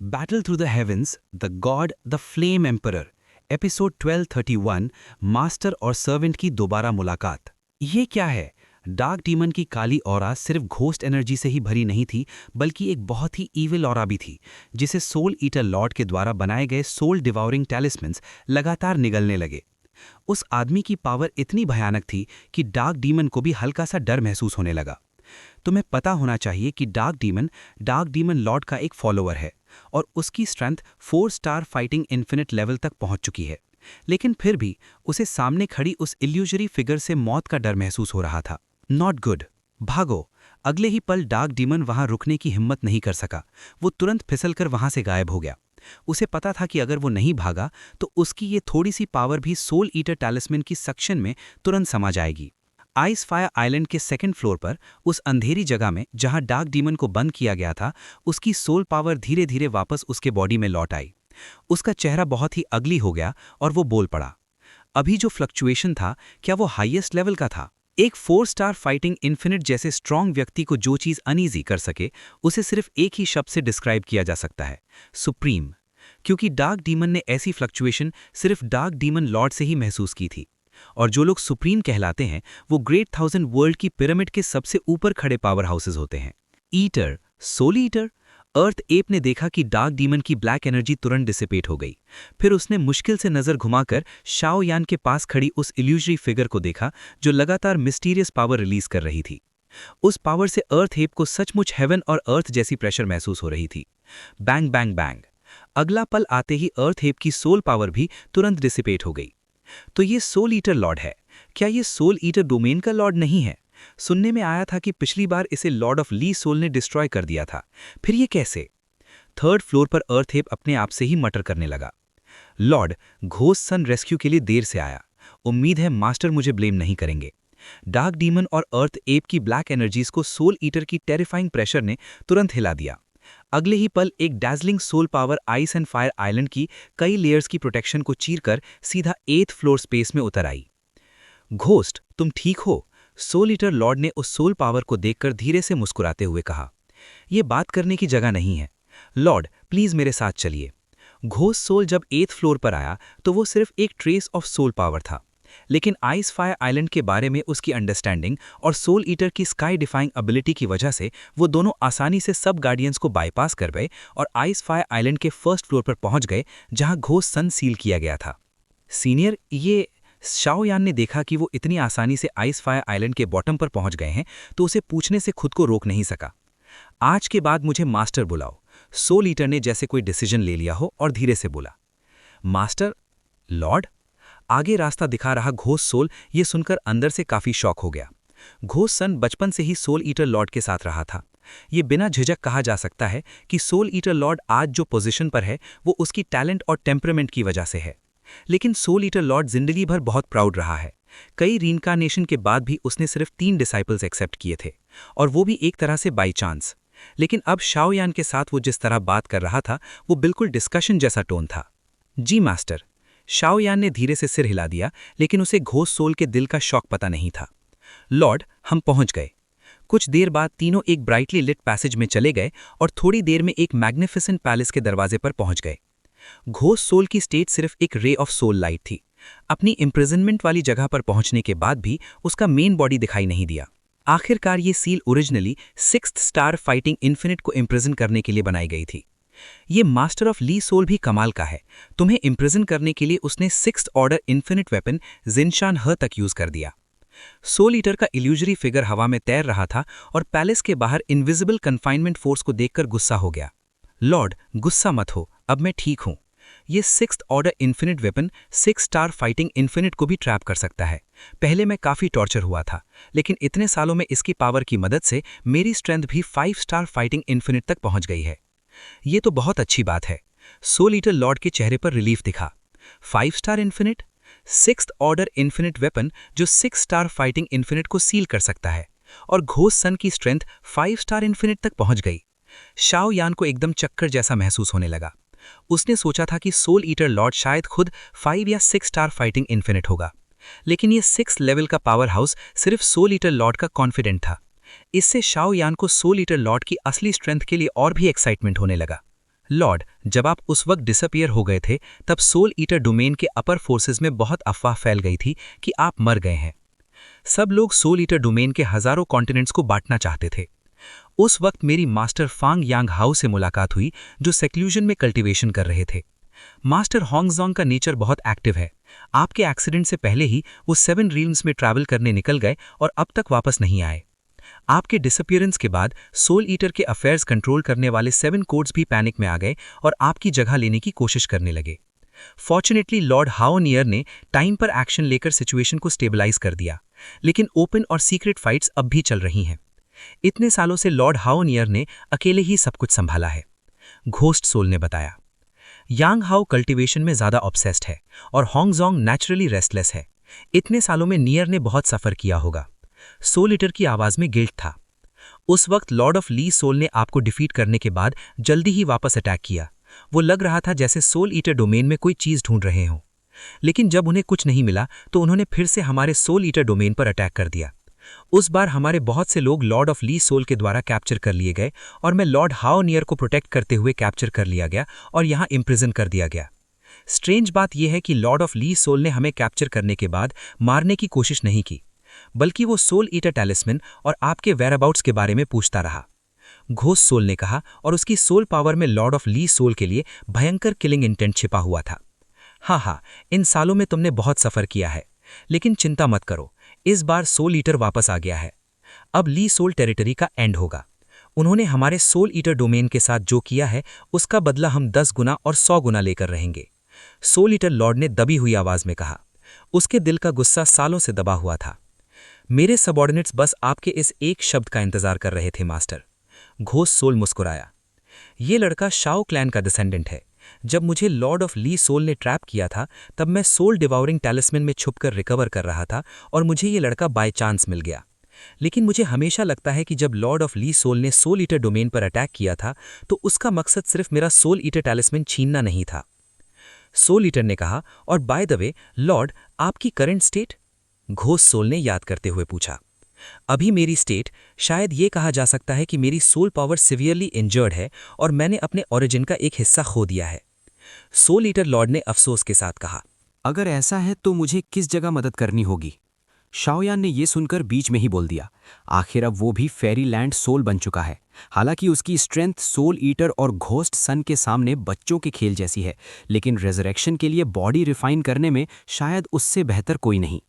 Battle through the heavens, the God, the flame emperor, episode 1231, master और servant की दोबारा मुलाकात। ये क्या है? डार्क डीमन की काली ऑरा सिर्फ घोस्ट एनर्जी से ही भरी नहीं थी, बल्कि एक बहुत ही ईविल ऑरा भी थी, जिसे सोल ईटर लॉर्ड के द्वारा बनाए गए सोल डिवाउरिंग टैलिस्मन्स लगातार निगलने लगे। उस आदमी की पावर इतनी भयानक थी कि डार्क डीमन को भी हल्का सा डर महसूस होने लगा। तुम्हें पता होना चाहिए कि डार्क डीमन लॉर्ड का एक फॉलोअर है और उसकी strength 4 star fighting infinite level तक पहुंच चुकी है, लेकिन फिर भी उसे सामने खड़ी उस इल्यूजरी फिगर से मौत का डर महसूस हो रहा था। नॉट गुड, भागो। अगले ही पल डार्क डीमन वहां रुकने की हिम्मत नहीं कर सका। वो तुरंत फिसलकर वहां से गायब हो गया। उसे पता था कि अगर वो नहीं भागा तो उसकी ये थोड़ी सी पावर भी सोल ईटर टैलिस्मैन की सक्शन में तुरंत समा जाएगी। आइस फायर आइलैंड के सेकंड फ्लोर पर उस अंधेरी जगह में जहां डार्क डीमन को बंद किया गया था, उसकी सोल पावर धीरे धीरे वापस उसके बॉडी में लौट आई। उसका चेहरा बहुत ही अगली हो गया और वो बोल पड़ा। अभी जो फ्लक्चुएशन था, क्या वो हाईएस्ट लेवल का था? एक 4 स्टार फाइटिंग इन्फिनिट जैसे स्ट्रॉन्ग व्यक्ति को जो चीज अनईजी कर सके, उसे सिर्फ एक ही शब्द से डिस्क्राइब किया जा सकता है, सुप्रीम। क्योंकि डार्क डीमन ने ऐसी फ्लक्चुएशन सिर्फ डार्क डीमन लॉर्ड से ही महसूस की थी। और जो लोग सुप्रीम कहलाते हैं, वो ग्रेट 1000 वर्ल्ड की पिरामिड के सबसे ऊपर खड़े पावर हाउसेस होते हैं। Eater, soul eater. Earth ape ने देखा कि डार्क डीमन की ब्लैक एनर्जी तुरंत डिसिपेट हो गई। फिर उसने मुश्किल से नजर घुमाकर शाओ यान के पास खड़ी उस इल्यूजरी फिगर को देखा, जो लगातार मिस्टीरियस पावर रिलीज कर रही थी। उस पावर से अर्थ एप को सचमुच हेवन और अर्थ जैसी प्रेशर महसूस हो रही थी। Bang bang bang. अगला पल आते ही अर्थ एप की सोल पावर भी तुरंत डिसिपेट हो गई। तो ये सोल ईटर लॉर्ड है। क्या ये सोल ईटर डोमेन का लॉर्ड नहीं है? सुनने में आया था कि पिछली बार इसे लॉर्ड ऑफ ली सोल ने डिस्ट्रॉय कर दिया था। फिर ये कैसे? थर्ड फ्लोर पर अर्थएप अपने आप से ही मटर करने लगा। लॉर्ड, घोस्ट सन रेस्क्यू के लिए देर से आया। उम्मीद है मास्टर मुझे ब्लेम नहीं करेंगे। डार्क डीमन और अर्थ एप की ब्लैक एनर्जीज को सोल ईटर की टेरिफाइंग प्रेशर ने तुरंत हिला दिया। अगले ही पल एक dazzling soul power ice and fire island की कई लेयर्स की प्रोटेक्शन को चीरकर सीधा 8th फ्लोर स्पेस में उतर आई। घोस्ट, तुम ठीक हो? सोल ईटर लॉर्ड ने उस सोल पावर को देखकर धीरे से मुस्कुराते हुए कहा। यह बात करने की जगह नहीं है। लॉर्ड, प्लीज मेरे साथ चलिए। घोस्ट सोल जब 8th फ्लोर पर आया तो वो सिर्फ एक ट्रेस ऑफ सोल पावर था, लेकिन आइस फायर आइलैंड के बारे में उसकी अंडरस्टैंडिंग और सोल ईटर की स्काई डिफाइंग एबिलिटी की वजह से वो दोनों आसानी से सब गार्डियंस को बाईपास कर गए और आइस फायर आइलैंड के फर्स्ट फ्लोर पर पहुंच गए, जहां घोस्ट सन सील किया गया था। सीनियर, ये शाओ यान ने देखा कि वो इतनी आसानी से आइस फायर आइलैंड के बॉटम पर पहुंच गए हैं, तो उसे पूछने से खुद को रोक नहीं सका। आज के बाद मुझे मास्टर बुलाओ। सोल ईटर ने जैसे कोई डिसीजन ले लिया हो और धीरे से बोला। मास्टर? लॉर्ड? आगे रास्ता दिखा रहा घोस्ट सोल ये सुनकर अंदर से काफी शॉक हो गया। घोस्ट सन बचपन से ही सोल ईटर लॉर्ड के साथ रहा था। ये बिना झिझक कहा जा सकता है कि सोल ईटर लॉर्ड आज जो पोजीशन पर है वो उसकी टैलेंट और टेम्परामेंट की वजह से है। लेकिन सोल ईटर लॉर्ड जिंदगी भर बहुत प्राउड रहा है। कई रीइंकार्नेशन के बाद भी उसने सिर्फ 3 डिसाइपल्स एक्सेप्ट किए थे, और वो भी एक तरह से बाई चांस। लेकिन अब शाओ यान के साथ वो जिस तरह बात कर रहा था, वो बिल्कुल डिस्कशन जैसा टोन था। जी मास्टर। शाओ यान ने धीरे से सिर हिला दिया, लेकिन उसे घोस्ट सोल के दिल का शौक पता नहीं था। लॉर्ड, हम पहुंच गए। कुछ देर बाद तीनों एक ब्राइटली लिट पैसेज में चले गए और थोड़ी देर में एक मैग्निफिसेंट पैलेस के दरवाजे पर पहुंच गए। घोस्ट सोल की स्टेट सिर्फ एक रे ऑफ सोल लाइट थी। अपनी इम्प्रिजनमेंट वाली जगह पर पहुंचने के बाद भी उसका मेन बॉडी दिखाई नहीं दिया। आखिरकार ये seal originally 6th star fighting infinite को इम्प्रिजन करने के लिए बनाई गई थी। ये मास्टर ऑफ ली सोल भी कमाल का है। तुम्हें इम्प्रिजन करने के लिए उसने 6th ऑर्डर इन्फिनिट वेपन जिनशान ह तक यूज कर दिया। सोल ईटर का इल्यूजरी फिगर हवा में तैर रहा था और पैलेस के बाहर इनविजिबल कन्फाइनमेंट फोर्स को देखकर गुस्सा हो गया। लॉर्ड, गुस्सा मत हो, अब मैं ठीक हूं। ये 6th order infinite weapon 6 star fighting infinite को भी ट्रैप कर सकता है। पहले मैं काफी टॉर्चर हुआ था, लेकिन इतने सालों में इसकी पावर की मदद से मेरी स्ट्रेंथ भी 5 स्टार फाइटिंग इन्फिनिट तक पहुंच गई है। ये तो बहुत अच्छी बात है। सोल ईटर लॉर्ड के चेहरे पर रिलीफ दिखा। 5 star infinite, 6th order infinite weapon जो 6 स्टार फाइटिंग इन्फिनिट को सील कर सकता है, और घोस्ट सन की स्ट्रेंथ 5 स्टार इन्फिनिट तक पहुंच गई। शाओ यान को एकदम चक्कर जैसा महसूस होने लगा। उसने सोचा था कि सोल ईटर लॉर्ड शायद खुद 5 या 6 स्टार फाइटिंग इन्फिनिट होगा, लेकिन ये 6th लेवल का पावर हाउस सिर्फ सोल ईटर लॉर्ड का कॉन्फिडेंट था। इससे शाओ यान को सोल ईटर लॉर्ड की असली स्ट्रेंथ के लिए और भी एक्साइटमेंट होने लगा। लॉर्ड, जब आप उस वक्त डिसअपियर हो गए थे तब सोल ईटर डोमेन के अपर फोर्सेस में बहुत अफवाह फैल गई थी कि आप मर गए हैं। सब लोग सोल ईटर डोमेन के हजारों कॉन्टिनेंट्स को बांटना चाहते थे। उस वक्त मेरी मास्टर फांग यांग हाउ से मुलाकात हुई, जो सेक्लूजन में कल्टीवेशन कर रहे थे। मास्टर होंगजोंग का नेचर बहुत एक्टिव है। आपके एक्सीडेंट से पहले ही वो 7 रील्म्स में ट्रैवल करने निकल गए और अब तक वापस नहीं आए। आपके डिसअपियरेंस के बाद सोल ईटर के अफेयर्स कंट्रोल करने वाले 7 कोड्स भी पैनिक में आ गए और आपकी जगह लेने की कोशिश करने लगे। फॉर्चुनेटली लॉर्ड हाओनियर ने टाइम पर एक्शन लेकर सिचुएशन को स्टेबलाइज कर दिया, लेकिन ओपन और सीक्रेट फाइट्स अब भी चल रही हैं। इतने सालों से लॉर्ड हाओनियर ने अकेले ही सब कुछ संभाला है, घोस्ट सोल ने बताया। यांग हाओ कल्टीवेशन में ज्यादा ऑब्सेस्ड है और होंगजोंग नेचुरली रेस्टलेस है। इतने सालों में नियर ने बहुत सफर किया होगा। सोल ईटर की आवाज में गिल्ट था। उस वक्त लॉर्ड ऑफ ली सोल ने आपको डिफीट करने के बाद जल्दी ही वापस अटैक किया। वो लग रहा था जैसे सोल ईटर डोमेन में कोई चीज ढूंढ रहे हों। लेकिन जब उन्हें कुछ नहीं मिला तो उन्होंने फिर से हमारे सोल ईटर डोमेन पर अटैक कर दिया। उस बार हमारे बहुत से लोग लॉर्ड ऑफ ली सोल के द्वारा कैप्चर कर लिए गए और मैं लॉर्ड हाओनियर को प्रोटेक्ट करते हुए कैप्चर कर लिया गया और यहाँ इम्प्रिजन कर दिया गया। स्ट्रेंज बात यह है कि लॉर्ड ऑफ ली सोल ने हमें कैप्चर करने के बाद मारने की कोशिश नहीं की, बल्कि वो सोल ईटर टैलिस्मैन और आपके वेयरअबाउट्स के बारे में पूछता रहा। घोस्ट सोल ने कहा, और उसकी सोल पावर में लॉर्ड ऑफ ली सोल के लिए भयंकर किलिंग इंटेंट छिपा हुआ था। हाँ, इन सालों में तुमने बहुत सफर किया है, लेकिन चिंता मत करो, इस बार सोल ईटर वापस आ गया है। अब ली सोल टेरिटरी का एंड होगा। उन्होंने हमारे सोल ईटर डोमेन के साथ जो किया है उसका बदला हम 10 गुना और 100 गुना लेकर रहेंगे, सोल ईटर लॉर्ड ने दबी हुई आवाज में कहा। उसके दिल का गुस्सा सालों से दबा हुआ था। मेरे सबॉर्डिनेट्स बस आपके इस एक शब्द का इंतजार कर रहे थे मास्टर। घोस्ट सोल मुस्कुराया। ये लड़का शाओ क्लैन का डिसेंडेंट है। जब मुझे लॉर्ड ऑफ ली सोल ने ट्रैप किया था तब मैं सोल डिवाउरिंग टैलिस्मैन में छुपकर रिकवर कर रहा था और मुझे ये लड़का बाय चांस मिल गया। लेकिन मुझे हमेशा लगता है कि जब लॉर्ड ऑफ ली सोल ने सोल ईटर डोमेन पर अटैक किया था तो उसका मकसद सिर्फ मेरा सोल ईटर टैलिस्मैन छीनना नहीं था। सोल ईटर ने कहा, और बाय द वे लॉर्ड, आपकी करंट स्टेट? घोस्ट सोल ने याद करते हुए पूछा। अभी मेरी स्टेट, शायद ये कहा जा सकता है कि मेरी सोल पावर सिवियरली इंजर्ड है और मैंने अपने ओरिजिन का एक हिस्सा खो दिया है, सोल ईटर लॉर्ड ने अफसोस के साथ कहा। अगर ऐसा है तो मुझे किस जगह मदद करनी होगी? शाओयान ने यह सुनकर बीच में ही बोल दिया। आखिर अब वो भी फेरी लैंड सोल बन चुका है। हालांकि उसकी स्ट्रेंथ सोल ईटर और घोस्ट सन के सामने बच्चों के खेल जैसी है, लेकिन रेजरेक्शन के लिए बॉडी रिफाइन करने में शायद उससे बेहतर कोई नहीं।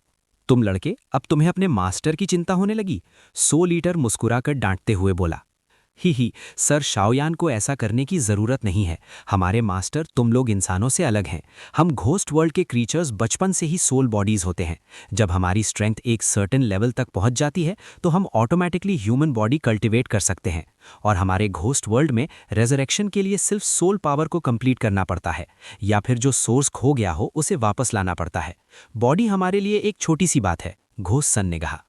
तुम लड़के, अब तुम्हें अपने मास्टर की चिंता होने लगी? सोल ईटर मुस्कुराकर डांटते हुए बोला। ही सर, शाओयान को ऐसा करने की जरूरत नहीं है। हमारे मास्टर तुम लोग इंसानों से अलग हैं। हम घोस्ट वर्ल्ड के क्रीचर्स बचपन से ही सोल बॉडीज होते हैं। जब हमारी स्ट्रेंथ एक सर्टेन लेवल तक पहुंच जाती है तो हम ऑटोमेटिकली ह्यूमन बॉडी कल्टिवेट कर सकते हैं। और हमारे घोस्ट वर्ल्ड में रेजरेक्शन के लिए सिर्फ सोल पावर को कंप्लीट करना पड़ता है, या फिर जो सोर्स खो गया हो उसे वापस लाना पड़ता है। बॉडी हमारे लिए एक छोटी सी बात है, घोस्ट सन ने कहा।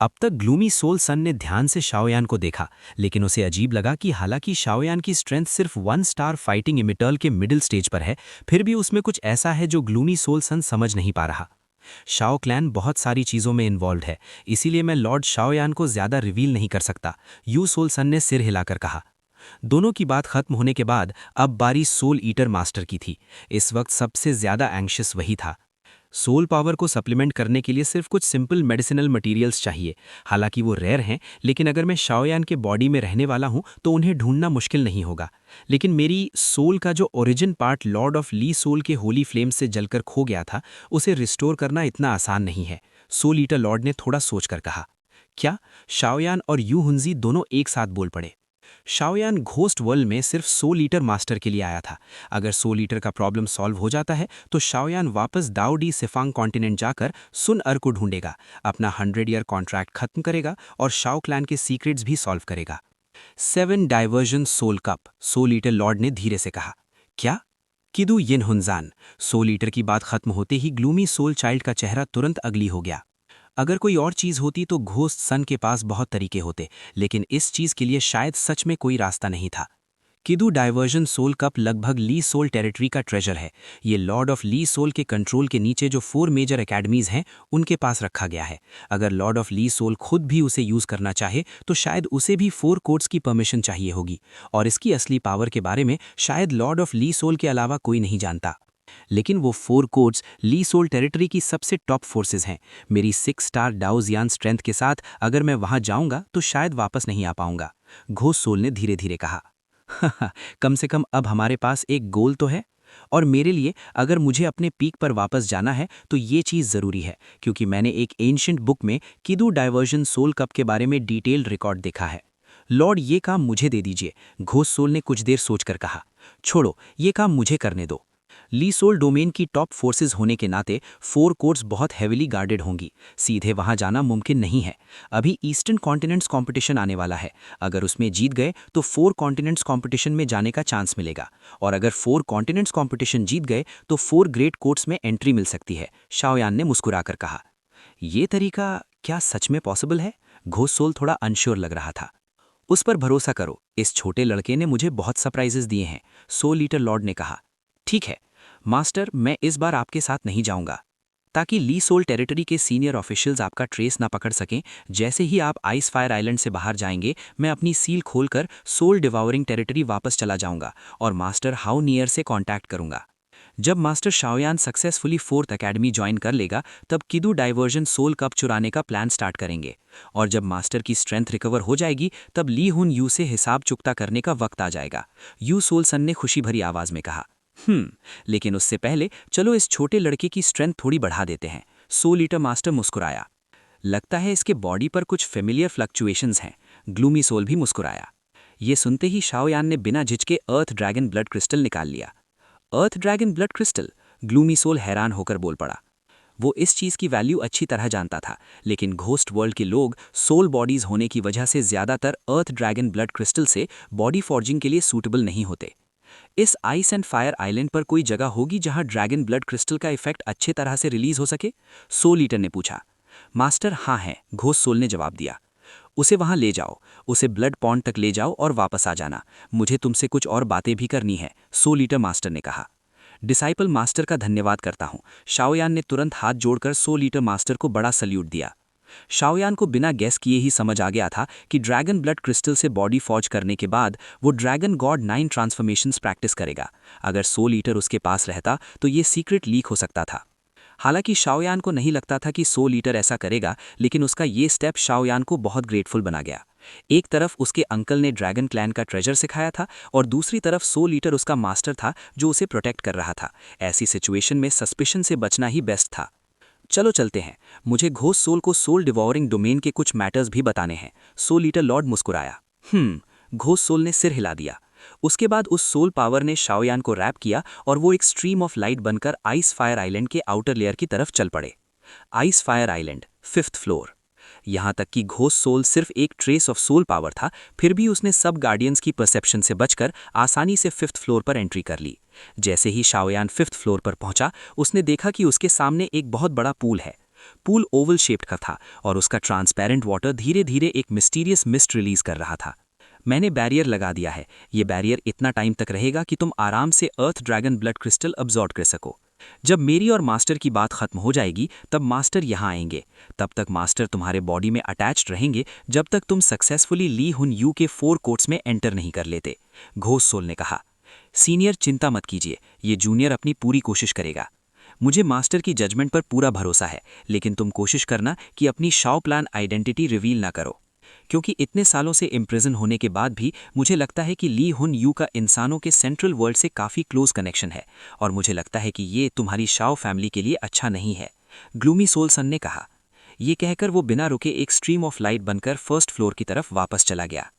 अब तक ग्लूमी सोल सन ने ध्यान से शाओयान को देखा, लेकिन उसे अजीब लगा कि हालांकि शाओयान की स्ट्रेंथ सिर्फ 1 स्टार फाइटिंग इमिटर्ल के मिडिल स्टेज पर है, फिर भी उसमें कुछ ऐसा है जो ग्लूमी सोल सन समझ नहीं पा रहा। शाओ क्लैन बहुत सारी चीज़ों में इन्वॉल्व है, इसीलिए मैं लॉर्ड शाओयान को ज़्यादा रिवील नहीं कर सकता, यू सोल सन ने सिर हिलाकर कहा। दोनों की बात खत्म होने के बाद अब बारी सोल ईटर मास्टर की थी। इस वक्त सबसे ज़्यादा एंग्शियस वही था। सोल पावर को सप्लीमेंट करने के लिए सिर्फ कुछ सिंपल मेडिसिनल मटेरियल्स चाहिए। हालांकि वो रेयर हैं, लेकिन अगर मैं शाओयान के बॉडी में रहने वाला हूं तो उन्हें ढूंढना मुश्किल नहीं होगा। लेकिन मेरी सोल का जो origin part lord of Li soul के होली फ्लेम से जलकर खो गया था, उसे रिस्टोर करना इतना आसान नहीं है, सोल ईटर लॉर्ड ने थोड़ा सोचकर कहा। क्या? शाओयान और यू हुंजी दोनों एक साथ बोल पड़े। शाओयान घोस्ट वर्ल्ड में सिर्फ सोल ईटर मास्टर के लिए आया था। अगर सोल ईटर का प्रॉब्लम सॉल्व हो जाता है तो शाओयान वापस दाओ डी सिफांग कॉन्टिनेंट जाकर सुन अर को ढूंढेगा, अपना 100 ईयर कॉन्ट्रैक्ट खत्म करेगा और शाओ क्लैन के सीक्रेट्स भी सॉल्व करेगा। 7 diversion soul cup, soul eater lord ने धीरे से कहा। क्या? किदू यिन हुनजान। सोल ईटर की बात खत्म होते ही ग्लूमी सोल चाइल्ड का चेहरा तुरंत अगली हो गया। अगर कोई और चीज होती तो घोस्ट सन के पास बहुत तरीके होते, लेकिन इस चीज के लिए शायद सच में कोई रास्ता नहीं था। किदू डाइवर्जन सोल कप लगभग ली सोल टेरिटरी का ट्रेजर है। ये लॉर्ड ऑफ ली सोल के कंट्रोल के नीचे जो 4 मेजर एकेडमीज हैं उनके पास रखा गया है। अगर लॉर्ड ऑफ ली सोल खुद भी उसे यूज करना चाहे तो शायद उसे भी 4 कोर्ट्स की परमिशन चाहिए होगी, और इसकी असली पावर के बारे में शायद लॉर्ड ऑफ ली सोल के अलावा कोई नहीं जानता। लेकिन वो 4 कोर्ट्स ली सोल टेरिटरी की सबसे टॉप फोर्सेस हैं। मेरी 6 स्टार डाउजियान स्ट्रेंथ के साथ अगर मैं वहां जाऊंगा तो शायद वापस नहीं आ पाऊंगा, घोस्ट सोल ने धीरे धीरे कहा। कम से कम अब हमारे पास एक गोल तो है, और मेरे लिए अगर मुझे अपने पीक पर वापस जाना है तो ये चीज़ ज़रूरी है, क्योंकि मैंने एक एंशिएंट बुक में किदू डाइवर्जन सोल कप के बारे में डिटेल्ड रिकॉर्ड देखा है। लॉर्ड, ये काम मुझे दे दीजिए, घोस्ट सोल ने कुछ देर सोचकर कहा। छोड़ो, ये काम मुझे करने दो। ली सोल डोमेन की टॉप फोर्सेस होने के नाते 4 कोर्ट्स बहुत हेविली गार्डेड होंगी। सीधे वहां जाना मुमकिन नहीं है। अभी ईस्टर्न कॉन्टिनेंट्स कंपटीशन आने वाला है। अगर उसमें जीत गए तो 4 कॉन्टिनेंट्स कंपटीशन में जाने का चांस मिलेगा, और अगर 4 कॉन्टिनेंट्स कंपटीशन जीत गए तो 4 ग्रेट कोर्ट्स में एंट्री मिल सकती है, शाओयान ने मुस्कुराकर कहा। ये तरीका क्या सच में पॉसिबल है? घोस्ट सोल थोड़ा अनश्योर लग रहा था। उस पर भरोसा करो, इस छोटे लड़के ने मुझे बहुत सरप्राइजेस दिए हैं, सोल ईटर लॉर्ड ने कहा। ठीक है मास्टर, मैं इस बार आपके साथ नहीं जाऊंगा, ताकि ली सोल टेरिटरी के सीनियर ऑफिशियल्स आपका ट्रेस ना पकड़ सकें। जैसे ही आप आइस फायर आइलैंड से बाहर जाएंगे, मैं अपनी सील खोलकर सोल डिवावरिंग टेरिटरी वापस चला जाऊंगा और मास्टर हाउ नियर से कांटेक्ट करूंगा। जब master Shaoyan successfully 4th academy join कर लेगा, तब किदू डाइवर्जन सोल कप चुराने का प्लान स्टार्ट करेंगे, और जब मास्टर की स्ट्रेंथ रिकवर हो जाएगी तब ली हुन यू से हिसाब चुकता करने का वक्त आ जाएगा, यू सोल सन ने खुशी भरी आवाज में कहा। लेकिन उससे पहले चलो इस छोटे लड़के की स्ट्रेंथ थोड़ी बढ़ा देते हैं, सोल ईटर मास्टर मुस्कुराया। लगता है इसके बॉडी पर कुछ फेमिलियर फ्लक्चुएशंस हैं, ग्लूमी सोल भी मुस्कुराया। ये सुनते ही शाओयान ने बिना झिझके अर्थ ड्रैगन ब्लड क्रिस्टल निकाल लिया। Earth dragon blood crystal? Gloomy soul हैरान होकर बोल पड़ा। वो इस चीज की वैल्यू अच्छी तरह जानता था, लेकिन घोस्ट वर्ल्ड के लोग सोल बॉडीज होने की वजह से ज्यादातर अर्थ ड्रैगन ब्लड क्रिस्टल से बॉडी फॉर्जिंग के लिए सूटेबल नहीं होते। इस आइस एंड फायर आइलैंड पर कोई जगह होगी जहां ड्रैगन ब्लड क्रिस्टल का इफेक्ट अच्छे तरह से रिलीज हो सके? सोल ईटर ने पूछा। मास्टर, हाँ है, घोस्ट सोल ने जवाब दिया। उसे वहां ले जाओ, उसे ब्लड पॉन्ड तक ले जाओ और वापस आ जाना। मुझे तुमसे कुछ और बातें भी करनी है, सोल ईटर मास्टर ने कहा। डिसाइपल मास्टर का धन्यवाद करता हूं। शाओयान ने तुरंत हाथ जोड़कर सोल ईटर मास्टर को बड़ा सल्यूट दिया। शाओयान को बिना गैस किए ही समझ आ गया था कि ड्रैगन ब्लड क्रिस्टल से बॉडी फॉर्ज करने के बाद वो ड्रैगन गॉड 9 ट्रांसफॉर्मेशंस प्रैक्टिस करेगा। अगर सोल ईटर उसके पास रहता तो ये सीक्रेट लीक हो सकता था। हालांकि शाओयान को नहीं लगता था कि सोल ईटर ऐसा करेगा, लेकिन उसका ये स्टेप शाओयान को बहुत ग्रेटफुल बना गया। एक तरफ उसके अंकल ने ड्रैगन क्लैन का ट्रेजर सिखाया था, और दूसरी तरफ सोल ईटर उसका मास्टर था जो उसे प्रोटेक्ट कर रहा था। ऐसी सिचुएशन में सस्पिशन से बचना ही बेस्ट था। चलो चलते हैं, मुझे घोस्ट सोल को सोल डिवॉरिंग डोमेन के कुछ मैटर्स भी बताने हैं, सोल ईटर लॉर्ड मुस्कुराया। घोस्ट सोल ने सिर हिला दिया। उसके बाद उस सोल पावर ने शाओयान को रैप किया और वो एक स्ट्रीम ऑफ लाइट बनकर आइस फायर आइलैंड के आउटर लेयर की तरफ चल पड़े। Ice fire island, 5th floor. यहां तक कि घोस्ट सोल सिर्फ एक ट्रेस ऑफ सोल पावर था, फिर भी उसने सब गार्डियंस की परसेप्शन से बचकर आसानी से 5th फ्लोर पर एंट्री कर ली। जैसे ही शाओयान 5th फ्लोर पर पहुंचा, उसने देखा कि उसके सामने एक बहुत बड़ा पूल है। पूल ओवल शेप्ड का था और उसका ट्रांसपेरेंट वाटर धीरे धीरे एक मिस्टीरियस मिस्ट रिलीज कर रहा था। मैंने बैरियर लगा दिया है, ये बैरियर इतना टाइम तक रहेगा कि तुम आराम से अर्थ ड्रैगन ब्लड क्रिस्टल अब्जॉर्ब कर सको। जब मेरी और मास्टर की बात खत्म हो जाएगी तब मास्टर यहाँ आएंगे। तब तक मास्टर तुम्हारे बॉडी में अटैच्ड रहेंगे जब तक तुम सक्सेसफुली ली हुन यू के 4 कोर्ट्स में एंटर नहीं कर लेते, घोस्ट सोल ने कहा। सीनियर, चिंता मत कीजिए, ये जूनियर अपनी पूरी कोशिश करेगा। मुझे मास्टर की जजमेंट पर पूरा भरोसा है, लेकिन तुम कोशिश करना कि अपनी शाओ प्लान आइडेंटिटी रिवील ना करो, क्योंकि इतने सालों से इम्प्रिजन होने के बाद भी मुझे लगता है कि ली हुन यू का इंसानों के सेंट्रल वर्ल्ड से काफ़ी क्लोज कनेक्शन है, और मुझे लगता है कि ये तुम्हारी शाओ फैमिली के लिए अच्छा नहीं है, ग्लूमी सोल सन ने कहा। ये कहकर वो बिना रुके एक स्ट्रीम ऑफ लाइट बनकर 1st फ्लोर की तरफ वापस चला गया।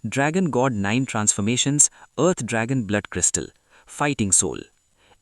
Dragon god 9 transformations, earth dragon blood crystal, fighting soul.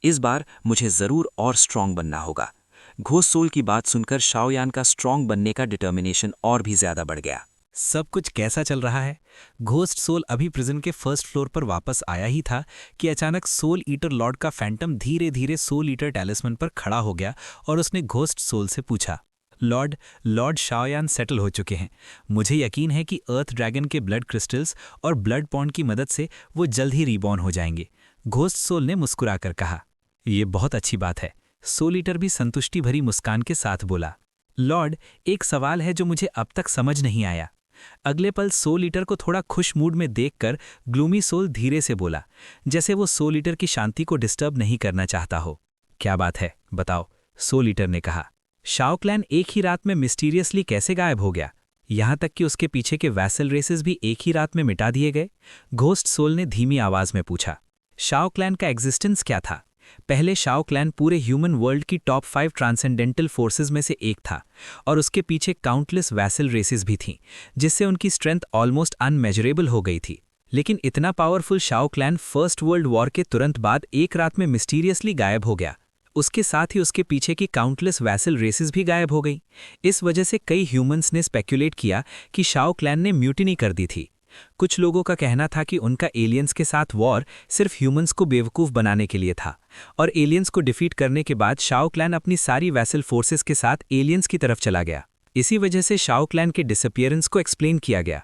इस बार मुझे ज़रूर और स्ट्रांग बनना होगा। घोस्ट सोल की बात सुनकर शाओयान का स्ट्रांग बनने का डिटर्मिनेशन और भी ज़्यादा बढ़ गया। सब कुछ कैसा चल रहा है? घोस्ट सोल अभी प्रिजन के 1st फ्लोर पर वापस आया ही था कि अचानक सोल ईटर लॉर्ड का फैंटम धीरे धीरे सोल ईटर टैलिस्मन पर खड़ा हो गया और उसने घोस्ट सोल से पूछा, लॉर्ड लॉर्ड शाओयान सेटल हो चुके हैं। मुझे यकीन है कि अर्थ ड्रैगन के ब्लड क्रिस्टल्स और ब्लड पॉन्ड की मदद से वो जल्द ही रीबॉर्न हो जाएंगे। घोस्ट सोल ने मुस्कुराकर कहा। ये बहुत अच्छी बात है। सोल ईटर भी संतुष्टि भरी मुस्कान के साथ बोला। लॉर्ड, एक सवाल है जो मुझे अब तक समझ नहीं आया। अगले पल सोल ईटर को थोड़ा खुश मूड में देखकर ग्लूमी सोल धीरे से बोला, जैसे वो सोल ईटर की शांति को डिस्टर्ब नहीं करना चाहता हो। क्या बात है, बताओ, सोल ईटर ने कहा। शाओ क्लैन एक ही रात में मिस्टीरियसली कैसे गायब हो गया? यहां तक कि उसके पीछे के वैसल रेसेस भी एक ही रात में मिटा दिए गए? घोस्ट सोल ने धीमी आवाज में पूछा। शाओ क्लैन का एग्जिस्टेंस क्या था? पहले शाओ क्लैन पूरे ह्यूमन वर्ल्ड की टॉप 5 ट्रांसेंडेंटल फोर्सेस में से एक था और उसके पीछे काउंटलेस वैसल रेसेस भी थीं, जिससे उनकी स्ट्रेंथ ऑलमोस्ट अनमेजरेबल हो गई थी। लेकिन इतना powerful Shao clan first world war के तुरंत बाद एक रात में मिस्टीरियसली गायब हो गया। उसके साथ ही उसके पीछे की काउंटलेस वैसल रेसेस भी गायब हो गई। इस वजह से कई ह्यूमंस ने स्पेक्युलेट किया कि शाओ क्लैन ने म्यूटिनी कर दी थी। कुछ लोगों का कहना था कि उनका एलियंस के साथ वॉर सिर्फ ह्यूमंस को बेवकूफ़ बनाने के लिए था और एलियंस को डिफीट करने के बाद शाओ क्लैन अपनी सारी वैसल फोर्सेस के साथ एलियंस की तरफ चला गया। इसी वजह से शाओ क्लैन के डिसअपियरेंस को एक्सप्लेन किया गया।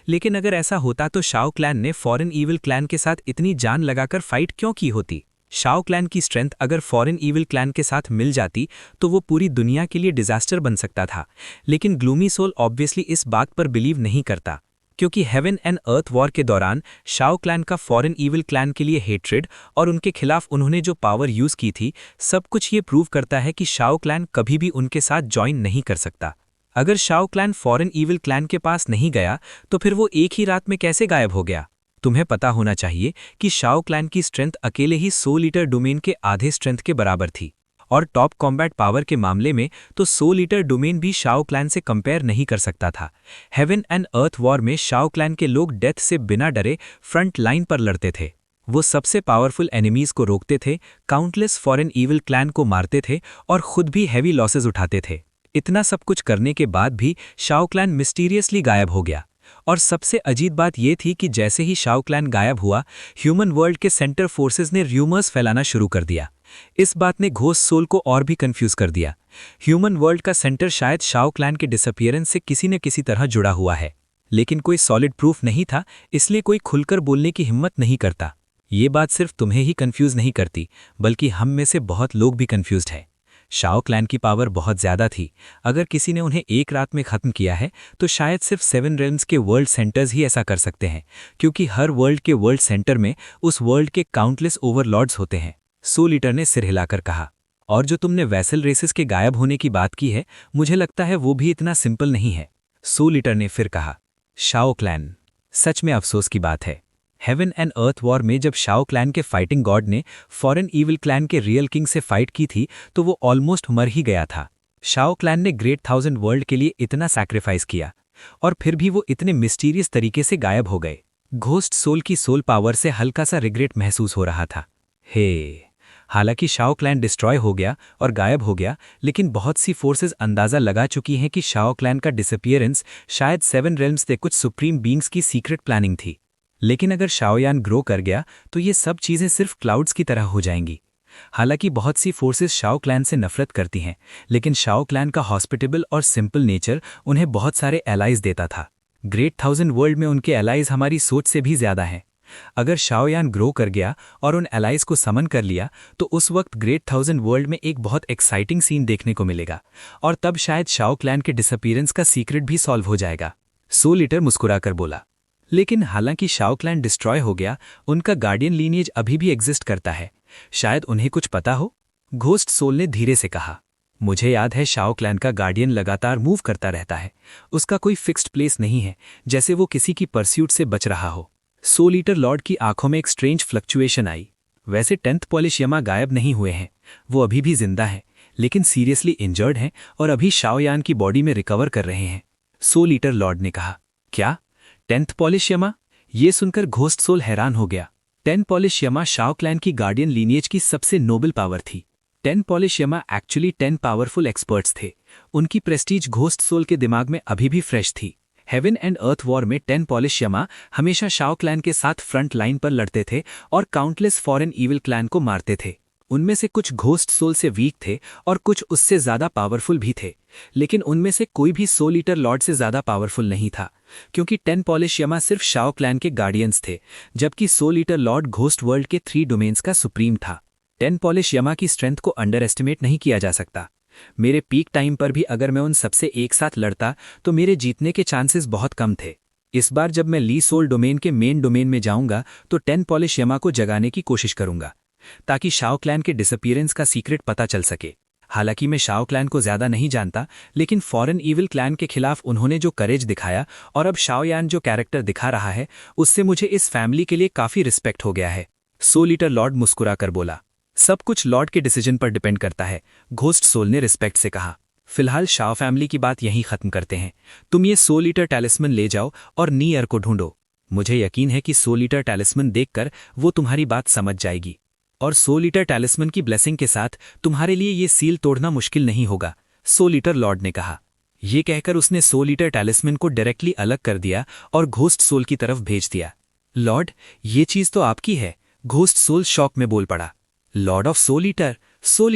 लेकिन अगर ऐसा होता तो शाओ क्लैन ने फॉरेन ईविल क्लैन के साथ इतनी जान लगाकर फाइट क्यों की होती? शाओ क्लैन की स्ट्रेंथ अगर फॉरेन ईविल क्लैन के साथ मिल जाती तो वो पूरी दुनिया के लिए डिजास्टर बन सकता था। लेकिन ग्लूमी सोल ऑब्वियसली इस बात पर बिलीव नहीं करता, क्योंकि हेवन एंड अर्थ वॉर के दौरान शाओ क्लैन का फॉरेन ईविल क्लैन के लिए हेट्रेड और उनके खिलाफ उन्होंने जो पावर यूज की थी, सब कुछ ये प्रूव करता है कि शाओ क्लैन कभी भी उनके साथ ज्वाइन नहीं कर सकता। अगर Shao clan foreign evil clan के पास नहीं गया तो फिर वो एक ही रात में कैसे गायब हो गया? तुम्हें पता होना चाहिए कि शाओ क्लैन की स्ट्रेंथ अकेले ही सोल ईटर डोमेन के आधे स्ट्रेंथ के बराबर थी, और टॉप कॉम्बैट पावर के मामले में तो सोल ईटर डोमेन भी शाओ क्लैन से कंपेयर नहीं कर सकता था। हेवन एंड अर्थ वॉर में शाओ क्लैन के लोग डेथ से बिना डरे फ्रंट लाइन पर लड़ते थे। वो सबसे पावरफुल एनिमीज को रोकते थे, काउंटलेस फॉरेन ईविल क्लैन को मारते थे और खुद भी हैवी लॉसेज उठाते थे। इतना सब कुछ करने के बाद भी शाओ क्लैन मिस्टीरियसली गायब हो गया। और सबसे अजीब बात यह थी कि जैसे ही शाओ क्लैन गायब हुआ, ह्यूमन वर्ल्ड के सेंटर फोर्सेस ने र्यूमर्स फैलाना शुरू कर दिया। इस बात ने घोस्ट सोल को और भी कंफ्यूज कर दिया। ह्यूमन वर्ल्ड का सेंटर शायद शाओ क्लैन के डिसअपियरेंस से किसी न किसी तरह जुड़ा हुआ है, लेकिन कोई सॉलिड प्रूफ नहीं था, इसलिए कोई खुलकर बोलने की हिम्मत नहीं करता। ये बात सिर्फ तुम्हें ही कंफ्यूज नहीं करती, बल्कि हम में से बहुत लोग भी कंफ्यूज्ड हैं। शाओ क्लैन की पावर बहुत ज्यादा थी। अगर किसी ने उन्हें एक रात में खत्म किया है तो शायद सिर्फ 7 रेल्म्स के वर्ल्ड सेंटर्स ही ऐसा कर सकते हैं, क्योंकि हर वर्ल्ड के वर्ल्ड सेंटर में उस वर्ल्ड के काउंटलेस ओवरलॉर्ड्स होते हैं। सोल ईटर ने सिर हिलाकर कहा। और जो तुमने वैसल रेसेस के गायब होने की बात की है, मुझे लगता है वो भी इतना सिंपल नहीं है। सोल ईटर ने फिर कहा। शाओ क्लैन, सच में अफसोस की बात है। हेवन एंड अर्थ वॉर में जब शाओ क्लैन के फाइटिंग गॉड ने फॉरेन ईविल क्लैन के रियल किंग से फाइट की थी तो वो ऑलमोस्ट मर ही गया था। शाओ क्लैन ने ग्रेट 1000 वर्ल्ड के लिए इतना सैक्रिफाइस किया और फिर भी वो इतने मिस्टीरियस तरीके से गायब हो गए। घोस्ट सोल की सोल पावर से हल्का सा रिग्रेट महसूस हो रहा था। हालांकि शाओ क्लैन डिस्ट्रॉय हो गया और गायब हो गया, लेकिन बहुत सी फोर्सेस अंदाजा लगा चुकी हैं कि शाओ क्लैन का डिसअपियरेंस शायद 7 रेल्म्स से कुछ सुप्रीम बींग्स की सीक्रेट प्लानिंग थी। लेकिन अगर शाओयान ग्रो कर गया तो ये सब चीजें सिर्फ क्लाउड्स की तरह हो जाएंगी। हालांकि बहुत सी फोर्सेस शाओ क्लैन से नफरत करती हैं, लेकिन शाओ क्लैन का हॉस्पिटेबल और सिंपल नेचर उन्हें बहुत सारे एलाइज देता था। ग्रेट 1000 वर्ल्ड में उनके एलाइज हमारी सोच से भी ज्यादा हैं। अगर शाओयान ग्रो कर गया और उन एलाइज को समन कर लिया तो उस वक्त ग्रेट 1000 वर्ल्ड में एक बहुत एक्साइटिंग सीन देखने को मिलेगा, और तब शायद शाओ क्लैन के डिसअपीयरेंस का सीक्रेट भी सॉल्व हो जाएगा। सोल ईटर मुस्कुराकर बोला। लेकिन हालांकि शाओ क्लैन डिस्ट्रॉय हो गया, उनका गार्डियन लीनिएज अभी भी एग्जिस्ट करता है। शायद उन्हें कुछ पता हो? घोस्ट सोल ने धीरे से कहा। मुझे याद है शाओ क्लैन का गार्डियन लगातार मूव करता रहता है। उसका कोई फिक्स्ड प्लेस नहीं है, जैसे वो किसी की परस्यूट से बच रहा हो। सोल ईटर लॉर्ड की आंखों में एक स्ट्रेंज फ्लक्चुएशन आई। वैसे 10th पॉलिश यमा गायब नहीं हुए हैं, वो अभी भी जिंदा हैं, लेकिन सीरियसली इंजर्ड हैं और अभी शाओयान की बॉडी में रिकवर कर रहे हैं। सोल ईटर लॉर्ड ने कहा। क्या 10th पॉलिश यमा? ये सुनकर घोस्ट सोल हैरान हो गया। 10 पॉलिश यमा शाओ क्लैन की गार्डियन लीनिएज की सबसे नोबल पावर थी। 10 पॉलिश यमा एक्चुअली 10 पावरफुल एक्सपर्ट्स थे। उनकी प्रेस्टीज घोस्ट सोल के दिमाग में अभी भी फ्रेश थी। हेवन एंड अर्थ वॉर में 10 पॉलिश यमा हमेशा शाओ क्लैन के साथ फ्रंट लाइन पर लड़ते थे और काउंटलेस फॉरेन ईविल क्लैन को मारते थे। उनमें से कुछ घोस्ट सोल से वीक थे और कुछ उससे ज्यादा पावरफुल भी थे। लेकिन उनमें से कोई भी सोल ईटर लॉर्ड से ज़्यादा पावरफुल नहीं था, क्योंकि 10 पॉलिश यमा सिर्फ शाओ क्लैन के गार्डियंस थे, जबकि soul eater lord ghost world के 3 डोमेन्स का सुप्रीम था। 10 पॉलिश यमा की स्ट्रेंथ को अंडर एस्टिमेट नहीं किया जा सकता। मेरे पीक टाइम पर भी अगर मैं उन सबसे एक साथ लड़ता तो मेरे जीतने के चांसेस बहुत कम थे। इस बार जब मैं ली सोल डोमेन के मेन डोमेन में जाऊंगा तो 10 पॉलिश यमा को जगाने की कोशिश करूंगा, ताकि शाओ क्लैन के डिसअपीयरेंस का सीक्रेट पता चल सके। हालांकि मैं शाओ क्लैन को ज्यादा नहीं जानता, लेकिन फॉरेन ईविल क्लैन के खिलाफ उन्होंने जो करेज दिखाया और अब शाओ यान जो कैरेक्टर दिखा रहा है, उससे मुझे इस फैमिली के लिए काफी रिस्पेक्ट हो गया है। सोल ईटर लॉर्ड मुस्कुरा कर बोला, सब कुछ लॉर्ड के डिसीजन पर डिपेंड करता है, घोस्ट सोल ने रिस्पेक्ट से कहा। फिलहाल शाओ फैमिली की बात यहीं खत्म करते हैं। तुम ये सोल ईटर टैलिस्मन ले जाओ और नीयर को ढूंढो। मुझे यकीन है कि सोल ईटर टैलिस्मन देखकर वो तुम्हारी बात समझ जाएगी, और सोल ईटर टैलिस्मन की ब्लेसिंग के साथ तुम्हारे लिए ये सील तोड़ना मुश्किल नहीं होगा, सोल ईटर लॉर्ड ने कहा। ये कहकर उसने सोल ईटर टैलिस्मन को डायरेक्टली अलग कर दिया और घोस्ट सोल की तरफ भेज दिया। लॉर्ड, ये चीज तो आपकी है, घोस्ट सोल शॉक में बोल पड़ा। Lord of soul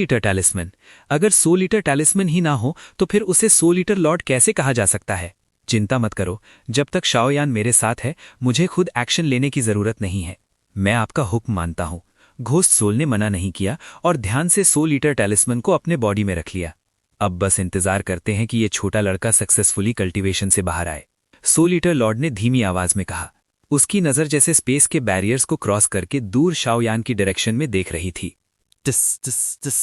eater talisman. अगर सोल ईटर टैलिस्मन ही ना हो तो फिर उसे सोल ईटर लॉर्ड कैसे कहा जा सकता है? चिंता मत करो, जब तक शाओ यान मेरे साथ है मुझे खुद एक्शन लेने की जरूरत नहीं है। मैं आपका हुक्म मानता हूं। घोस्ट सोल ने मना नहीं किया और ध्यान से सोल ईटर टैलिस्मन को अपने बॉडी में रख लिया। अब बस इंतजार करते हैं कि ये छोटा लड़का सक्सेसफुली कल्टीवेशन से बाहर आए, सोल ईटर लॉर्ड ने धीमी आवाज में कहा। उसकी नजर जैसे स्पेस के बैरियर्स को क्रॉस करके दूर शाओ यान की डायरेक्शन में देख रही थी। टिस टिस टिस।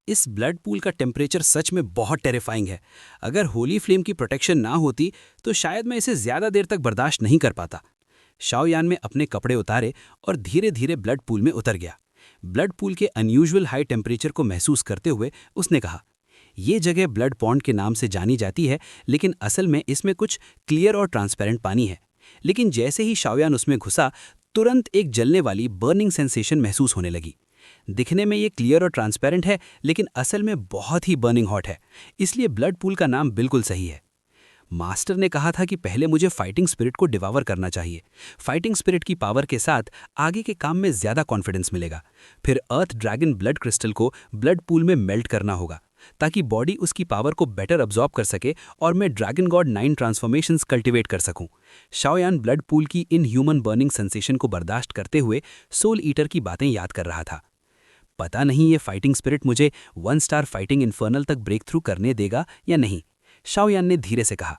इस ब्लड पूल का टेम्परेचर सच में बहुत टेरिफाइंग है। अगर होली फ्लेम की प्रोटेक्शन ना होती तो शायद मैं इसे ज्यादा देर तक बर्दाश्त नहीं कर पाता। शाओ यान में अपने कपड़े उतारे और धीरे धीरे ब्लड पूल में उतर गया। ब्लड पूल के अनयूजुअल हाई टेम्परेचर को महसूस करते हुए उसने कहा, ये जगह ब्लड पॉन्ड के नाम से जानी जाती है, लेकिन असल में इसमें कुछ क्लियर और ट्रांसपेरेंट पानी है। लेकिन जैसे ही शाओ यान उसमें घुसा, तुरंत एक जलने वाली बर्निंग सेंसेशन महसूस होने लगी। दिखने में ये क्लियर और ट्रांसपेरेंट है, लेकिन असल में बहुत ही बर्निंग हॉट है, इसलिए ब्लड पूल का नाम बिल्कुल सही है। मास्टर ने कहा था कि पहले मुझे फाइटिंग स्पिरिट को डिवावर करना चाहिए। फाइटिंग स्पिरिट की पावर के साथ आगे के काम में ज्यादा कॉन्फिडेंस मिलेगा। फिर अर्थ ड्रैगन ब्लड क्रिस्टल को ब्लड पूल में मेल्ट करना होगा, ताकि बॉडी उसकी पावर को बेटर अब्जॉर्ब कर सके और मैं ड्रैगन गॉड 9 ट्रांसफॉर्मेशंस कल्टीवेट कर सकूं। शाओ यान ब्लड पूल की इन ह्यूमन बर्निंग सेंसेशन को बर्दाश्त करते हुए सोल ईटर की बातें याद कर रहा था। पता नहीं ये फाइटिंग स्पिरिट मुझे 1 स्टार फाइटिंग इन्फर्नल तक ब्रेक थ्रू करने देगा या नहीं, शाओ यान ने धीरे से कहा।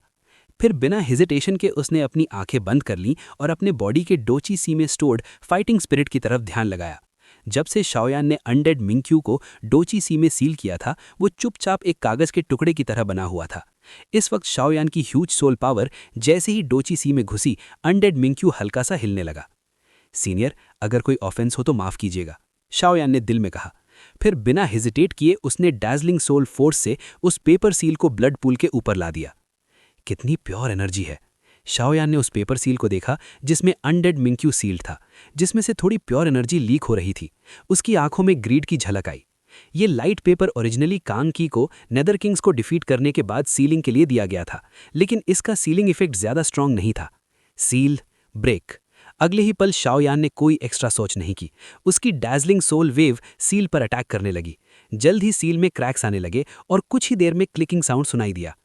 फिर बिना हेजिटेशन के उसने अपनी आंखें बंद कर लीं और अपने बॉडी के डोची सी में स्टोर्ड फाइटिंग स्पिरिट की तरफ ध्यान लगाया। जब से शाओ यान ने अनडेड मिंक्यू को डोची सी में सील किया था, वो चुपचाप एक कागज के टुकड़े की तरह बना हुआ था। इस वक्त शाओ यान की ह्यूज सोल पावर जैसे ही डोची सी में घुसी, अनडेड मिंक्यू हल्का सा हिलने लगा। सीनियर, अगर कोई ऑफेंस हो तो माफ कीजिएगा, शाओ यान ने दिल में कहा। फिर बिना हेजिटेट किए उसने डैजलिंग सोल फोर्स से उस पेपर सील को ब्लड पूल के ऊपर ला दिया। कितनी प्योर एनर्जी है। शाओ यान ने उस पेपर सील को देखा जिसमें अनडेड मिंक्यू सील्ड था, जिसमें से थोड़ी प्योर एनर्जी लीक हो रही थी। उसकी आंखों में ग्रीड की झलक आई। ये लाइट पेपर ओरिजिनली कांग की को नेदर किंग्स को डिफीट करने के बाद सीलिंग के लिए दिया गया था, लेकिन इसका सीलिंग इफेक्ट ज्यादा स्ट्रांग नहीं था। Seal break. अगले ही पल शाओ यान ने कोई एक्स्ट्रा सोच नहीं की। उसकी डैजलिंग सोल वेव सील पर अटैक करने लगी। जल्द ही सील में क्रैक्स आने लगे और कुछ ही देर में क्लिकिंग साउंड सुनाई दिया।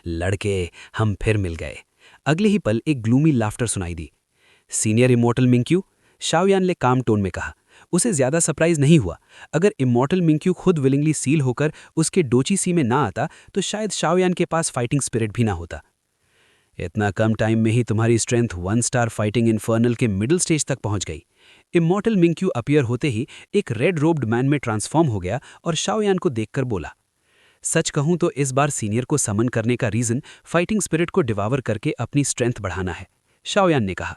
लड़के, हम फिर मिल गए। अगले ही पल एक ग्लूमी लाफ्टर सुनाई दी। सीनियर इमॉर्टल मिंक्यू, शाओ यान ने काम टोन में कहा। उसे ज्यादा सरप्राइज नहीं हुआ। अगर इमॉर्टल मिंक्यू खुद विलिंगली सील होकर उसके डोची सी में ना आता तो शायद शाओ यान के पास फाइटिंग स्पिरिट भी ना होता। इतना कम टाइम में ही तुम्हारी स्ट्रेंथ 1 स्टार फाइटिंग इन्फर्नल के मिडिल स्टेज तक पहुंच गई। इमॉर्टल मिंक्यू अपीयर होते ही एक रेड रोब्ड मैन में ट्रांसफॉर्म हो गया और शाओ यान को देखकर बोला, सच कहूं तो इस बार सीनियर को समन करने का रीजन फाइटिंग स्पिरिट को डिवावर करके अपनी स्ट्रेंथ बढ़ाना है। शाओ यान ने कहा,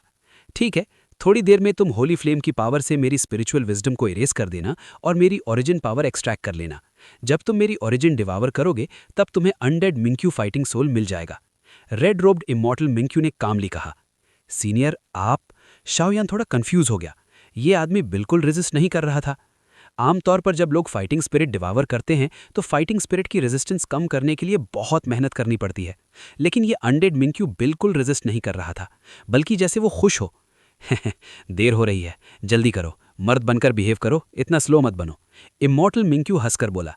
ठीक है, थोड़ी देर में तुम होली फ्लेम की पावर से मेरी स्पिरिचुअल विजडम को इरेज कर देना और मेरी ओरिजिन पावर एक्सट्रैक्ट कर लेना। जब तुम मेरी ओरिजिन डिवावर करोगे तब तुम्हें अनडेड मिंक्यू फाइटिंग सोल मिल जाएगा। रेड रोब्ड इमॉर्टल मिंक्यू ने कामली कहा। सीनियर, आप? शाओ यान थोड़ा कंफ्यूज हो गया। ये आदमी बिल्कुल रेजिस्ट नहीं कर रहा था। आमतौर पर जब लोग फाइटिंग स्पिरिट डिवावर करते हैं तो फाइटिंग स्पिरिट की रेजिस्टेंस कम करने के लिए बहुत मेहनत करनी पड़ती है, लेकिन ये अनडेड मिंक्यू बिल्कुल रेजिस्ट नहीं कर रहा था, बल्कि जैसे वो खुश हो। देर हो रही है, जल्दी करो, मर्द बनकर बिहेव करो, इतना स्लो मत बनो। इमॉर्टल मिंक्यू हंसकर बोला।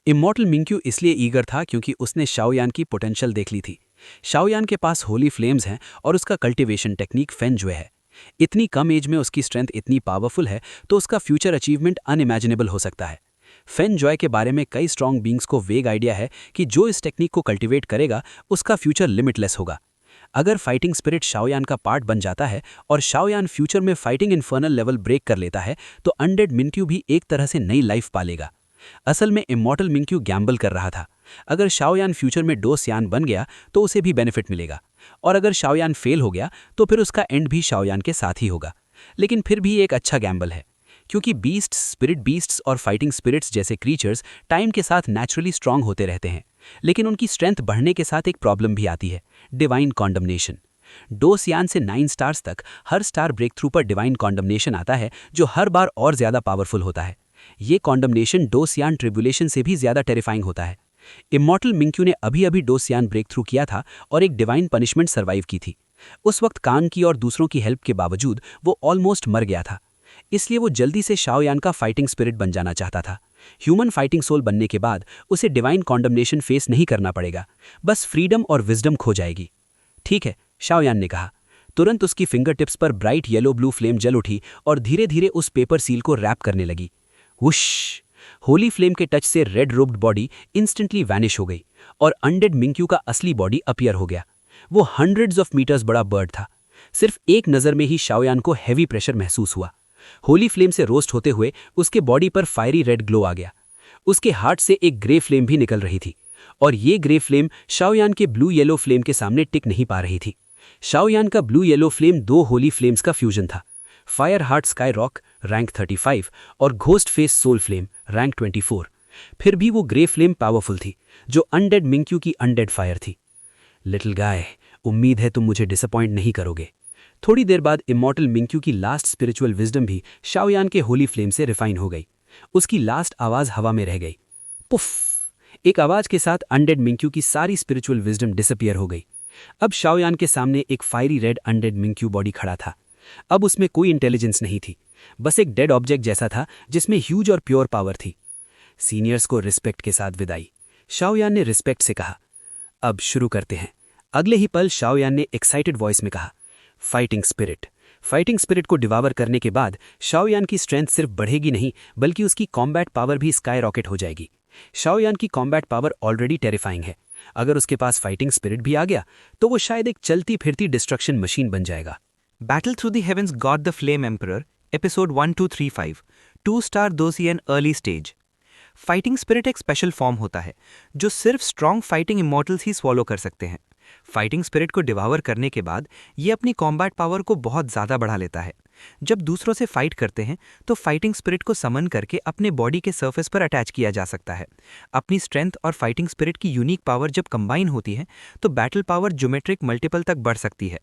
इमॉर्टल मिंक्यू इसलिए ईगर था क्योंकि उसने शाओयान की पोटेंशियल देख ली थी। शाओयान के पास होली फ्लेम्स हैं और उसका कल्टीवेशन टेक्निक फेंगजुए है। इतनी कम एज में उसकी स्ट्रेंथ इतनी पावरफुल है तो उसका फ्यूचर अचीवमेंट अनइमेजिनेबल हो सकता है। फेन जॉय के बारे में कई स्ट्रॉन्ग बींग्स को वेग आइडिया है कि जो इस टेक्निक को कल्टीवेट करेगा उसका फ्यूचर लिमिटलेस होगा। अगर फाइटिंग स्पिरिट शाओयान का पार्ट बन जाता है और शाओयान फ्यूचर में फाइटिंग इन्फर्नल लेवल ब्रेक कर लेता है तो अनडेड मिंक्यू भी एक तरह से नई लाइफ पालेगा। असल में इमॉर्टल मिंक्यू गैम्बल कर रहा था। अगर शाओयान फ्यूचर में डो सियान बन गया तो उसे भी बेनिफिट मिलेगा, और अगर शाओयान फेल हो गया तो फिर उसका एंड भी शाओयान के साथ ही होगा। लेकिन फिर भी एक अच्छा गैम्बल है, क्योंकि बीस्ट्स, स्पिरिट बीस्ट्स और फाइटिंग स्पिरिट्स जैसे क्रीचर्स टाइम के साथ नेचुरली स्ट्रांग होते रहते हैं। लेकिन उनकी स्ट्रेंथ बढ़ने के साथ एक प्रॉब्लम भी आती है, डिवाइन कॉन्डमनेशन। डो सियान से 9 स्टार्स तक हर स्टार ब्रेक थ्रू पर डिवाइन कॉन्डमनेशन आता है, जो हर बार और ज्यादा पावरफुल होता है। ये कॉन्डमनेशन डो सियान ट्रिब्यूलेशन से भी ज्यादा टेरिफाइंग होता है। इमॉर्टल मिंक्यू ने अभी अभी डो सियान ब्रेक थ्रू किया था और एक डिवाइन पनिशमेंट सर्वाइव की थी। उस वक्त कांग की और दूसरों की हेल्प के बावजूद वो ऑलमोस्ट मर गया था। इसलिए वो जल्दी से शाओयान का फाइटिंग स्पिरिट बन जाना चाहता था। ह्यूमन फाइटिंग सोल बनने के बाद उसे डिवाइन कॉन्डमनेशन फेस नहीं करना पड़ेगा, बस फ्रीडम और विजडम खो जाएगी। ठीक है, शाओयान ने कहा। तुरंत उसकी फिंगर टिप्स पर ब्राइट येलो ब्लू फ्लेम जल उठी और धीरे धीरे उस पेपर सील को रैप करने लगी। वुश! होली फ्लेम के टच से red robed body instantly vanish हो गई और अनडेड मिंक्यू का असली बॉडी अपीयर हो गया। वो हंड्रेड्स ऑफ मीटर्स बड़ा बर्ड था। सिर्फ एक नज़र में ही शाओयान को हैवी प्रेशर महसूस हुआ। होली फ्लेम से रोस्ट होते हुए उसके बॉडी पर फायरी रेड ग्लो आ गया। उसके हार्ट से एक ग्रे फ्लेम भी निकल रही थी, और ये ग्रे फ्लेम शाओयान के ब्लू येलो फ्लेम के सामने टिक नहीं पा रही थी। शाओयान का blue yellow flame 2 holy flames का फ्यूजन था, fire heart sky rock rank 35 और ghost face soul flame rank 24। फिर भी वो ग्रे फ्लेम पावरफुल थी, जो अनडेड मिंक्यू की अनडेड फायर थी। लिटिल गाय, उम्मीद है तुम मुझे डिसअपॉइंट नहीं करोगे। थोड़ी देर बाद इमॉर्टल मिंक्यू की लास्ट स्पिरिचुअल विजडम भी शाओयान के होली फ्लेम से रिफाइन हो गई। उसकी लास्ट आवाज हवा में रह गई। पुफ! एक आवाज के साथ अनडेड मिंक्यू की सारी स्पिरिचुअल विजडम डिसअपियर हो गई। अब शाओयान के सामने एक फायरी रेड अनडेड मिंक्यू बॉडी खड़ा था। अब उसमें कोई इंटेलिजेंस नहीं थी, बस एक डेड ऑब्जेक्ट जैसा था जिसमें ह्यूज और प्योर पावर थी। सीनियर्स को रिस्पेक्ट के साथ विदाई, शाओयान ने रिस्पेक्ट से कहा। अब शुरू करते हैं। अगले ही पल शाओयान ने एक्साइटेड वॉइस में कहा, फाइटिंग स्पिरिट। फाइटिंग स्पिरिट को डिवावर करने के बाद शाओयान की स्ट्रेंथ सिर्फ बढ़ेगी नहीं, बल्कि उसकी कॉम्बैट पावर भी स्काई रॉकेट हो जाएगी। शाओयान की कॉम्बैट पावर ऑलरेडी टेरिफाइंग है। अगर उसके पास फाइटिंग स्पिरिट भी आ गया तो वो शायद एक चलती फिरती डिस्ट्रक्शन मशीन बन जाएगा। Battle Through the Heavens God the Flame Emperor, Episode 1235, 2-star Dosian Early Stage। Fighting spirit एक स्पेशल फॉर्म होता है जो सिर्फ स्ट्रॉन्ग फाइटिंग इमॉर्टल्स ही स्वॉलो कर सकते हैं। फाइटिंग स्पिरिट को डिवावर करने के बाद ये अपनी कॉम्बैट पावर को बहुत ज़्यादा बढ़ा लेता है। जब दूसरों से फाइट करते हैं तो फाइटिंग स्पिरिट को समन करके अपने बॉडी के सरफेस पर अटैच किया जा सकता है। अपनी स्ट्रेंथ और फाइटिंग स्पिरिट की यूनिक पावर जब कंबाइन होती है तो बैटल पावर ज्योमेट्रिक मल्टीपल तक बढ़ सकती है।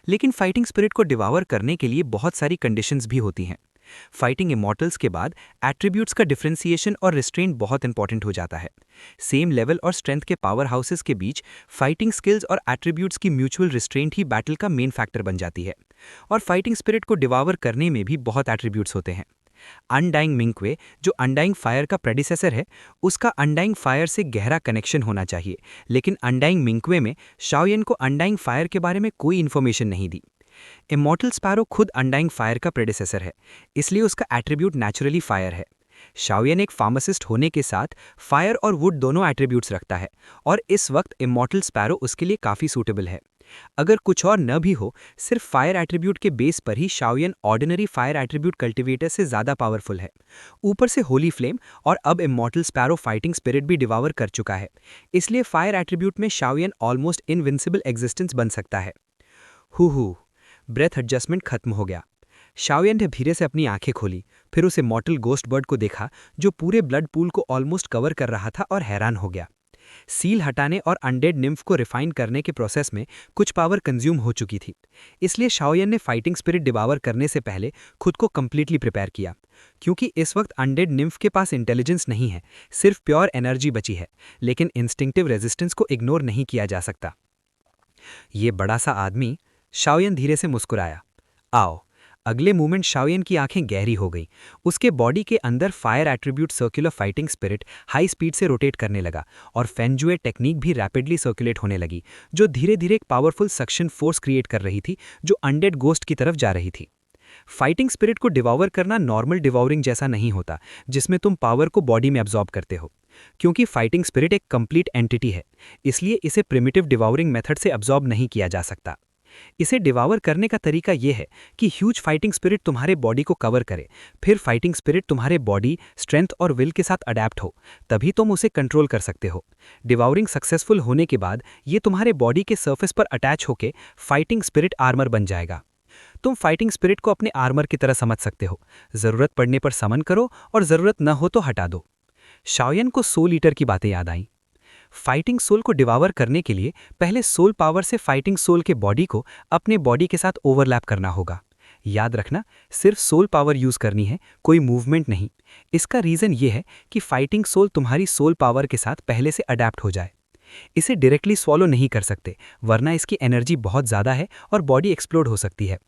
लेकिन फाइटिंग स्पिरिट को डिवावर करने के लिए बहुत सारी कंडीशंस भी होती हैं। फाइटिंग इमॉर्टल्स के बाद एट्रीब्यूट्स का डिफरेंशिएशन और रिस्ट्रेंट बहुत इंपॉर्टेंट हो जाता है। सेम लेवल और स्ट्रेंथ के पावर हाउसेस के बीच फाइटिंग स्किल्स और एट्रीब्यूट्स की म्यूचुअल रिस्ट्रेंट ही बैटल का मेन फैक्टर बन जाती है। और फाइटिंग स्पिरिट को डिवावर करने में भी बहुत एट्रीब्यूट्स होते हैं। अनडाइंग मिंक्वे, जो अनडाइंग फायर का प्रेडिसेसर है, उसका अनडाइंग फायर से गहरा कनेक्शन होना चाहिए, लेकिन अनडाइंग मिंक्वे में शाओयान को अनडाइंग फायर के बारे में कोई इन्फॉर्मेशन नहीं दी। इमॉर्टल स्पैरो खुद अनडाइंग फायर का प्रेडिसेसर है, इसलिए उसका एट्रीब्यूट नेचुरली फायर है। शाओयान एक फार्मासिस्ट होने के साथ फायर और वुड दोनों एट्रीब्यूट्स रखता है, और इस वक्त इमॉर्टल स्पैरो उसके लिए काफ़ी सूटेबल है। अगर कुछ और न भी हो, सिर्फ फायर एट्रीब्यूट के बेस पर ही शाओयान ऑर्डिनरी फायर एट्रीब्यूट कल्टिवेटर से ज़्यादा पावरफुल है। ऊपर से होली फ्लेम और अब इमॉर्टल स्पैरो फाइटिंग स्पिरिट भी डिवावर कर चुका है, इसलिए फायर एट्रीब्यूट में शाओयान ऑलमोस्ट इनविंसिबल एग्जिस्टेंस बन सकता है। हु ब्रेथ एडजस्टमेंट खत्म हो गया। शाओयान ने धीरे से अपनी आंखें खोली, फिर उसे मॉर्टल गोस्ट बर्ड को देखा जो पूरे ब्लड पूल को ऑलमोस्ट कवर कर रहा था, और हैरान हो गया। सील हटाने और अनडेड निम्फ को रिफाइन करने के प्रोसेस में कुछ पावर कंज्यूम हो चुकी थी, इसलिए शाओयान ने फाइटिंग स्पिरिट डिवावर करने से पहले खुद को कंप्लीटली प्रिपेयर किया। क्योंकि इस वक्त अनडेड निम्फ के पास इंटेलिजेंस नहीं है, सिर्फ प्योर एनर्जी बची है, लेकिन इंस्टिंक्टिव रेजिस्टेंस को इग्नोर नहीं किया जा सकता। ये बड़ा सा आदमी, शाओयान धीरे से मुस्कुराया। आओ, अगले मोमेंट शाओयन की आंखें गहरी हो गईं। उसके बॉडी के अंदर fire attribute circular fighting spirit high speed से रोटेट करने लगा और फेंजुए टेक्निक भी रैपिडली सर्कुलेट होने लगी, जो धीरे धीरे एक पावरफुल सक्शन फोर्स क्रिएट कर रही थी जो अनडेड गोस्ट की तरफ जा रही थी। फाइटिंग स्पिरिट को डिवॉवर करना नॉर्मल डिवॉवरिंग जैसा नहीं होता, जिसमें तुम पावर को बॉडी में एब्जॉर्ब करते हो। क्योंकि फाइटिंग स्पिरिट एक कंप्लीट एंटिटी है, इसलिए इसे प्रिमिटिव डिवॉवरिंग मेथड से एब्जॉर्ब नहीं किया जा सकता। इसे डिवॉवर करने का तरीका यह है कि ह्यूज फाइटिंग स्पिरिट तुम्हारे बॉडी को कवर करे, फिर फाइटिंग स्पिरिट तुम्हारे बॉडी, स्ट्रेंथ और विल के साथ अडैप्ट हो, तभी तुम उसे कंट्रोल कर सकते हो। डिवॉवरिंग सक्सेसफुल होने के बाद ये तुम्हारे बॉडी के सर्फेस पर अटैच होकर फाइटिंग स्पिरिट आर्मर बन जाएगा। तुम फाइटिंग स्पिरिट को अपने आर्मर की तरह समझ सकते हो। जरूरत पड़ने पर समन करो और जरूरत न हो तो हटा दो। शाओयन को सोल ईटर की बातें याद आईं। फाइटिंग सोल को डिवॉवर करने के लिए पहले सोल पावर से फाइटिंग सोल के बॉडी को अपने बॉडी के साथ ओवरलैप करना होगा। याद रखना, सिर्फ सोल पावर यूज करनी है, कोई मूवमेंट नहीं। इसका रीजन ये है कि फाइटिंग सोल तुम्हारी सोल पावर के साथ पहले से अडैप्ट हो जाए। इसे डायरेक्टली स्वॉलो नहीं कर सकते, वरना इसकी एनर्जी बहुत ज़्यादा है और बॉडी एक्सप्लोड हो सकती है।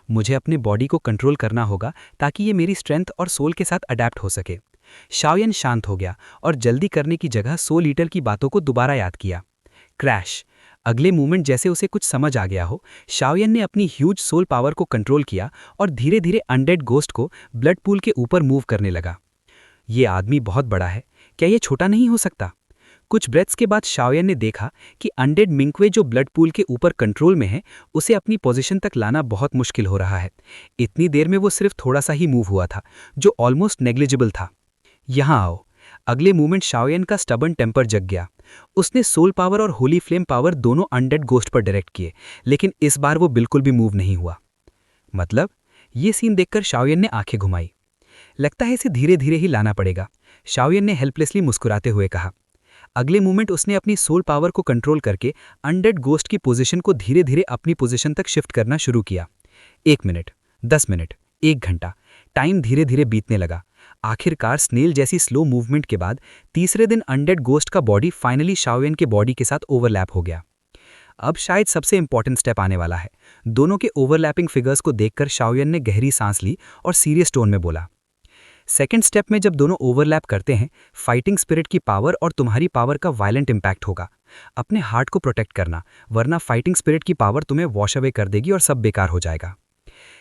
मुझे अपने बॉडी को कंट्रोल करना होगा ताकि ये मेरी स्ट्रेंथ और सोल के साथ अडैप्ट हो सके। शाओयन शांत हो गया और जल्दी करने की जगह सोल ईटर की बातों को दोबारा याद किया। क्रैश। अगले मूवमेंट जैसे उसे कुछ समझ आ गया हो, शाओयन ने अपनी ह्यूज सोल पावर को कंट्रोल किया और धीरे धीरे अनडेड गोस्ट को ब्लड पूल के ऊपर मूव करने लगा। ये आदमी बहुत बड़ा है, क्या ये छोटा नहीं हो सकता? कुछ ब्रेथ्स के बाद शाओयन ने देखा कि अनडेड मिंक्वे जो ब्लड पूल के ऊपर कंट्रोल में है, उसे अपनी पोजीशन तक लाना बहुत मुश्किल हो रहा है। इतनी देर में वो सिर्फ थोड़ा सा ही मूव हुआ था, जो ऑलमोस्ट नेग्लिजिबल था। यहाँ आओ। अगले मूवमेंट शाओयन का स्टबर्न टेम्पर जग गया। उसने सोल पावर और होली फ्लेम पावर दोनों अनडेड गोस्ट पर डायरेक्ट किए, लेकिन इस बार वो बिल्कुल भी मूव नहीं हुआ। मतलब? ये सीन देखकर शाओयन ने आंखें घुमाई। लगता है इसे धीरे धीरे ही लाना पड़ेगा, शाओयन ने हेल्पलेसली मुस्कुराते हुए कहा। अगले मोमेंट उसने अपनी सोल पावर को कंट्रोल करके अनडेड गोस्ट की पोजीशन को धीरे धीरे अपनी पोजीशन तक शिफ्ट करना शुरू किया। 1 मिनट, 10 मिनट, 1 घंटा, टाइम धीरे धीरे बीतने लगा। आखिरकार स्नेल जैसी स्लो मूवमेंट के बाद तीसरे दिन अनडेड गोस्ट का बॉडी फाइनली शाओयन के बॉडी के साथ ओवरलैप हो गया। अब शायद सबसे इंपॉर्टेंट स्टेप आने वाला है। दोनों के ओवरलैपिंग फिगर्स को देखकर शाओयन ने गहरी सांस ली और सीरियस टोन में बोला, सेकेंड स्टेप में जब दोनों ओवरलैप करते हैं, फाइटिंग स्पिरिट की पावर और तुम्हारी पावर का वायलेंट इंपैक्ट होगा। अपने हार्ट को प्रोटेक्ट करना, वरना फाइटिंग स्पिरिट की पावर तुम्हें वॉश अवे कर देगी और सब बेकार हो जाएगा।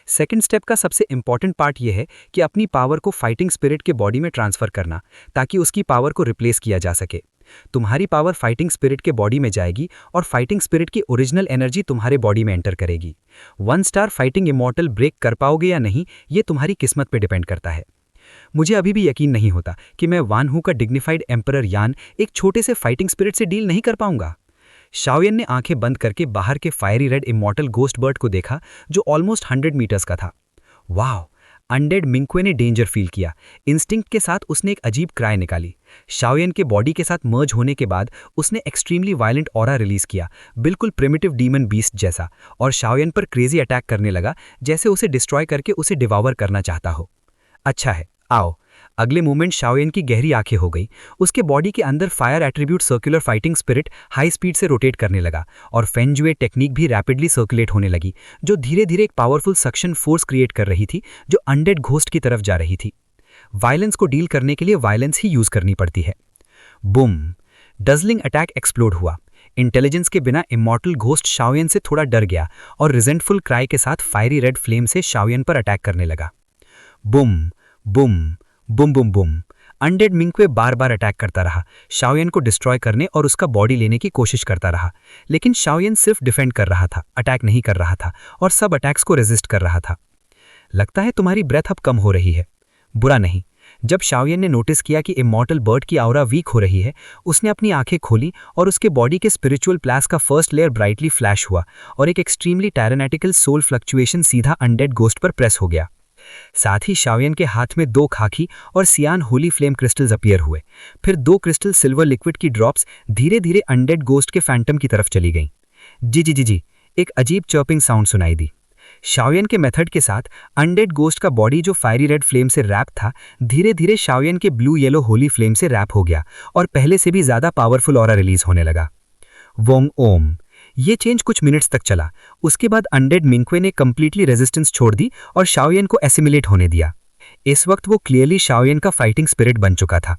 सेकेंड स्टेप का सबसे इंपॉर्टेंट पार्ट यह है कि अपनी पावर को फाइटिंग स्पिरिट के बॉडी में ट्रांसफर करना, ताकि उसकी पावर को रिप्लेस किया जा सके। तुम्हारी पावर फाइटिंग स्पिरिट के बॉडी में जाएगी और फाइटिंग स्पिरिट की ओरिजिनल एनर्जी तुम्हारे बॉडी में एंटर करेगी। 1 स्टार फाइटिंग इमॉर्टल ब्रेक कर पाओगे या नहीं, ये तुम्हारी किस्मत पर डिपेंड करता है। मुझे अभी भी यकीन नहीं होता कि मैं वान हू का डिग्निफाइड एम्परर यान एक छोटे से फाइटिंग स्पिरिट से डील नहीं कर पाऊंगा। शाओयन ने आंखें बंद करके बाहर के fiery red immortal ghost bird को देखा, जो ऑलमोस्ट 100 मीटर्स का था। वाह! अनडेड मिंक्वे ने डेंजर फील किया। इंस्टिंक्ट के साथ उसने एक अजीब क्राई निकाली। शाओयन के बॉडी के साथ मर्ज होने के बाद उसने एक्सट्रीमली वायलेंट ऑरा रिलीज किया, बिल्कुल प्रिमिटिव डीमन बीस्ट जैसा, और शाओयन पर क्रेजी अटैक करने लगा, जैसे उसे डिस्ट्रॉय करके उसे डिवॉवर करना चाहता हो। अच्छा है, आओ। अगले मोमेंट शाओयन की गहरी आंखें हो गई। उसके बॉडी के अंदर fire attribute circular fighting spirit high speed से रोटेट करने लगा और फेंजुए टेक्निक भी रैपिडली सर्कुलेट होने लगी, जो धीरे धीरे एक पावरफुल सक्शन फोर्स क्रिएट कर रही थी, जो अनडेड घोस्ट की तरफ जा रही थी। वायलेंस को डील करने के लिए वायलेंस ही यूज करनी पड़ती है। बूम! डजलिंग अटैक एक्सप्लोड हुआ। इंटेलिजेंस के बिना इमॉर्टल घोस्ट शाओयन से थोड़ा डर गया और रिजेंटफुल क्राई के साथ फायरी रेड फ्लेम से शाओयन पर अटैक करने लगा। बुम बुम बुम बुम बुम। अनडेड मिंक्वे बार बार अटैक करता रहा, शाओयन को डिस्ट्रॉय करने और उसका बॉडी लेने की कोशिश करता रहा, लेकिन शाओयन सिर्फ डिफेंड कर रहा था, अटैक नहीं कर रहा था और सब अटैक्स को रेजिस्ट कर रहा था। लगता है तुम्हारी ब्रेथ अब कम हो रही है। बुरा नहीं। जब शाओयन ने नोटिस किया कि इमॉर्टल बर्ड की ऑरा वीक हो रही है, उसने अपनी आंखें खोली और उसके बॉडी के स्पिरिचुअल प्लास का फर्स्ट लेयर ब्राइटली फ्लैश हुआ और एक एक्सट्रीमली टायरेनेटिकल सोल फ्लक्चुएशन सीधा अनडेड गोस्ट पर प्रेस हो गया। साथ ही शाओयन के हाथ में 2 खाकी और सियान होली फ्लेम क्रिस्टल्स अपीयर हुए। फिर 2 क्रिस्टल सिल्वर लिक्विड की ड्रॉप्स धीरे धीरे अनडेड गोस्ट के फैंटम की तरफ चली गईं। जी जी जी जी, एक अजीब चर्पिंग साउंड सुनाई दी। शाओयन के मेथड के साथ अनडेड गोस्ट का बॉडी जो फायरी रेड फ्लेम से रैप था, धीरे धीरे शाओयन के ब्लू येलो होली फ्लेम से रैप हो गया और पहले से भी ज्यादा पावरफुल ऑरा रिलीज होने लगा। वोंग ओम। ये चेंज कुछ मिनट्स तक चला। उसके बाद अनडेड मिंक्वे ने कंप्लीटली रेजिस्टेंस छोड़ दी और शाओयन को एसिमिलेट होने दिया। इस वक्त वो क्लियरली शाओयन का फाइटिंग स्पिरिट बन चुका था।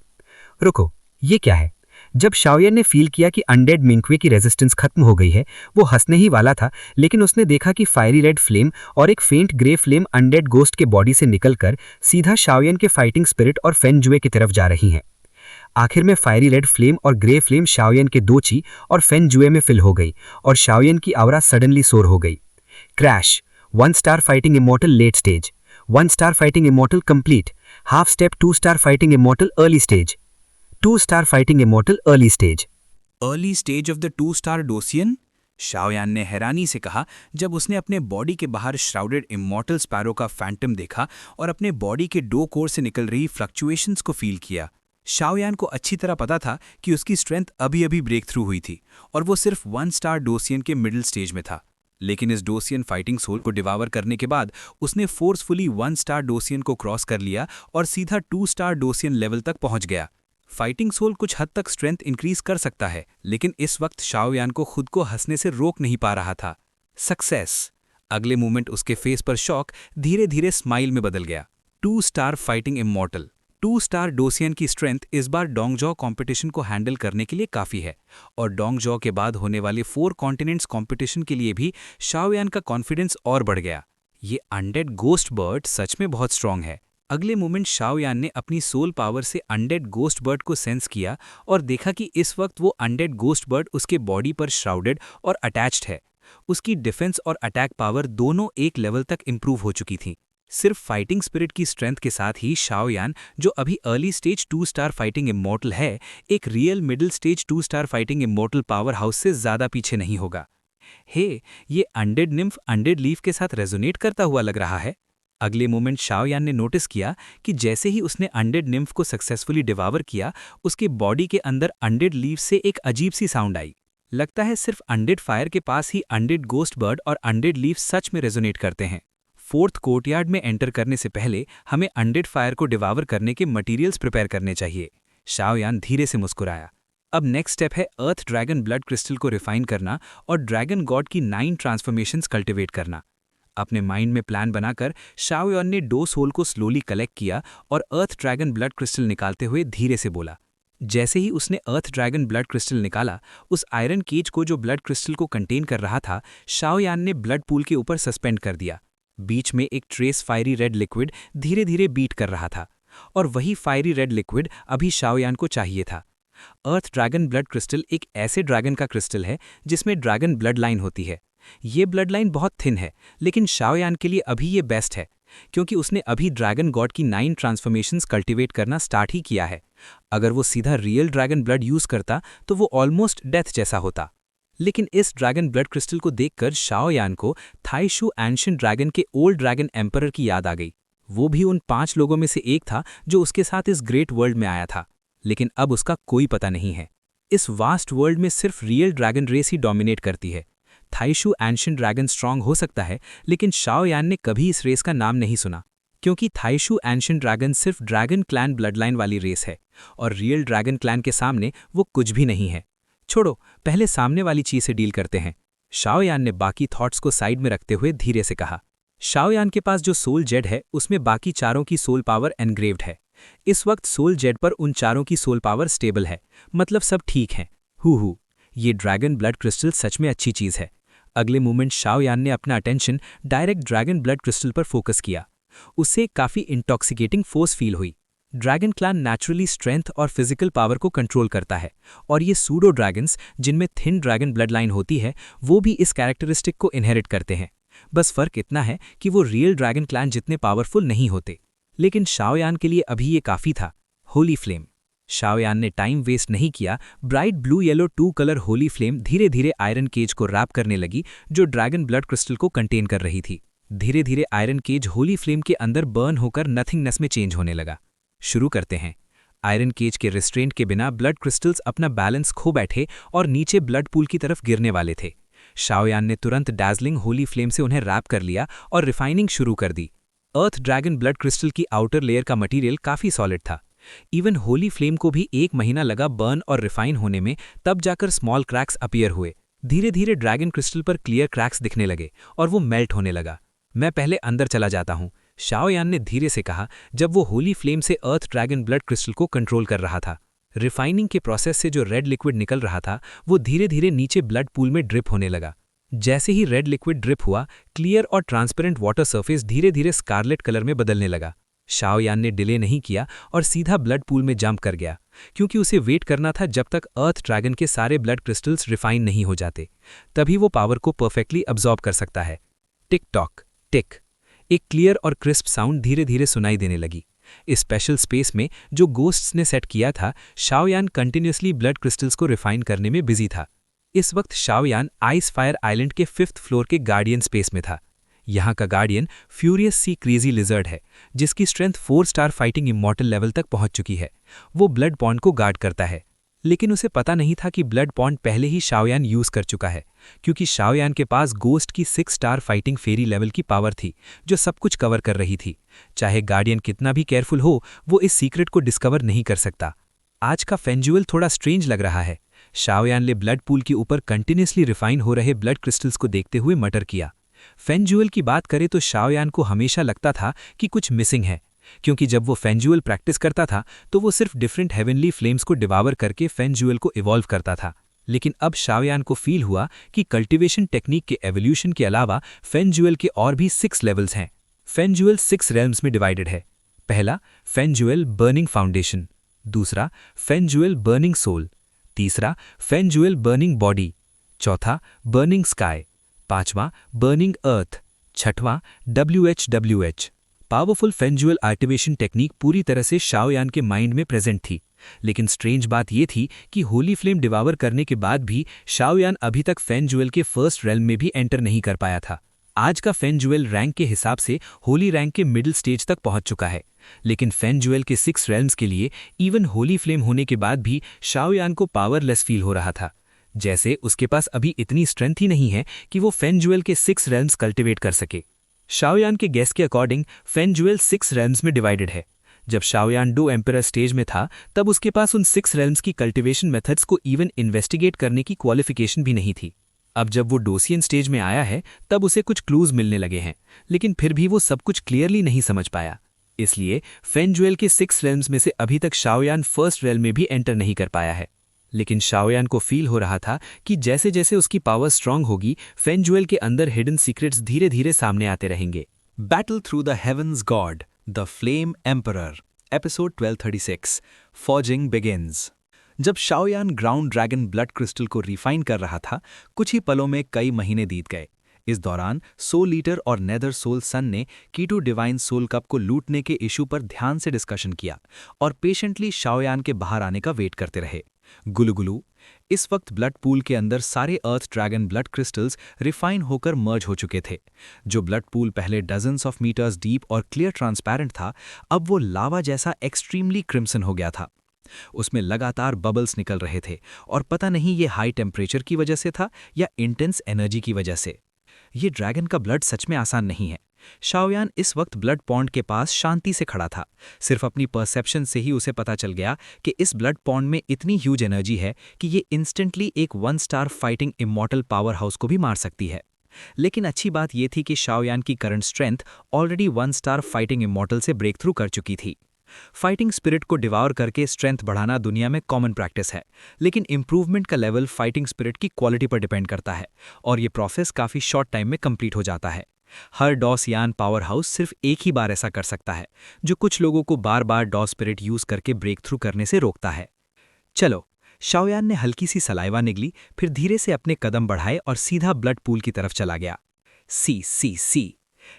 रुको, ये क्या है? जब शाओयन ने फील किया कि अनडेड मिंक्वे की रेजिस्टेंस खत्म हो गई है, वो हंसने ही वाला था, लेकिन उसने देखा कि फायरी रेड फ्लेम और एक फेंट ग्रे फ्लेम अनडेड गोस्ट के बॉडी से निकलकर सीधा शाओयन के फाइटिंग स्पिरिट और फेन जुए की तरफ जा रही हैं। आखिर में फायरी रेड फ्लेम और ग्रे फ्लेम शाओयन के दो ची और फेन जुए में फिल हो गई और शाओयन की आवरा सडनली सोर हो गई। Crash. 1 star fighting immortal late stage, 1 star fighting immortal complete, half step 2 star fighting immortal early stage, 2 star fighting immortal early stage. Early stage of the 2 star डोसियन? Shaoyan ने हैरानी से कहा जब उसने अपने बॉडी के बाहर श्राउडेड इमॉर्टल स्पैरो का फैंटम देखा और अपने बॉडी के डो कोर से निकल रही फ्लक्चुएशंस को फील किया। शाओयान को अच्छी तरह पता था कि उसकी स्ट्रेंथ अभी अभी ब्रेक थ्रू हुई थी और वो सिर्फ 1 स्टार डोसियन के मिडिल स्टेज में था। लेकिन इस डोसियन फाइटिंग सोल को डिवावर करने के बाद उसने फोर्सफुली 1 स्टार डोसियन को क्रॉस कर लिया और सीधा 2 स्टार डोसियन लेवल तक पहुंच गया। फाइटिंग सोल कुछ हद तक स्ट्रेंथ इंक्रीज कर सकता है, लेकिन इस वक्त शाओयान को खुद को हंसने से रोक नहीं पा रहा था। सक्सेस। अगले मोमेंट उसके फेस पर शॉक धीरे धीरे स्माइल में बदल गया। 2 स्टार फाइटिंग इमॉर्टल। 2 स्टार डोसियन की स्ट्रेंथ इस बार डोंगजॉ कंपटीशन को हैंडल करने के लिए काफ़ी है और डोंगजॉ के बाद होने वाले 4 कॉन्टिनेंट्स कंपटीशन के लिए भी शाओयान का कॉन्फिडेंस और बढ़ गया। ये अनडेड गोस्ट बर्ड सच में बहुत स्ट्रांग है। अगले मोमेंट शाओयान ने अपनी सोल पावर से अनडेड गोस्ट बर्ड को सेंस किया और देखा कि इस वक्त वो अनडेड गोस्ट बर्ड उसके बॉडी पर श्राउडेड और अटैच्ड है। उसकी डिफेंस और अटैक पावर दोनों एक लेवल तक इंप्रूव हो चुकी थी। सिर्फ फाइटिंग स्पिरिट की स्ट्रेंथ के साथ ही शाओयान, जो अभी early stage 2 star fighting immortal है, एक real middle stage 2 star fighting immortal power house से ज़्यादा पीछे नहीं होगा। ये अनडेड निम्फ अनडेड लीफ के साथ रेजोनेट करता हुआ लग रहा है। अगले मोमेंट शाओयान ने नोटिस किया कि जैसे ही उसने अनडेड निम्फ को सक्सेसफुली डिवावर किया, उसके बॉडी के अंदर अनडेड लीफ से एक अजीब सी साउंड आई। लगता है सिर्फ अनडेड फायर के पास ही अनडेड गोस्ट बर्ड और अनडेड लीफ सच में रेजोनेट करते हैं। 4th कोर्टयार्ड में एंटर करने से पहले हमें अनडेड फायर को डिवावर करने के मटेरियल्स प्रिपेयर करने चाहिए। शाओयान धीरे से मुस्कुराया। अब नेक्स्ट स्टेप है अर्थ ड्रैगन ब्लड क्रिस्टल को रिफाइन करना और ड्रैगन गॉड की 9 ट्रांसफॉर्मेशंस कल्टिवेट करना। अपने माइंड में प्लान बनाकर शाओयान ने डो सोल को स्लोली कलेक्ट किया और अर्थ ड्रैगन ब्लड क्रिस्टल निकालते हुए धीरे से बोला। जैसे ही उसने अर्थ ड्रैगन ब्लड क्रिस्टल निकाला, उस आयरन केज को जो ब्लड क्रिस्टल को कंटेन कर रहा था, शाओयान ने ब्लड पूल के ऊपर सस्पेंड कर दिया। बीच में एक ट्रेस फायरी रेड लिक्विड धीरे धीरे बीट कर रहा था और वही फायरी रेड लिक्विड अभी शाओयान को चाहिए था। अर्थ ड्रैगन ब्लड क्रिस्टल एक ऐसे ड्रैगन का क्रिस्टल है जिसमें ड्रैगन ब्लड लाइन होती है। ये ब्लड लाइन बहुत थिन है, लेकिन शाओयान के लिए अभी ये बेस्ट है क्योंकि उसने अभी ड्रैगन गॉड की 9 ट्रांसफॉर्मेशंस कल्टिवेट करना स्टार्ट ही किया है। अगर वो सीधा रियल ड्रैगन ब्लड यूज करता तो वो ऑलमोस्ट डेथ जैसा होता। लेकिन इस ड्रैगन ब्लड क्रिस्टल को देखकर शाओयान को थाईशू एंशिएंट ड्रैगन के ओल्ड ड्रैगन एम्परर की याद आ गई। वो भी उन 5 लोगों में से एक था जो उसके साथ इस ग्रेट वर्ल्ड में आया था, लेकिन अब उसका कोई पता नहीं है। इस वास्ट वर्ल्ड में सिर्फ रियल ड्रैगन रेस ही डोमिनेट करती है। थाईशू एंशिएंट ड्रैगन स्ट्रांग हो सकता है, लेकिन शाओयान ने कभी इस रेस का नाम नहीं सुना क्योंकि थाईशू एंशिएंट ड्रैगन सिर्फ ड्रैगन क्लैन ब्लडलाइन वाली रेस है और रियल ड्रैगन क्लैन के सामने वो कुछ भी नहीं है। छोड़ो, पहले सामने वाली चीज से डील करते हैं। शाओयान ने बाकी थॉट्स को साइड में रखते हुए धीरे से कहा। शाओयान के पास जो सोल जेड है उसमें बाकी चारों की सोल पावर एनग्रेव्ड है। इस वक्त सोल जेड पर उन चारों की सोल पावर स्टेबल है, मतलब सब ठीक है। ये ड्रैगन ब्लड क्रिस्टल सच में अच्छी चीज है। अगले मोमेंट शाओयान ने अपना attention direct dragon blood crystal पर फोकस किया। उससे काफ़ी इंटॉक्सिकेटिंग फोर्स फील हुई। ड्रैगन क्लैन नेचुरली स्ट्रेंथ और फिजिकल पावर को कंट्रोल करता है और ये सूडो ड्रैगन्स जिनमें थिन ड्रैगन ब्लड लाइन होती है, वो भी इस कैरेक्टरिस्टिक को इनहेरिट करते हैं। बस फर्क इतना है कि वो रियल ड्रैगन क्लैन जितने पावरफुल नहीं होते। लेकिन शाओयान के लिए अभी ये काफ़ी था। होली फ्लेम। शाओयान ने टाइम वेस्ट नहीं किया। Bright blue yellow 2 colour Holi flame धीरे धीरे आयरन केज को रैप करने लगी जो ड्रैगन ब्लड क्रिस्टल को कंटेन कर रही थी। धीरे धीरे आयरन केज होली फ्लेम के अंदर बर्न होकर नथिंगनेस में चेंज होने लगा। शुरू करते हैं। आयरन केज के रिस्ट्रेंट के बिना ब्लड क्रिस्टल्स अपना बैलेंस खो बैठे और नीचे ब्लड पूल की तरफ गिरने वाले थे। शाओयान ने तुरंत डैजलिंग होली फ्लेम से उन्हें रैप कर लिया और रिफाइनिंग शुरू कर दी। अर्थ ड्रैगन ब्लड क्रिस्टल की आउटर लेयर का मटीरियल काफ़ी सॉलिड था। इवन होली फ्लेम को भी 1 महीना लगा बर्न और रिफाइन होने में, तब जाकर स्मॉल क्रैक्स अपीयर हुए। धीरे धीरे ड्रैगन क्रिस्टल पर क्लियर क्रैक्स दिखने लगे और वो मेल्ट होने लगा। मैं पहले अंदर चला जाता हूँ, शाओयान ने धीरे से कहा जब वो होली फ्लेम से अर्थ ड्रैगन ब्लड क्रिस्टल को कंट्रोल कर रहा था। रिफाइनिंग के प्रोसेस से जो रेड लिक्विड निकल रहा था वो धीरे धीरे नीचे ब्लड पूल में ड्रिप होने लगा। जैसे ही रेड लिक्विड ड्रिप हुआ, क्लियर और ट्रांसपेरेंट वाटर सरफेस धीरे धीरे स्कारलेट कलर में बदलने लगा। शाओयान ने डिले नहीं किया और सीधा ब्लड पूल में जंप कर गया, क्योंकि उसे वेट करना था जब तक अर्थ ड्रैगन के सारे ब्लड क्रिस्टल्स रिफाइन नहीं हो जाते, तभी वो पावर को परफेक्टली अब्सॉर्ब कर सकता है। टिक टॉक टिक, एक क्लियर और क्रिस्प साउंड धीरे धीरे सुनाई देने लगी। इस स्पेशल स्पेस में जो गोस्ट्स ने सेट किया था, शाओयान कंटिन्यूसली ब्लड क्रिस्टल्स को रिफाइन करने में बिजी था। इस वक्त शाओयान आइस फायर आइलैंड के 5th फ्लोर के गार्डियन स्पेस में था। यहाँ का गार्डियन फ्यूरियस सी क्रेजी लिजर्ड है, जिसकी strength 4 star fighting immortal level तक पहुंच चुकी है। वो ब्लड पॉन्ड को गार्ड करता है, लेकिन उसे पता नहीं था कि ब्लड पॉन्ड पहले ही शाओयान यूज कर चुका है, क्योंकि शाओयान के पास गोस्ट की 6 स्टार फाइटिंग फेरी लेवल की पावर थी, जो सब कुछ कवर कर रही थी। चाहे गार्डियन कितना भी केयरफुल हो, वो इस सीक्रेट को डिस्कवर नहीं कर सकता। आज का फेंजुअल थोड़ा स्ट्रेंज लग रहा है। शाओयान ने ब्लड पूल के ऊपर कंटिन्यूसली रिफाइन हो रहे ब्लड क्रिस्टल्स को देखते हुए मटर किया। फेंजुअल की बात करें तो शाओयान को हमेशा लगता था कि कुछ मिसिंग है, क्योंकि जब वो फेंजुअल प्रैक्टिस करता था तो वो सिर्फ डिफरेंट हेवनली फ्लेम्स को डिवावर करके फेंजुअल को इवॉल्व करता था। लेकिन अब शाओयान को फील हुआ कि कल्टीवेशन टेक्निक के एवोल्यूशन के अलावा फेंजुअल के और भी 6 लेवल्स हैं। फेंजुअल 6 रेल्म्स में डिवाइडेड है। पहला, फेंजुअल बर्निंग फाउंडेशन। दूसरा, फेंजुअल बर्निंग सोल। तीसरा, फेंजुअल बर्निंग बॉडी। चौथा, बर्निंग स्काई। पांचवां, बर्निंग अर्थ। छठवां, WHWH। पावरफुल फेंजुअल एक्टिवेशन टेक्निक पूरी तरह से शाओयान के माइंड में प्रेजेंट थी। लेकिन स्ट्रेंज बात यह थी कि होली फ्लेम डिवावर करने के बाद भी शाओयान अभी तक फेंजुअल के फर्स्ट रेल्म में भी एंटर नहीं कर पाया था। आज का फेंजुअल रैंक के हिसाब से होली रैंक के मिडिल स्टेज तक पहुंच चुका है, लेकिन फेंजुअल के 6 रेल्म्स के लिए इवन होली फ्लेम होने के बाद भी शाओयान को पावरलेस फील हो रहा था, जैसे उसके पास अभी इतनी स्ट्रेंथ ही नहीं है कि वो फेंजुअल के 6 रेल्म्स कल्टिवेट कर सके। शाओयान के गेस के अकॉर्डिंग फेंजुअल 6 रेल्म्स में डिवाइडेड है। जब शाओयान 2 एम्परर स्टेज में था, तब उसके पास उन 6 रेल्म्स की कल्टिवेशन मेथड्स को इवन इन्वेस्टिगेट करने की क्वालिफिकेशन भी नहीं थी। अब जब वो डोसियन स्टेज में आया है, तब उसे कुछ क्लूज मिलने लगे हैं, लेकिन फिर भी वो सब कुछ क्लियरली नहीं समझ पाया। इसलिए फेंजुअल के 6 रेल्म्स में से अभी तक शाओयान फर्स्ट रेल्म में भी एंटर नहीं कर पाया है। लेकिन शाओयान को फील हो रहा था कि जैसे जैसे उसकी पावर स्ट्रांग होगी, फेंजुअल के अंदर हिडन सीक्रेट्स धीरे धीरे सामने आते रहेंगे। Battle through the heavens god, the flame emperor, episode 1236, forging begins. जब Xiao Yan ground dragon blood crystal को रिफाइन कर रहा था, कुछ ही पलों में कई महीने बीत गए। इस दौरान सोल ईटर और नेदर सोल सन ने कीटू डिवाइन सोल कप को लूटने के इशू पर ध्यान से डिस्कशन किया और पेशेंटली शाओयान के बाहर आने का वेट करते रहे। गुलुगुलू, इस वक्त ब्लड पूल के अंदर सारे अर्थ ड्रैगन ब्लड क्रिस्टल्स रिफाइन होकर मर्ज हो चुके थे। जो ब्लड पूल पहले डजन्स ऑफ मीटर्स डीप और क्लियर ट्रांसपेरेंट था, अब वो लावा जैसा एक्सट्रीमली क्रिम्सन हो गया था। उसमें लगातार बबल्स निकल रहे थे और पता नहीं ये हाई टेम्परेचर की वजह से था या इंटेंस एनर्जी की वजह से। ये ड्रैगन का ब्लड सच में आसान नहीं है। शाओयान इस वक्त ब्लड पॉन्ड के पास शांति से खड़ा था। सिर्फ अपनी परसेप्शन से ही उसे पता चल गया कि इस ब्लड पॉन्ड में इतनी ह्यूज एनर्जी है कि ये इंस्टेंटली एक 1 star fighting immortal power house को भी मार सकती है। लेकिन अच्छी बात यह थी कि शाओयान की current strength already 1 star fighting immortal से ब्रेक थ्रू कर चुकी थी। फाइटिंग स्पिरिट को डिवावर करके स्ट्रेंथ बढ़ाना दुनिया में कॉमन प्रैक्टिस है, लेकिन इंप्रूवमेंट का लेवल फाइटिंग स्पिरिट की क्वालिटी पर डिपेंड करता है और ये प्रोसेस काफ़ी शॉर्ट टाइम में कंप्लीट हो जाता है। हर डॉस यान पावर हाउस सिर्फ एक ही बार ऐसा कर सकता है, जो कुछ लोगों को बार बार डॉस स्पिरिट यूज करके ब्रेक थ्रू करने से रोकता है। चलो, शाओयान ने हल्की सी सलाइवा निगली, फिर धीरे से अपने कदम बढ़ाए और सीधा ब्लड पूल की तरफ चला गया। सी सी सी।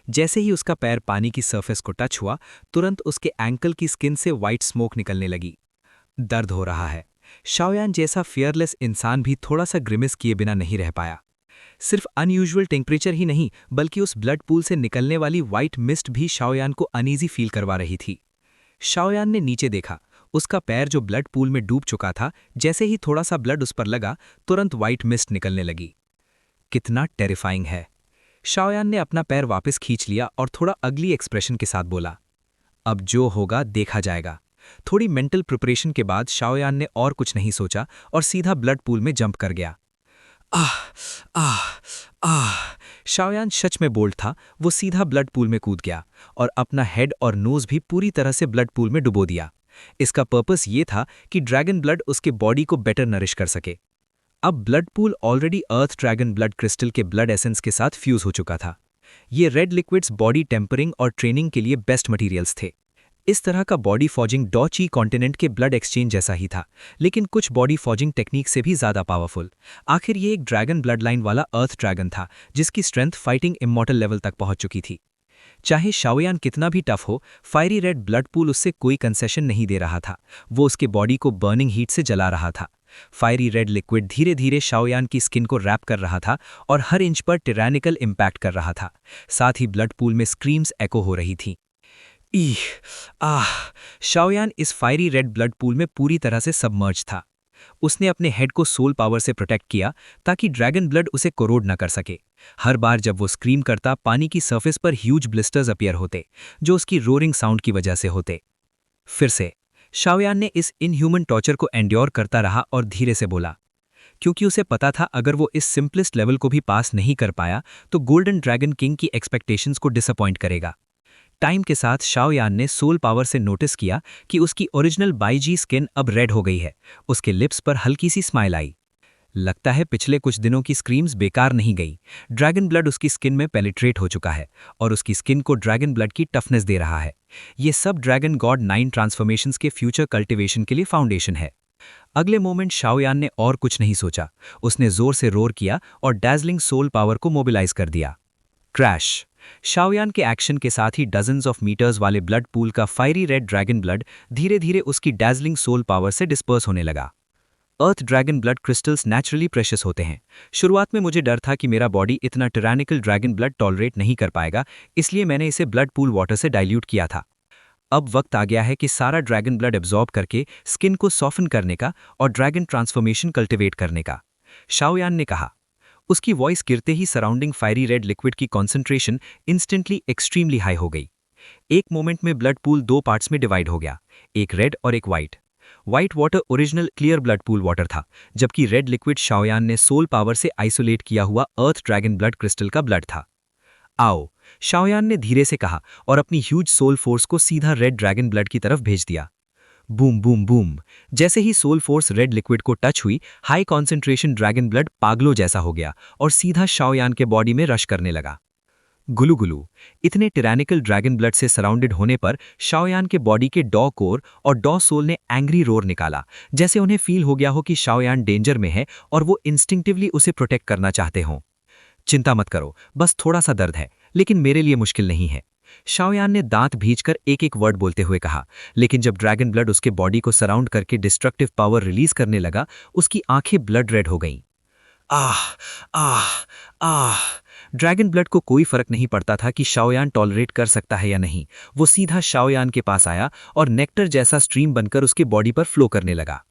जैसे ही उसका पैर पानी की सरफेस को टच हुआ, तुरंत उसके एंकल की स्किन से वाइट स्मोक निकलने लगी। दर्द हो रहा है। शाओयान जैसा फियरलेस इंसान भी थोड़ा सा ग्रिमिस किए बिना नहीं रह पाया। सिर्फ अनयूजुअल टेम्परेचर ही नहीं, बल्कि उस ब्लड पूल से निकलने वाली वाइट मिस्ट भी शाओयान को अनईजी फील करवा रही थी। शाओयान ने नीचे देखा। उसका पैर जो ब्लड पूल में डूब चुका था, जैसे ही थोड़ा सा ब्लड उस पर लगा, तुरंत वाइट मिस्ट निकलने लगी। कितना टेरिफाइंग है। शाओयान ने अपना पैर वापस खींच लिया और थोड़ा अगली एक्सप्रेशन के साथ बोला, अब जो होगा देखा जाएगा। थोड़ी मेंटल प्रिपरेशन के बाद शाओयान ने और कुछ नहीं सोचा और सीधा ब्लड पूल में जंप कर गया। आह आह आह। शाओयान सच में बोल्ड था। वो सीधा ब्लड पूल में कूद गया और अपना हेड और नोज भी पूरी तरह से ब्लड पूल में डुबो दिया। इसका पर्पस ये था कि ड्रैगन ब्लड उसके बॉडी को बेटर नरिश कर सके। अब ब्लड पूल ऑलरेडी अर्थ ड्रैगन ब्लड क्रिस्टल के ब्लड एसेंस के साथ फ्यूज हो चुका था। ये रेड लिक्विड्स बॉडी टेम्परिंग और ट्रेनिंग के लिए बेस्ट मटेरियल्स थे। इस तरह का बॉडी फॉजिंग डॉची कॉन्टिनेंट के ब्लड एक्सचेंज जैसा ही था, लेकिन कुछ बॉडी फॉजिंग टेक्निक से भी ज्यादा पावरफुल। आखिर ये एक ड्रैगन ब्लड लाइन वाला अर्थ ड्रैगन था जिसकी स्ट्रेंथ फाइटिंग इमॉर्टल लेवल तक पहुंच चुकी थी। चाहे शाओयान कितना भी टफ हो, फायरी रेड ब्लड पूल उससे कोई कंसेशन नहीं दे रहा था। वो उसके बॉडी को बर्निंग हीट से जला रहा था। फायरी रेड लिक्विड धीरे धीरे शाओयान की स्किन को रैप कर रहा था और हर इंच पर टिरानिकल इम्पैक्ट कर रहा था। साथ ही ब्लड पूल में स्क्रीम्स एको हो रही थीं। ईह आह। शाओयान इस फायरी रेड ब्लड पूल में पूरी तरह से सबमर्ज था। उसने अपने हेड को सोल पावर से प्रोटेक्ट किया ताकि ड्रैगन ब्लड उसे कोरोड न कर सके। हर बार जब वो स्क्रीम करता, पानी की सरफेस पर ह्यूज ब्लिस्टर्स अपीयर होते, जो उसकी रोरिंग साउंड की वजह से होते। फिर से शाओयान ने इस इनह्यूमन टॉर्चर को एंड्योर करता रहा और धीरे से बोला, क्योंकि उसे पता था अगर वो इस सिंपलेस्ट लेवल को भी पास नहीं कर पाया तो गोल्डन ड्रैगन किंग की एक्सपेक्टेशंस को डिसअपॉइंट करेगा। टाइम के साथ शाओयान ने सोल पावर से नोटिस किया कि उसकी ओरिजिनल बाईजी स्किन अब रेड हो गई है। उसके लिप्स पर हल्की सी स्माइल आई। लगता है पिछले कुछ दिनों की स्क्रीम्स बेकार नहीं गई। ड्रैगन ब्लड उसकी स्किन में पेनिट्रेट हो चुका है और उसकी स्किन को ड्रैगन ब्लड की टफनेस दे रहा है। ये सब ड्रैगन गॉड 9 ट्रांसफॉर्मेशंस के फ्यूचर कल्टिवेशन के लिए फाउंडेशन है। अगले मोमेंट शाओयान ने और कुछ नहीं सोचा। उसने जोर से रोर किया और डैजलिंग सोल पावर को मोबिलाइज कर दिया। क्रैश। शाओयान के एक्शन के साथ ही डजन्स ऑफ मीटर्स वाले ब्लड पूल का फायरी रेड ड्रैगन ब्लड धीरे धीरे उसकी डैजलिंग सोल पावर से डिस्पर्स होने लगा। Earth dragon blood crystals naturally precious होते हैं। शुरुआत में मुझे डर था कि मेरा बॉडी इतना टिरानिकल ड्रैगन ब्लड टॉलरेट नहीं कर पाएगा, इसलिए मैंने इसे ब्लड पूल वाटर से डाइल्यूट किया था। अब वक्त आ गया है कि सारा ड्रैगन ब्लड एब्जॉर्ब करके स्किन को सॉफन करने का और ड्रैगन ट्रांसफॉर्मेशन कल्टिवेट करने का, शाओयान ने कहा। उसकी वॉइस गिरते ही सराउंडिंग फायरी रेड लिक्विड की कॉन्सेंट्रेशन इंस्टेंटली एक्सट्रीमली हाई हो गई। एक मोमेंट में ब्लड पूल 2 पार्ट्स में डिवाइड हो गया, एक रेड और एक white. White water original clear blood pool water था, जबकि रेड लिक्विड शाओयान ने सोल पावर से आइसोलेट किया हुआ अर्थ ड्रैगन ब्लड क्रिस्टल का ब्लड था। आओ, शाओयान ने धीरे से कहा और अपनी ह्यूज सोल फोर्स को सीधा रेड ड्रैगन ब्लड की तरफ भेज दिया। Boom boom boom. जैसे ही सोल फोर्स रेड लिक्विड को टच हुई, हाई कॉन्सेंट्रेशन ड्रैगन ब्लड पागलों जैसा हो गया और सीधा शाओयान के बॉडी में रश करने लगा। गुलू गुलू। इतने टिरानिकल ड्रैगन ब्लड से सराउंडेड होने पर शाओयान के बॉडी के डॉ कोर और डॉ सोल ने एंग्री रोर निकाला, जैसे उन्हें फील हो गया हो कि शाओयान डेंजर में है और वो इंस्टिंक्टिवली उसे प्रोटेक्ट करना चाहते हों। चिंता मत करो, बस थोड़ा सा दर्द है, लेकिन मेरे लिए मुश्किल नहीं है, शाओयान ने दांत भींचकर एक एक वर्ड बोलते हुए कहा। लेकिन जब ड्रैगन ब्लड उसके बॉडी को सराउंड करके डिस्ट्रक्टिव पावर रिलीज करने लगा, उसकी आंखें ब्लड रेड हो गईं। आह आह आह। ड्रैगन ब्लड को कोई फर्क नहीं पड़ता था कि शाओयान टॉलरेट कर सकता है या नहीं। वो सीधा शाओयान के पास आया और नेक्टर जैसा स्ट्रीम बनकर उसके बॉडी पर फ्लो करने लगा।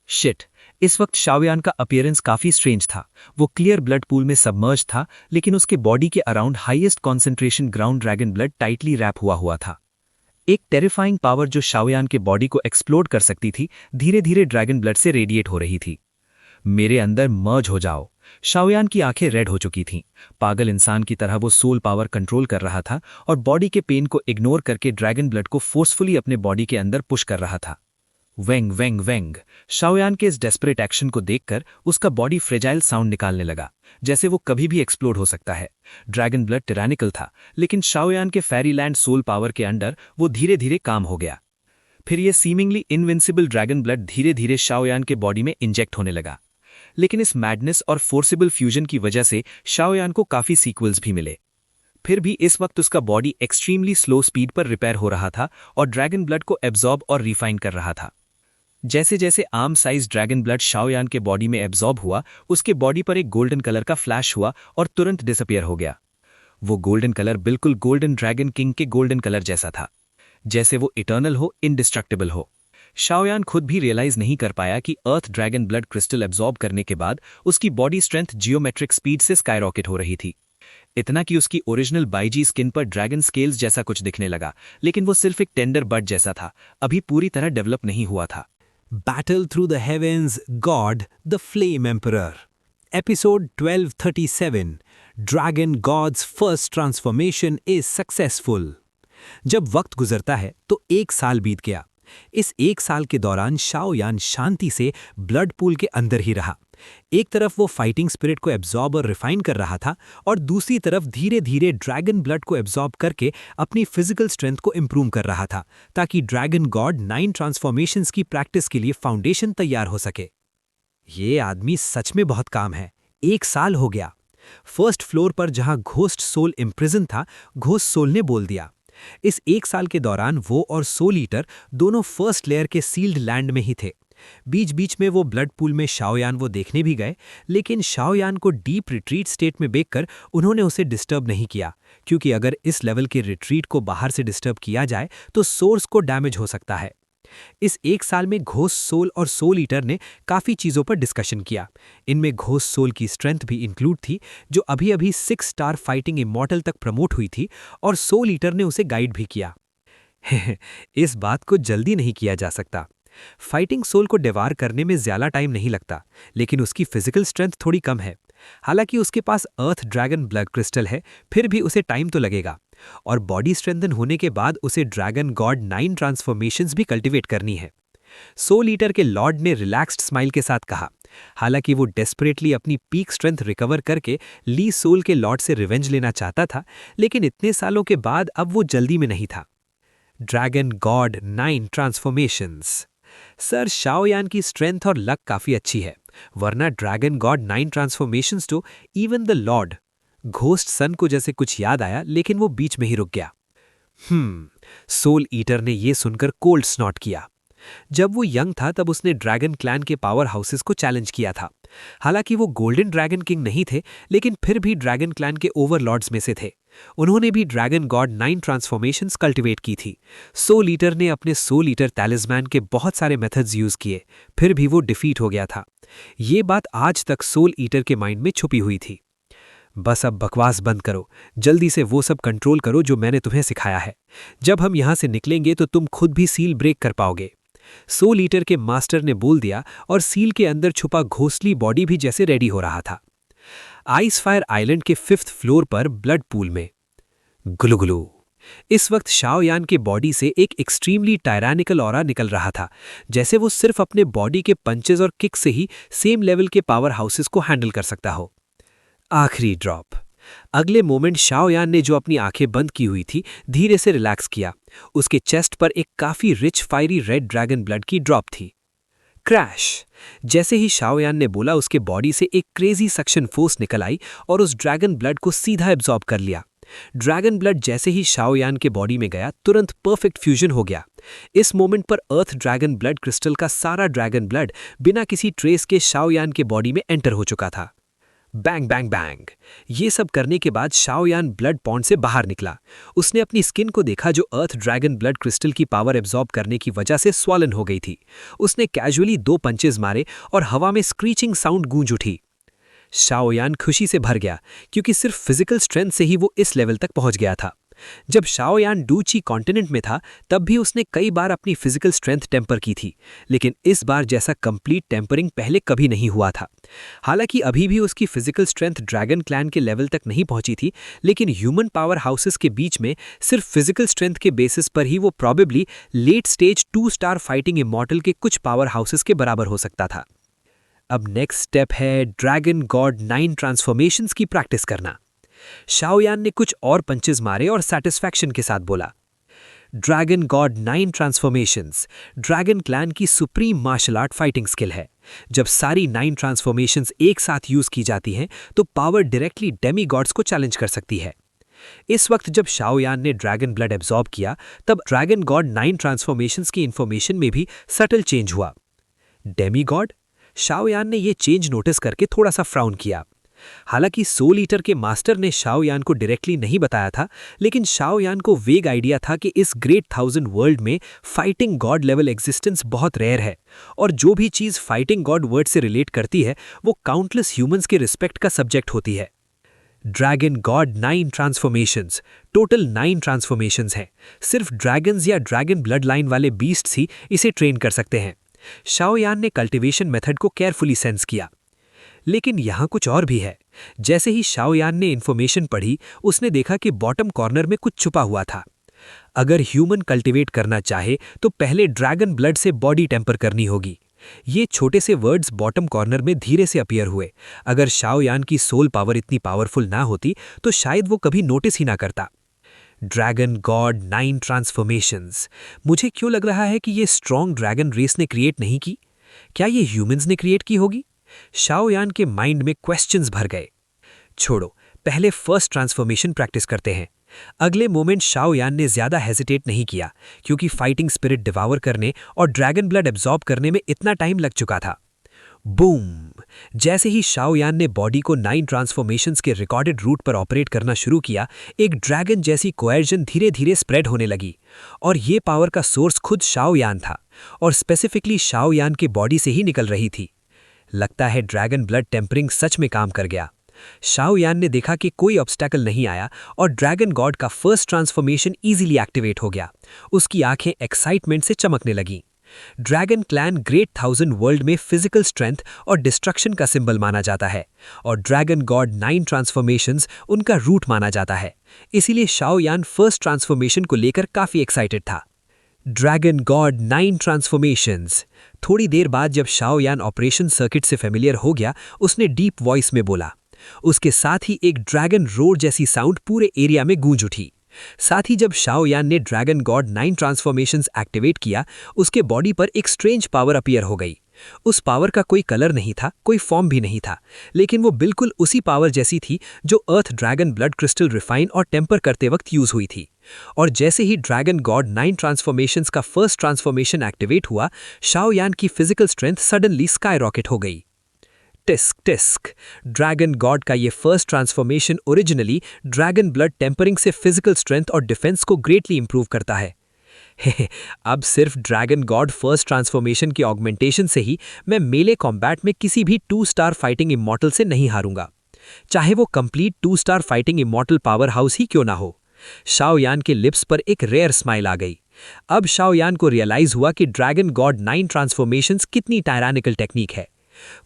शिट। इस वक्त शाओयान का अपीयरेंस काफी स्ट्रेंज था। वो क्लियर ब्लड पूल में सबमर्ज था, लेकिन उसके बॉडी के around highest concentration ground dragon blood tightly wrap हुआ था। एक टेरिफाइंग पावर जो शाओयान के बॉडी को एक्सप्लोड कर सकती थी, धीरे धीरे ड्रैगन ब्लड से रेडिएट हो रही थी। मेरे अंदर मर्ज हो जाओ। शाओयान की आंखें रेड हो चुकी थीं। पागल इंसान की तरह वो सोल पावर कंट्रोल कर रहा था और बॉडी के पेन को इग्नोर करके ड्रैगन ब्लड को फोर्सफुली अपने बॉडी के अंदर पुश कर रहा था। वेंग वेंग वेंग। शाओयान के इस डेस्परेट एक्शन को देखकर उसका बॉडी फ्रेजाइल साउंड निकालने लगा, जैसे वो कभी भी एक्सप्लोड हो सकता है। ड्रैगन ब्लड टिरानिकल था, लेकिन शाओयान के फेरीलैंड सोल पावर के अंडर वो धीरे धीरे काम हो गया। फिर ये सीमिंगली इनविंसिबल ड्रैगन ब्लड धीरे धीरे शाओयान के बॉडी में इंजेक्ट होने लगा। लेकिन इस मैडनेस और फोर्सिबल फ्यूजन की वजह से शाओयान को काफी सीक्वल्स भी मिले। फिर भी इस वक्त उसका बॉडी एक्सट्रीमली स्लो स्पीड पर रिपेयर हो रहा था और ड्रैगन ब्लड को एब्जॉर्ब और रिफाइन कर रहा था। जैसे जैसे आर्म साइज ड्रैगन ब्लड शाओयान के बॉडी में एब्जॉर्ब हुआ, उसके बॉडी पर एक गोल्डन कलर का फ्लैश हुआ और तुरंत डिसअपियर हो गया। वो गोल्डन कलर बिल्कुल गोल्डन ड्रैगन किंग के गोल्डन कलर जैसा था, जैसे वो इटर्नल हो, इंडिस्ट्रक्टिबल हो। शाओयान खुद भी रियलाइज नहीं कर पाया कि अर्थ ड्रैगन ब्लड क्रिस्टल एब्जॉर्ब करने के बाद उसकी बॉडी स्ट्रेंथ जियोमेट्रिक स्पीड से स्काईरॉकेट हो रही थी। इतना कि उसकी ओरिजिनल बाईजी स्किन पर ड्रैगन स्केल्स जैसा कुछ दिखने लगा, लेकिन वो सिर्फ एक टेंडर बड जैसा था, अभी पूरी तरह डेवलप नहीं हुआ था। Battle through the heavens, God the flame emperor. Episode 1237 Dragon God's first transformation is successful. जब वक्त गुजरता है तो 1 साल बीत गया। इस 1 साल के दौरान शाओयान शांति से ब्लड पूल के अंदर ही रहा। एक तरफ वो फाइटिंग स्पिरिट को एब्जॉर्ब और रिफाइन कर रहा था और दूसरी तरफ धीरे धीरे ड्रैगन ब्लड को एब्जॉर्ब करके अपनी फिजिकल स्ट्रेंथ को इंप्रूव कर रहा था, ताकि ड्रैगन गॉड 9 ट्रांसफॉर्मेशंस की प्रैक्टिस के लिए फाउंडेशन तैयार हो सके। ये आदमी सच में बहुत काम है। 1 साल हो गया। फर्स्ट फ्लोर पर जहां घोस्ट सोल इम्प्रिजन था, घोस्ट सोल ने बोल दिया। इस 1 साल के दौरान वो और सोल ईटर दोनों फर्स्ट लेयर के सील्ड लैंड में ही थे। बीच बीच में वो ब्लड पूल में शाओयान वो देखने भी गए, लेकिन शाओयान को डीप रिट्रीट स्टेट में देखकर उन्होंने उसे डिस्टर्ब नहीं किया, क्योंकि अगर इस लेवल के रिट्रीट को बाहर से डिस्टर्ब किया जाए तो सोर्स को डैमेज हो सकता है। इस 1 साल में घोस्ट सोल और सोल ईटर ने काफ़ी चीज़ों पर डिस्कशन किया। इनमें घोस्ट सोल की स्ट्रेंथ भी इंक्लूड थी, जो अभी अभी 6 स्टार फाइटिंग इमॉर्टल तक प्रमोट हुई थी, और सोल ईटर ने उसे गाइड भी किया। इस बात को जल्दी नहीं किया जा सकता। फाइटिंग सोल को डिवार करने में ज़्यादा टाइम नहीं लगता, लेकिन उसकी फिजिकल स्ट्रेंथ थोड़ी कम है। हालांकि उसके पास अर्थ ड्रैगन ब्लड क्रिस्टल है, फिर भी उसे टाइम तो लगेगा। और बॉडी स्ट्रेंथन होने के बाद उसे ड्रैगन गॉड 9 ट्रांसफॉर्मेशंस भी कल्टीवेट करनी है। सोल ईटर के लॉर्ड ने रिलैक्स्ड स्माइल के साथ कहा। हालांकि वो डेस्परेटली अपनी पीक स्ट्रेंथ रिकवर करके ली सोल के लॉर्ड से रिवेंज लेना चाहता था, लेकिन इतने सालों के बाद अब वो जल्दी में नहीं था। Dragon god 9 transformations. सर, शाओयान की स्ट्रेंथ और लक काफी अच्छी है, वरना ड्रैगन गॉड 9 ट्रांसफॉर्मेशंस तो इवन द लॉर्ड। घोस्ट सन को जैसे कुछ याद आया, लेकिन वो बीच में ही रुक गया। सोल ईटर ने यह सुनकर कोल्ड स्नॉट किया। जब वो यंग था तब उसने ड्रैगन क्लैन के पावर हाउसेस को चैलेंज किया था। हालांकि वो गोल्डन ड्रैगन किंग नहीं थे, लेकिन फिर भी ड्रैगन क्लैन के ओवरलॉर्ड्स में से थे। उन्होंने भी ड्रैगन गॉड 9 ट्रांसफॉर्मेशंस कल्टीवेट की थी। सोल ईटर ने अपने सोल ईटर टैलिस्मैन के बहुत सारे मेथड्स यूज किए, फिर भी वो डिफीट हो गया था। ये बात आज तक सोल ईटर के माइंड में छुपी हुई थी। बस अब बकवास बंद करो, जल्दी से वो सब कंट्रोल करो जो मैंने तुम्हें सिखाया है। जब हम यहां से निकलेंगे तो तुम खुद भी सील ब्रेक कर पाओगे। सोल ईटर के मास्टर ने बोल दिया, और सील के अंदर छुपा घोस्टली बॉडी भी जैसे रेडी हो रहा था। आइस फायर आइलैंड के 5th फ्लोर पर ब्लड पूल में गुलुगुलू। इस वक्त शाओयान के बॉडी से एक एक्सट्रीमली टायरानिकल ऑरा निकल रहा था, जैसे वो सिर्फ अपने बॉडी के पंचेस और किक से ही सेम लेवल के पावर हाउसेस को हैंडल कर सकता हो। आखिरी ड्रॉप। अगले मोमेंट शाओयान ने जो अपनी आंखें बंद की हुई थी, धीरे से रिलैक्स किया। उसके चेस्ट पर एक काफी rich fiery red dragon blood की ड्रॉप थी। क्रैश। जैसे ही शाओयान ने बोला, उसके बॉडी से एक क्रेजी सक्शन फोर्स निकल आई और उस ड्रैगन ब्लड को सीधा एब्जॉर्ब कर लिया। ड्रैगन ब्लड जैसे ही शाओयान के बॉडी में गया, तुरंत परफेक्ट फ्यूजन हो गया। इस मोमेंट पर अर्थ ड्रैगन ब्लड क्रिस्टल का सारा ड्रैगन ब्लड बिना किसी ट्रेस के शाओयान के बॉडी में एंटर हो चुका था। Bang bang bang. ये सब करने के बाद शाओयान ब्लड पॉन्ड से बाहर निकला। उसने अपनी स्किन को देखा, जो अर्थ ड्रैगन ब्लड क्रिस्टल की पावर एब्जॉर्ब करने की वजह से स्वॉलन हो गई थी। उसने कैजुअली 2 पंचेस मारे और हवा में स्क्रीचिंग साउंड गूंज उठी। शाओयान खुशी से भर गया, क्योंकि सिर्फ फिजिकल स्ट्रेंथ से ही वो इस लेवल तक पहुंच गया था। जब शाओयान डूची कॉन्टिनेंट में था, तब भी उसने कई बार अपनी फिजिकल स्ट्रेंथ टेम्पर की थी, लेकिन इस बार जैसा कंप्लीट टेम्परिंग पहले कभी नहीं हुआ था। हालांकि अभी भी उसकी फिजिकल स्ट्रेंथ ड्रैगन क्लैन के लेवल तक नहीं पहुंची थी, लेकिन ह्यूमन पावर हाउसेस के बीच में सिर्फ फिजिकल स्ट्रेंथ के बेसिस पर ही वो probably late stage 2 star fighting immortal के कुछ पावर हाउसेस के बराबर हो सकता था। अब नेक्स्ट स्टेप है ड्रैगन गॉड 9 ट्रांसफॉर्मेशंस की प्रैक्टिस करना। शाओयान ने कुछ और पंचेस मारे और सैटिस्फैक्शन के साथ बोला, dragon god 9 transformations dragon clan की supreme martial art fighting skill है। जब सारी 9 ट्रांसफॉर्मेशंस एक साथ यूज की जाती हैं, तो पावर डायरेक्टली डेमी गॉड्स को चैलेंज कर सकती है। इस वक्त जब शाओयान ने ड्रैगन ब्लड एब्जॉर्ब किया, तब ड्रैगन गॉड 9 ट्रांसफॉर्मेशंस की इंफॉर्मेशन में भी सटल चेंज हुआ। Demigod? शाओयान ने यह चेंज नोटिस करके थोड़ा सा फ्राउन किया। हालांकि सोल ईटर के मास्टर ने शाओयान को डायरेक्टली नहीं बताया था, लेकिन शाओयान को वेग आइडिया था कि इस ग्रेट 1000 वर्ल्ड में फाइटिंग गॉड लेवल एग्जिस्टेंस बहुत रेयर है, और जो भी चीज फाइटिंग गॉड वर्ड से रिलेट करती है वो काउंटलेस ह्यूमंस के रिस्पेक्ट का सब्जेक्ट होती है। Dragon god 9 transformations, total 9 transformations हैं। सिर्फ ड्रैगन्स या ड्रैगन ब्लड लाइन वाले बीस्ट्स ही इसे ट्रेन कर सकते हैं। शाओयान ने कल्टीवेशन मेथड को केयरफुली सेंस किया। लेकिन यहाँ कुछ और भी है। जैसे ही शाओयान ने इन्फॉर्मेशन पढ़ी, उसने देखा कि बॉटम कॉर्नर में कुछ छुपा हुआ था। अगर ह्यूमन कल्टीवेट करना चाहे तो पहले ड्रैगन ब्लड से बॉडी टेम्पर करनी होगी। ये छोटे से वर्ड्स बॉटम कॉर्नर में धीरे से अपीयर हुए। अगर शाओयान की सोल पावर इतनी पावरफुल ना होती तो शायद वो कभी नोटिस ही ना करता। Dragon god 9 transformations. मुझे क्यों लग रहा है कि ये स्ट्रॉन्ग ड्रैगन रेस ने क्रिएट नहीं की? क्या ये ह्यूमंस ने क्रिएट की होगी? शाओयान के माइंड में क्वेश्चंस भर गए। छोड़ो, पहले फर्स्ट ट्रांसफॉर्मेशन प्रैक्टिस करते हैं। अगले मोमेंट शाओयान ने ज्यादा हेजिटेट नहीं किया, क्योंकि फाइटिंग स्पिरिट डिवावर करने और ड्रैगन ब्लड एब्जॉर्ब करने में इतना टाइम लग चुका था। बूम! जैसे ही शाओयान ने बॉडी को 9 ट्रांसफॉर्मेशंस के रिकॉर्डेड रूट पर ऑपरेट करना शुरू किया, एक ड्रैगन जैसी कोएर्जन धीरे धीरे स्प्रेड होने लगी। और ये पावर का सोर्स खुद शाओयान था, और स्पेसिफिकली शाओयान के बॉडी से ही निकल रही थी। लगता है ड्रैगन ब्लड टेम्परिंग सच में काम कर गया। शाओयान ने देखा कि कोई ऑब्स्टैकल नहीं आया और ड्रैगन गॉड का फर्स्ट ट्रांसफॉर्मेशन इजीली एक्टिवेट हो गया। उसकी आंखें एक्साइटमेंट से चमकने लगीं। ड्रैगन क्लैन ग्रेट 1000 वर्ल्ड में फिजिकल स्ट्रेंथ और डिस्ट्रक्शन का सिंबल माना जाता है, और ड्रैगन गॉड 9 ट्रांसफॉर्मेशंस उनका रूट माना जाता है। इसीलिए शाओयान फर्स्ट ट्रांसफॉर्मेशन को लेकर काफी एक्साइटेड था। Dragon god 9 transformations. थोड़ी देर बाद जब शाओयान ऑपरेशन सर्किट से फेमिलियर हो गया, उसने डीप वॉइस में बोला। उसके साथ ही एक ड्रैगन रोर जैसी साउंड पूरे एरिया में गूंज उठी। साथ ही जब शाओयान ने ड्रैगन गॉड 9 ट्रांसफॉर्मेशंस एक्टिवेट किया, उसके बॉडी पर एक स्ट्रेंज पावर अपीयर हो गई। उस पावर का कोई कलर नहीं था, कोई फॉर्म भी नहीं था, लेकिन वो बिल्कुल उसी पावर जैसी थी जो earth dragon blood crystal refine और टेम्पर करते वक्त यूज हुई थी। और जैसे ही ड्रैगन गॉड 9 ट्रांसफॉर्मेशंस का फर्स्ट ट्रांसफॉर्मेशन एक्टिवेट हुआ, शाओयान की physical strength suddenly skyrocket हो गई। टिस्क टिस्क। ड्रैगन गॉड का ये first transformation originally dragon blood tempering से फिजिकल स्ट्रेंथ और डिफेंस को ग्रेटली इंप्रूव करता है। अब सिर्फ ड्रैगन गॉड फर्स्ट ट्रांसफॉर्मेशन के ऑगमेंटेशन से ही मैं मेले कॉम्बैट में किसी भी 2 स्टार फाइटिंग इमॉर्टल से नहीं हारूंगा, चाहे वो complete 2 star fighting immortal powerhouse ही क्यों ना हो। शाओयान के लिप्स पर एक रेयर स्माइल आ गई। अब शाओयान को रियलाइज हुआ कि ड्रैगन गॉड 9 ट्रांसफॉर्मेशंस कितनी टायरानिकल टेक्निक है।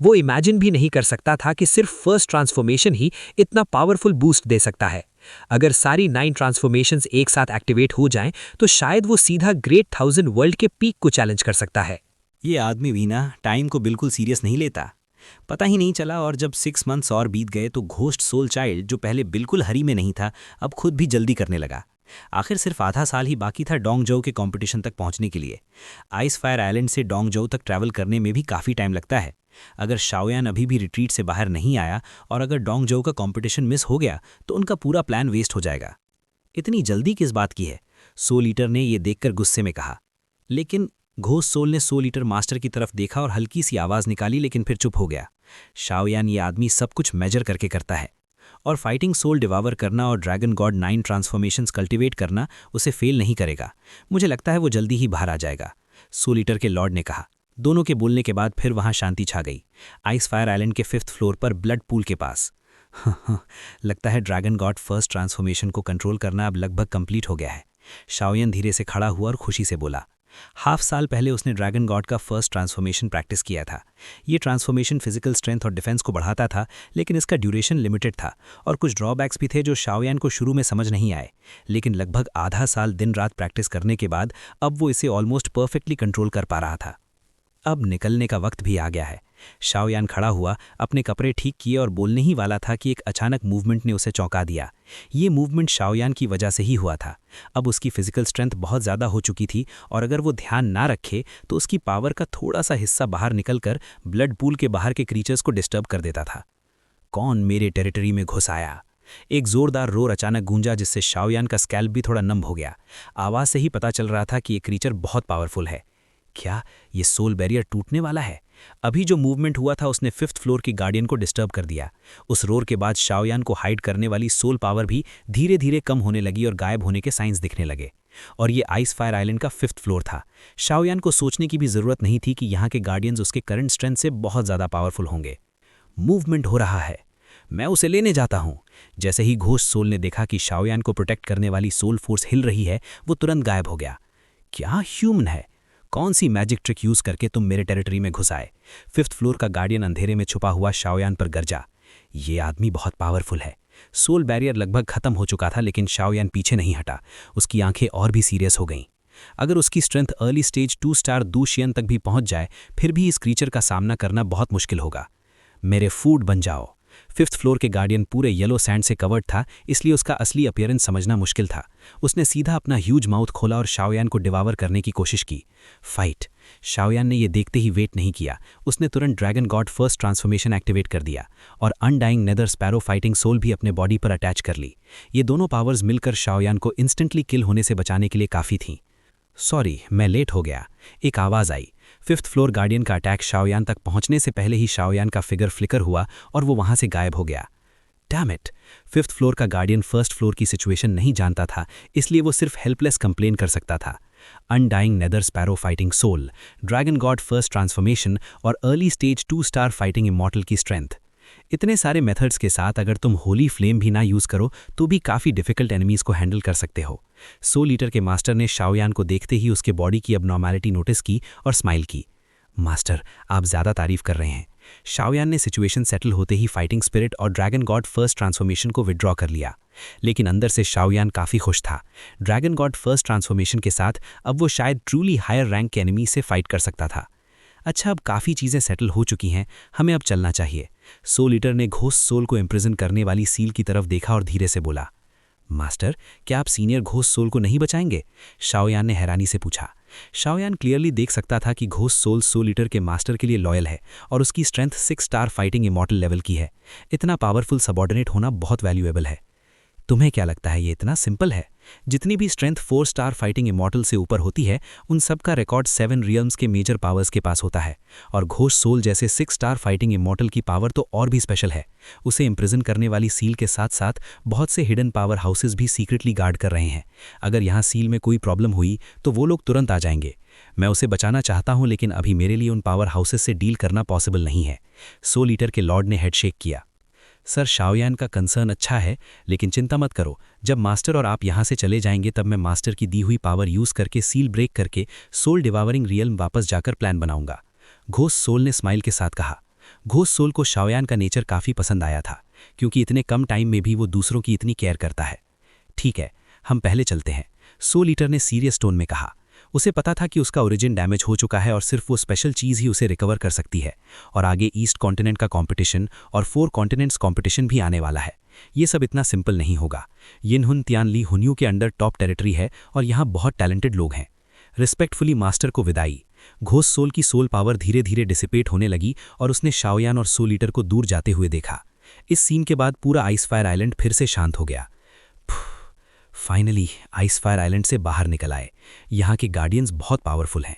वो इमेजिन भी नहीं कर सकता था कि सिर्फ फर्स्ट ट्रांसफॉर्मेशन ही इतना पावरफुल बूस्ट दे सकता है। अगर सारी 9 ट्रांसफॉर्मेशंस एक साथ एक्टिवेट हो जाएं, तो शायद वो सीधा ग्रेट 1000 वर्ल्ड के पीक को चैलेंज कर सकता है। ये आदमी भी ना टाइम को बिल्कुल सीरियस नहीं लेता। पता ही नहीं चला, और जब 6 मंथ्स और बीत गए तो घोस्ट सोल चाइल्ड, जो पहले बिल्कुल हरी में नहीं था, अब खुद भी जल्दी करने लगा। आखिर सिर्फ आधा साल ही बाकी था डोंगजोउ के कंपटीशन तक पहुंचने के लिए। आइस फायर आइलैंड से डोंगजोउ तक ट्रैवल करने में भी काफ़ी टाइम लगता है। अगर शाओयान अभी भी रिट्रीट से बाहर नहीं आया और अगर डोंगजोउ का कंपटीशन मिस हो गया तो उनका पूरा प्लान वेस्ट हो जाएगा। इतनी जल्दी किस बात की है? सोल ईटर ने यह देखकर गुस्से में कहा। लेकिन घोस्ट सोल ने सोल ईटर मास्टर की तरफ देखा और हल्की सी आवाज़ निकाली, लेकिन फिर चुप हो गया। शाओयान ये आदमी सब कुछ मेजर करके करता है, और फाइटिंग सोल डिवावर करना और ड्रैगन गॉड 9 ट्रांसफॉर्मेशंस कल्टीवेट करना उसे फेल नहीं करेगा। मुझे लगता है वो जल्दी ही बाहर आ जाएगा, सोल ईटर के लॉर्ड ने कहा। दोनों के बोलने के बाद फिर वहां शांति छा गई। आइस फायर आइलैंड के 5th फ्लोर पर ब्लड पूल के पास। लगता है ड्रैगन गॉड फर्स्ट ट्रांसफॉर्मेशन को कंट्रोल करना अब लगभग कंप्लीट हो गया है। शाओयान धीरे से खड़ा हुआ और खुशी से बोला। हाफ साल पहले उसने ड्रैगन गॉड का फर्स्ट ट्रांसफॉर्मेशन प्रैक्टिस किया था। ये ट्रांसफॉर्मेशन फिजिकल स्ट्रेंथ और डिफेंस को बढ़ाता था, लेकिन इसका ड्यूरेशन लिमिटेड था और कुछ ड्रॉबैक्स भी थे जो शाओयान को शुरू में समझ नहीं आए। लेकिन लगभग आधा साल दिन रात प्रैक्टिस करने के बाद अब वो इसे ऑलमोस्ट परफेक्टली कंट्रोल कर पा रहा था। अब निकलने का वक्त भी आ गया है। शाओयान खड़ा हुआ, अपने कपड़े ठीक किए और बोलने ही वाला था कि एक अचानक मूवमेंट ने उसे चौंका दिया। ये मूवमेंट शाओयान की वजह से ही हुआ था। अब उसकी फिजिकल स्ट्रेंथ बहुत ज़्यादा हो चुकी थी और अगर वो ध्यान ना रखे तो उसकी पावर का थोड़ा सा हिस्सा बाहर निकलकर ब्लड पूल के बाहर के क्रीचर्स को डिस्टर्ब कर देता था। कौन मेरे टेरिटरी में घुस आया? एक जोरदार रोर अचानक गूंजा, जिससे शाओयान का स्कैल्प भी थोड़ा नम हो गया। आवाज़ से ही पता चल रहा था कि ये क्रीचर बहुत पावरफुल है। क्या ये सोल बैरियर टूटने वाला है? अभी जो मूवमेंट हुआ था उसने 5th फ्लोर की गार्डियन को डिस्टर्ब कर दिया। उस रोर के बाद शाओयान को हाइड करने वाली सोल पावर भी धीरे धीरे कम होने लगी और गायब होने के साइंस दिखने लगे। और ये आइस फायर आइलैंड का 5th फ्लोर था। शाओयान को सोचने की भी जरूरत नहीं थी कि यहाँ के गार्डियंस उसके करंट स्ट्रेंथ से बहुत ज़्यादा पावरफुल होंगे। मूवमेंट हो रहा है, मैं उसे लेने जाता हूँ। जैसे ही घोस्ट सोल ने देखा कि शाओयान को प्रोटेक्ट करने वाली सोल फोर्स हिल रही है, वो तुरंत गायब हो गया। क्या ह्यूमन है? कौन सी मैजिक ट्रिक यूज करके तुम मेरे टेरिटरी में घुस आए? 5th फ्लोर का गार्डियन अंधेरे में छुपा हुआ शाओयान पर गरजा। ये आदमी बहुत पावरफुल है। सोल बैरियर लगभग खत्म हो चुका था, लेकिन शाओयान पीछे नहीं हटा। उसकी आंखें और भी सीरियस हो गईं। अगर उसकी स्ट्रेंथ अर्ली स्टेज 2 स्टार दुशियन तक भी पहुंच जाए, फिर भी इस क्रीचर का सामना करना बहुत मुश्किल होगा। मेरे फूड बन जाओ। 5th फ्लोर के गार्डियन पूरे येलो सैंड से कवर्ड था, इसलिए उसका असली अपीयरेंस समझना मुश्किल था। उसने सीधा अपना ह्यूज माउथ खोला और शाओयान को डिवावर करने की कोशिश की। फाइट। शाओयान ने यह देखते ही वेट नहीं किया। उसने तुरंत dragon god first transformation activate कर दिया और undying nether sparrow fighting soul भी अपने बॉडी पर अटैच कर ली। ये दोनों पावर्स मिलकर शाओयान को इंस्टेंटली किल होने से बचाने के लिए काफ़ी थीं। सॉरी, मैं लेट हो गया। एक आवाज़ आई। 5th फ्लोर गार्डियन का अटैक शाओयान तक पहुंचने से पहले ही शाओयान का फिगर फ्लिकर हुआ और वो वहां से गायब हो गया। Damn it! 5th फ्लोर का गार्डियन 1st फ्लोर की सिचुएशन नहीं जानता था, इसलिए वो सिर्फ हेल्पलेस कंप्लेन कर सकता था। Undying nether sparrow fighting soul, dragon god first transformation और early stage 2 star fighting immortal की स्ट्रेंथ। इतने सारे मेथड्स के साथ अगर तुम होली फ्लेम भी ना यूज करो तो भी काफ़ी डिफिकल्ट एनिमीज को हैंडल कर सकते हो। सोल ईटर के मास्टर ने शाओयान को देखते ही उसके बॉडी की अबनॉर्मैलिटी नोटिस की और स्माइल की। मास्टर, आप ज़्यादा तारीफ कर रहे हैं। शाओयान ने सिचुएशन सेटल होते ही फाइटिंग स्पिरिट और ड्रैगन गॉड फर्स्ट ट्रांसफॉर्मेशन को विड्रॉ कर लिया, लेकिन अंदर से शाओयान काफ़ी खुश था। ड्रैगन गॉड फर्स्ट ट्रांसफॉर्मेशन के साथ अब वो शायद ट्रूली हायर रैंक के एनिमी से फाइट कर सकता था। अच्छा, अब काफ़ी चीज़ें सेटल हो चुकी हैं, हमें अब चलना चाहिए। सोल ईटर ने घोस्ट सोल को इम्प्रिजन करने वाली सील की तरफ देखा और धीरे से बोला, मास्टर, क्या आप सीनियर घोस्ट सोल को नहीं बचाएंगे? शाओयान ने हैरानी से पूछा। शाओयान क्लियरली देख सकता था कि घोस्ट सोल ईटर के मास्टर के लिए लॉयल है और उसकी strength 6 star fighting immortal level की है। इतना पावरफुल सबऑर्डिनेट होना बहुत वैल्यूएबल है। तुम्हें क्या लगता है ये इतना सिंपल है? जितनी भी स्ट्रेंथ 4 स्टार फाइटिंग इमॉर्टल से ऊपर होती है, उन सब का रिकॉर्ड 7 रियल्म्स के मेजर पावर्स के पास होता है, और घोस्ट सोल जैसे 6 स्टार फाइटिंग इमॉर्टल की पावर तो और भी स्पेशल है। उसे इम्प्रिजन करने वाली सील के साथ साथ बहुत से हिडन पावर हाउसेस भी सीक्रेटली गार्ड कर रहे हैं। अगर यहाँ सील में कोई प्रॉब्लम हुई तो वो लोग तुरंत आ जाएंगे। मैं उसे बचाना चाहता हूँ, लेकिन अभी मेरे लिए उन पावर हाउसेस से डील करना पॉसिबल नहीं है। सोल ईटर के लॉर्ड ने हेडशेक किया। सर, शाओयान का कंसर्न अच्छा है, लेकिन चिंता मत करो। जब मास्टर और आप यहाँ से चले जाएंगे तब मैं मास्टर की दी हुई पावर यूज़ करके सील ब्रेक करके सोल डिवावरिंग रियल्म वापस जाकर प्लान बनाऊंगा। घोस्ट सोल ने स्माइल के साथ कहा। घोस्ट सोल को शाओयान का नेचर काफ़ी पसंद आया था, क्योंकि इतने कम टाइम में भी वो दूसरों की इतनी केयर करता है। ठीक है, हम पहले चलते हैं, सोल ईटर ने सीरियस टोन में कहा। उसे पता था कि उसका ओरिजिन डैमेज हो चुका है और सिर्फ वो स्पेशल चीज़ ही उसे रिकवर कर सकती है, और आगे ईस्ट कॉन्टिनेंट का कंपटीशन और 4 कॉन्टिनेंट्स कंपटीशन भी आने वाला है। ये सब इतना सिंपल नहीं होगा। यिनहुन तियानली हुन्यू के अंडर टॉप टेरिटरी है और यहाँ बहुत टैलेंटेड लोग हैं। रिस्पेक्टफुली मास्टर को विदाई। घोस्ट सोल की सोल पावर धीरे धीरे डिसिपेट होने लगी और उसने शाओयान और सोल ईटर को दूर जाते हुए देखा। इस सीन के बाद पूरा आइस फायर आइलैंड फिर से शांत हो गया। फाइनली आइस फायर आइलैंड से बाहर निकल आए। यहाँ के गार्डियंस बहुत पावरफुल हैं।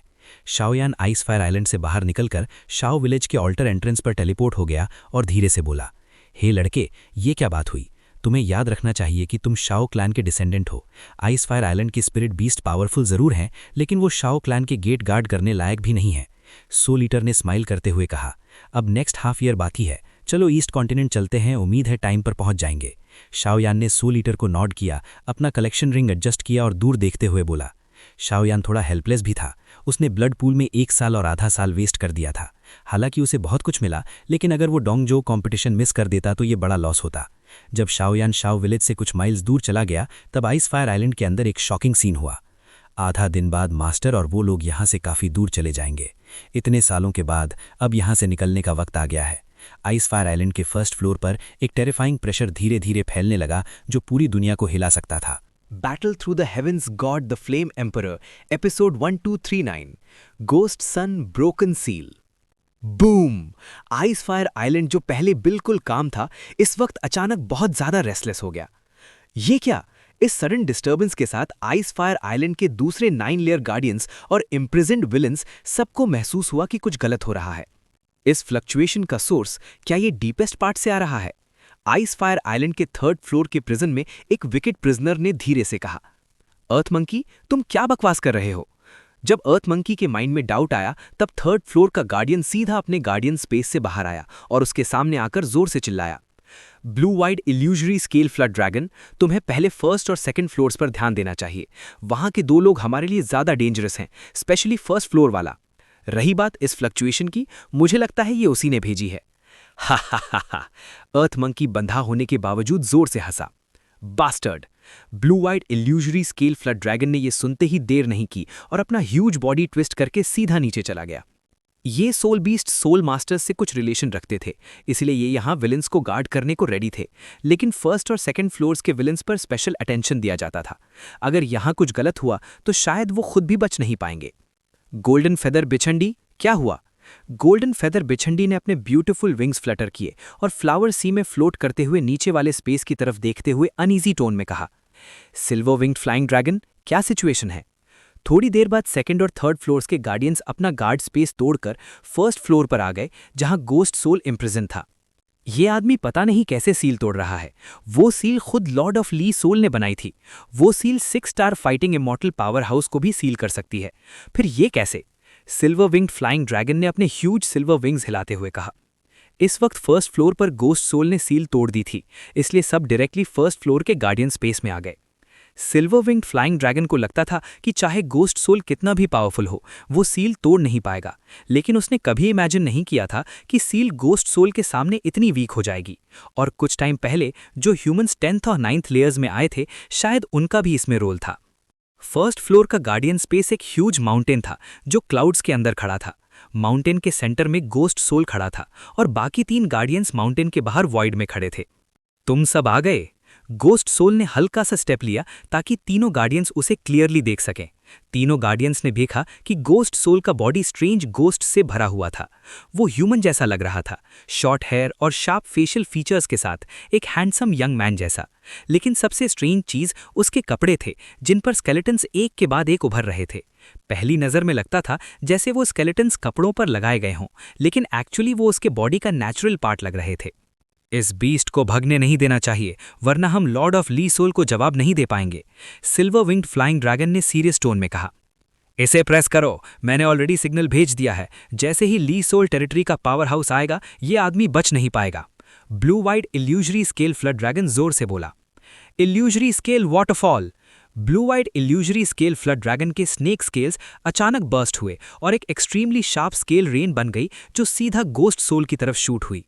शाओयान आइस फायर आइलैंड से बाहर निकलकर शाओ विलेज के ऑल्टर एंट्रेंस पर टेलीपोर्ट हो गया और धीरे से बोला, हे लड़के, ये क्या बात हुई? तुम्हें याद रखना चाहिए कि तुम शाओ क्लैन के डिसेंडेंट हो। आइस फायर आइलैंड के स्पिरिट बीस्ट पावरफुल जरूर हैं, लेकिन वो शाओ क्लैन के गेट गार्ड करने लायक भी नहीं है। सोल ईटर ने स्माइल करते हुए कहा, अब नेक्स्ट हाफ ईयर बाकी है, चलो ईस्ट कॉन्टिनेंट चलते हैं, उम्मीद है टाइम पर पहुंच जाएंगे। शाओयान ने सोल ईटर को नॉड किया, अपना कलेक्शन रिंग एडजस्ट किया और दूर देखते हुए बोला। शाओयान थोड़ा हेल्पलेस भी था। उसने ब्लड पूल में 1 साल और आधा साल वेस्ट कर दिया था। हालांकि उसे बहुत कुछ मिला, लेकिन अगर वो डोंगजो कंपटीशन मिस कर देता तो ये बड़ा लॉस होता। जब शाओयान शाओ विलेज से कुछ माइल्स दूर चला गया, तब आइस फायर आइलैंड के अंदर एक शॉकिंग सीन हुआ। आधा दिन बाद मास्टर और वो लोग यहाँ से काफ़ी दूर चले जाएंगे। इतने सालों के बाद अब यहाँ से निकलने का वक्त आ गया है। आइस फायर आइलैंड के 1st फ्लोर पर एक टेरिफाइंग प्रेशर धीरे धीरे फैलने लगा, जो पूरी दुनिया को हिला सकता था। Battle through the heavens, God the Flame Emperor, episode 1239, Ghost Sun Broken Seal। Boom! Ice fire island जो पहले बिल्कुल काम था, इस वक्त अचानक बहुत ज्यादा रेस्टलेस हो गया। ये क्या? इस सडन डिस्टर्बेंस के साथ आइस फायर आइलैंड के दूसरे 9 लेयर गार्डियंस और इम्प्रिजन्ड विलन्स सबको महसूस हुआ कि कुछ गलत हो रहा है। इस फ्लक्चुएशन का सोर्स क्या ये डीपेस्ट पार्ट से आ रहा है? आइस फायर आइलैंड के 3rd फ्लोर के प्रिजन में एक विकेट प्रिजनर ने धीरे से कहा, अर्थ मंकी, तुम क्या बकवास कर रहे हो? जब अर्थ मंकी के माइंड में डाउट आया, तब 3rd फ्लोर का गार्डियन सीधा अपने गार्डियन स्पेस से बाहर आया और उसके सामने आकर जोर से चिल्लाया, blue wide illusory scale flood dragon, तुम्हें पहले फर्स्ट और सेकंड फ्लोर्स पर ध्यान देना चाहिए। वहां के 2 लोग हमारे लिए ज्यादा डेंजरस हैं, स्पेशली फर्स्ट फ्लोर वाला। रही बात इस फ्लक्चुएशन की, मुझे लगता है ये उसी ने भेजी है। हा हा हा हा, अर्थ मंकी बंधा होने के बावजूद जोर से हंसा। Bastard. Blue wide illusory scale flood dragon ने यह सुनते ही देर नहीं की और अपना ह्यूज बॉडी ट्विस्ट करके सीधा नीचे चला गया। ये सोल बीस्ट सोल मास्टर्स से कुछ रिलेशन रखते थे, इसलिए ये यहाँ विलन्स को गार्ड करने को रेडी थे। लेकिन फर्स्ट और सेकंड फ्लोर्स के विलन्स पर स्पेशल अटेंशन दिया जाता था। अगर यहाँ कुछ गलत हुआ तो शायद वो खुद भी बच नहीं पाएंगे। गोल्डन फेदर बिछंडी, क्या हुआ? गोल्डन फेदर बिछंडी ने अपने ब्यूटीफुल विंग्स फ्लटर किए और फ्लावर सी में फ्लोट करते हुए नीचे वाले स्पेस की तरफ देखते हुए अनईजी टोन में कहा, सिल्वर विंग्ड फ्लाइंग ड्रैगन, क्या सिचुएशन है? थोड़ी देर बाद सेकंड और थर्ड फ्लोर्स के गार्डियंस अपना गार्ड स्पेस तोड़कर फर्स्ट फ्लोर पर आ गए, जहां गोस्ट सोल इम्प्रिजन था। ये आदमी पता नहीं कैसे सील तोड़ रहा है। वो सील खुद लॉर्ड ऑफ ली सोल ने बनाई थी। वो seal 6 star fighting immortal power house को भी सील कर सकती है। फिर ये कैसे? सिल्वर विंग्ड फ्लाइंग ड्रैगन ने अपने ह्यूज सिल्वर विंग्स हिलाते हुए कहा। इस वक्त फर्स्ट फ्लोर पर गोस्ट सोल ने सील तोड़ दी थी, इसलिए सब डायरेक्टली फर्स्ट फ्लोर के गार्डियन स्पेस में आ गए। सिल्वर विंग्ड फ्लाइंग ड्रैगन को लगता था कि चाहे गोस्ट सोल कितना भी पावरफुल हो, वो सील तोड़ नहीं पाएगा। लेकिन उसने कभी इमेजिन नहीं किया था कि सील गोस्ट सोल के सामने इतनी वीक हो जाएगी। और कुछ टाइम पहले जो ह्यूमंस 10th और 9th लेयर्स में आए थे, शायद उनका भी इसमें रोल था। फर्स्ट फ्लोर का गार्डियन स्पेस एक ह्यूज माउंटेन था जो क्लाउड्स के अंदर खड़ा था। माउंटेन के सेंटर में गोस्ट सोल खड़ा था और बाकी 3 गार्डियंस माउंटेन के बाहर वॉइड में खड़े थे। तुम सब आ गए। गोस्ट सोल ने हल्का सा स्टेप लिया ताकि तीनों गार्डियंस उसे क्लियरली देख सकें। तीनों गार्डियंस ने देखा कि गोस्ट सोल का बॉडी स्ट्रेंज गोस्ट से भरा हुआ था। वो ह्यूमन जैसा लग रहा था, शॉर्ट हेयर और शार्प फेशियल फीचर्स के साथ, एक हैंडसम यंग मैन जैसा। लेकिन सबसे स्ट्रेंज चीज उसके कपड़े थे, जिन पर स्केलेटन्स एक के बाद एक उभर रहे थे। पहली नज़र में लगता था जैसे वो स्केलेटन्स कपड़ों पर लगाए गए हों, लेकिन एक्चुअली वो उसके बॉडी का नेचुरल पार्ट लग रहे थे। इस बीस्ट को भगने नहीं देना चाहिए, वरना हम लॉर्ड ऑफ ली सोल को जवाब नहीं दे पाएंगे, सिल्वर विंग्ड फ्लाइंग ड्रैगन ने सीरियस टोन में कहा। इसे प्रेस करो, मैंने ऑलरेडी सिग्नल भेज दिया है। जैसे ही ली सोल टेरिटरी का पावर हाउस आएगा, ये आदमी बच नहीं पाएगा। Blue wide illusory scale flood dragon जोर से बोला। Illusory scale waterfall. Blue wide illusory scale flood dragon के स्नेक स्केल्स अचानक बर्स्ट हुए और एक एक्सट्रीमली शार्प स्केल रेन बन गई जो सीधा गोस्ट सोल की तरफ शूट हुई।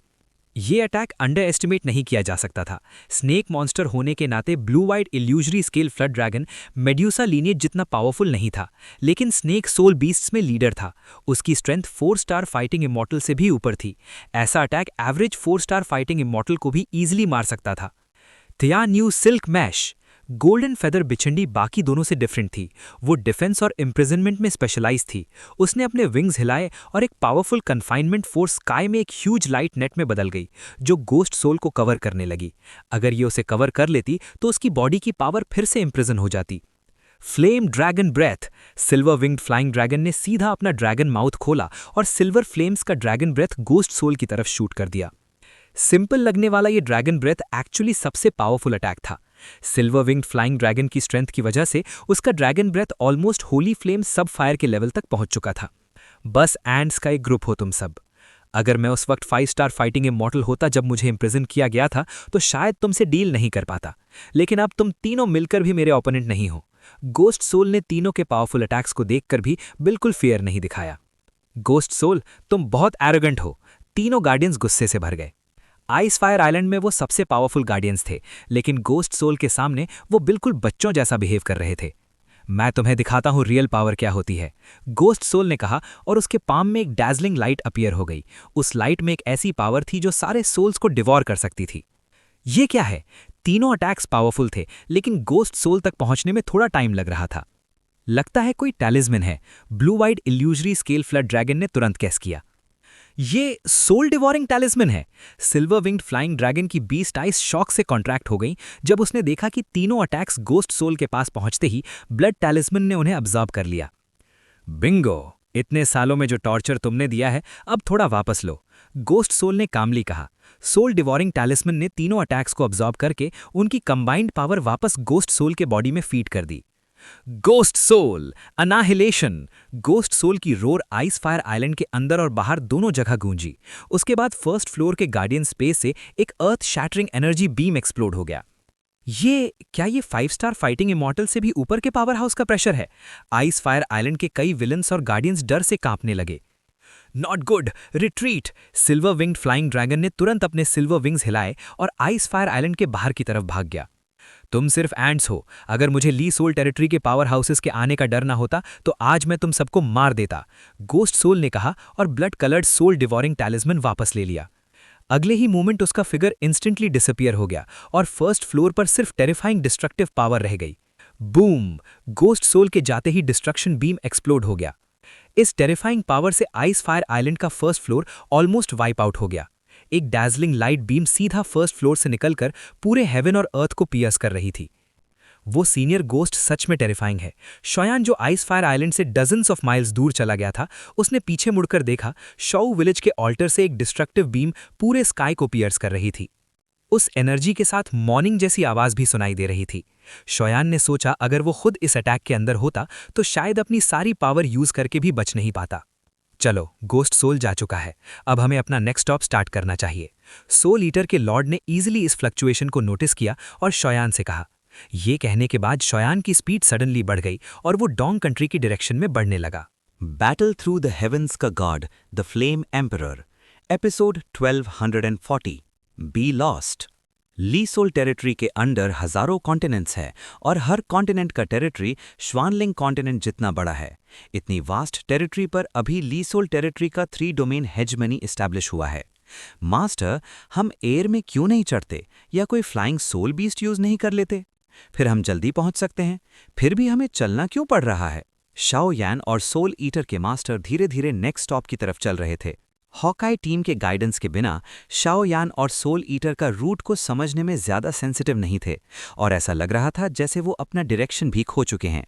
ये अटैक अंडर एस्टिमेट नहीं किया जा सकता था। स्नेक मॉन्स्टर होने के नाते blue wide illusory scale flood dragon medusa lineage जितना पावरफुल नहीं था, लेकिन स्नेक सोल बीस्ट्स में लीडर था। उसकी स्ट्रेंथ 4 स्टार फाइटिंग इमॉर्टल से भी ऊपर थी। ऐसा attack average 4 star fighting immortal को भी ईजिली मार सकता था। थिया new silk mesh. Golden feather बिछंडी बाकी दोनों से डिफरेंट थी। वो डिफेंस और इम्प्रिजनमेंट में स्पेशलाइज थी। उसने अपने विंग्स हिलाए और एक पावरफुल कन्फाइनमेंट फोर्स स्काई में एक ह्यूज लाइट नेट में बदल गई, जो गोस्ट सोल को कवर करने लगी। अगर ये उसे कवर कर लेती तो उसकी बॉडी की पावर फिर से इम्प्रिजन हो जाती। Flame dragon breath. Silver winged flying dragon ने सीधा अपना ड्रैगन माउथ खोला और सिल्वर फ्लेम्स का ड्रैगन ब्रेथ गोस्ट सोल की तरफ शूट कर दिया। सिंपल लगने वाला ये ड्रैगन ब्रेथ एक्चुअली सबसे पावरफुल अटैक था। सिल्वर विंग्ड फ्लाइंग ड्रैगन की स्ट्रेंथ की वजह से उसका dragon breath almost holy flame सब फायर के लेवल तक पहुंच चुका था। बस एंड्स का एक ग्रुप हो तुम सब। अगर मैं उस वक्त 5 स्टार फाइटिंग इमॉर्टल होता जब मुझे इंप्रिजन किया गया था, तो शायद तुमसे डील नहीं कर पाता। लेकिन अब तुम तीनों मिलकर भी मेरे ओपोनेंट नहीं हो। गोस्ट सोल ने तीनों के पावरफुल अटैक्स को देखकर भी बिल्कुल फियर नहीं दिखाया। गोस्ट सोल, तुम बहुत एरोगेंट हो। तीनों गार्डियंस गुस्से से भर गए। आइस फायर आइलैंड में वो सबसे पावरफुल गार्डियंस थे, लेकिन गोस्ट सोल के सामने वो बिल्कुल बच्चों जैसा बिहेव कर रहे थे। मैं तुम्हें दिखाता हूं रियल पावर क्या होती है, गोस्ट सोल ने कहा, और उसके पाम में एक डैजलिंग लाइट अपीयर हो गई। उस लाइट में एक ऐसी पावर थी जो सारे सोल्स को डिवॉर कर सकती थी। ये क्या है? तीनों अटैक्स पावरफुल थे, लेकिन गोस्ट सोल तक पहुंचने में थोड़ा टाइम लग रहा था। लगता है कोई टैलिस्मन है, blue wide illusory scale flood dragon ने तुरंत गेस किया। ये सोल डिवॉरिंग टैलिस्मन है। सिल्वर विंग्ड फ्लाइंग ड्रैगन की बीस्ट आइज शॉक से कॉन्ट्रैक्ट हो गई जब उसने देखा कि तीनों अटैक्स गोस्ट सोल के पास पहुंचते ही ब्लड टैलिस्मन ने उन्हें अब्जॉर्ब कर लिया। बिंगो, इतने सालों में जो टॉर्चर तुमने दिया है, अब थोड़ा वापस लो, गोस्ट सोल ने कामली कहा। सोल डिवॉरिंग टैलिस्मन ने तीनों अटैक्स को अब्जॉर्ब करके उनकी कंबाइंड पावर वापस गोस्ट सोल के बॉडी में फीड कर दी। Ghost soul, annihilation. Ghost soul की रोर आइस फायर आइलैंड के अंदर और बाहर दोनों जगह गूंजी। उसके बाद फर्स्ट फ्लोर के गार्डियन स्पेस से एक earth shattering energy beam explode हो गया। ये 5 स्टार फाइटिंग इमॉर्टल से भी ऊपर के पावर हाउस का प्रेशर है। आइस फायर आइलैंड के कई विलन्स और गार्डियंस डर से कांपने लगे। Not good, retreat. Silver winged flying dragon ने तुरंत अपने सिल्वर विंग्स हिलाए और आइस फायर आइलैंड के बाहर की तरफ भाग गया। तुम सिर्फ एंड्स हो। अगर मुझे ली सोल टेरिटरी के पावर हाउसेस के आने का डर ना होता तो आज मैं तुम सबको मार देता, गोस्ट सोल ने कहा और ब्लड कलर्ड सोल डिवॉरिंग टैलिस्मन वापस ले लिया। अगले ही मोमेंट उसका फिगर इंस्टेंटली डिसअपियर हो गया और फर्स्ट फ्लोर पर सिर्फ टेरिफाइंग डिस्ट्रक्टिव पावर रह गई। बूम! गोस्ट सोल के जाते ही डिस्ट्रक्शन बीम एक्सप्लोड हो गया। इस टेरिफाइंग पावर से आइस फायर आइलैंड का first floor almost wipe out हो गया। एक डैजलिंग लाइट बीम सीधा फर्स्ट फ्लोर से निकलकर पूरे हेवन और अर्थ को पियर्स कर रही थी। वो सीनियर गोस्ट सच में टेरिफाइंग है। शॉयान, जो आइस फायर आइलैंड से डजन्स ऑफ माइल्स दूर चला गया था, उसने पीछे मुड़कर देखा। शॉउ विलेज के ऑल्टर से एक डिस्ट्रक्टिव बीम पूरे स्काई को पियर्स कर रही थी। उस एनर्जी के साथ मॉर्निंग जैसी आवाज भी सुनाई दे रही थी। शॉयान ने सोचा अगर वो खुद इस अटैक के अंदर होता तो शायद अपनी सारी पावर यूज करके भी बच नहीं पाता। चलो, गोस्ट सोल जा चुका है, अब हमें अपना नेक्स्ट स्टॉप स्टार्ट करना चाहिए। सोल ईटर के लॉर्ड ने इजीली इस फ्लक्चुएशन को नोटिस किया और शॉयान से कहा। ये कहने के बाद शॉयान की स्पीड सडनली बढ़ गई और वो डोंग कंट्री की डायरेक्शन में बढ़ने लगा। बैटल थ्रू द हेवंस का god, the flame emperor, episode 1240, be lost. Li soul territory के अंडर हजारों कॉन्टिनेंट्स है और हर कॉन्टिनेंट का टेरिटरी श्वानलिंग कॉन्टिनेंट जितना बड़ा है। इतनी वास्ट टेरिटरी पर अभी ली सोल टेरिटरी का 3 डोमेन हेजमनी एस्टैब्लिश हुआ है। मास्टर, हम एयर में क्यों नहीं चढ़ते या कोई फ्लाइंग सोल बीस्ट यूज नहीं कर लेते? फिर हम जल्दी पहुंच सकते हैं। फिर भी हमें चलना क्यों पड़ रहा है? शाओ यान और सोल ईटर के मास्टर धीरे धीरे नेक्स्ट स्टॉप की तरफ चल रहे थे। हॉकाई टीम के गाइडेंस के बिना शाओ यान और सोल ईटर का रूट को समझने में ज्यादा सेंसिटिव नहीं थे और ऐसा लग रहा था जैसे वो अपना डायरेक्शन भी खो चुके हैं।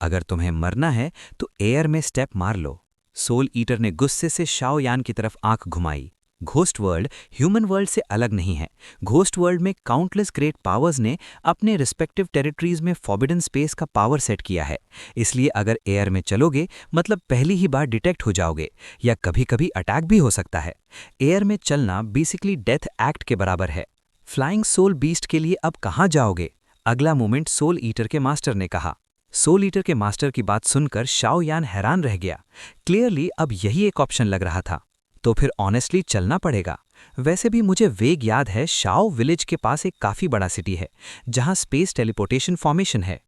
अगर तुम्हें मरना है तो एयर में स्टेप मार लो। सोल ईटर ने गुस्से से शाओ यान की तरफ आंख घुमाई। घोस्ट वर्ल्ड ह्यूमन वर्ल्ड से अलग नहीं है। घोस्ट वर्ल्ड में काउंटलेस ग्रेट पावर्स ने अपने रिस्पेक्टिव टेरिटरीज में फॉरबिडन स्पेस का पावर सेट किया है। इसलिए अगर एयर में चलोगे मतलब पहली ही बार डिटेक्ट हो जाओगे या कभी कभी अटैक भी हो सकता है। एयर में चलना बेसिकली डेथ एक्ट के बराबर है। फ्लाइंग सोल बीस्ट के लिए अब कहाँ जाओगे? अगला मोमेंट सोल ईटर के मास्टर ने कहा। सोल ईटर के मास्टर की बात सुनकर शाओ यान हैरान रह गया। क्लियरली अब यही एक ऑप्शन लग रहा था। तो फिर ऑनेस्टली चलना पड़ेगा। वैसे भी मुझे वेग याद है, शाओ विलेज के पास एक काफ़ी बड़ा सिटी है जहां स्पेस टेलीपोर्टेशन फॉर्मेशन है।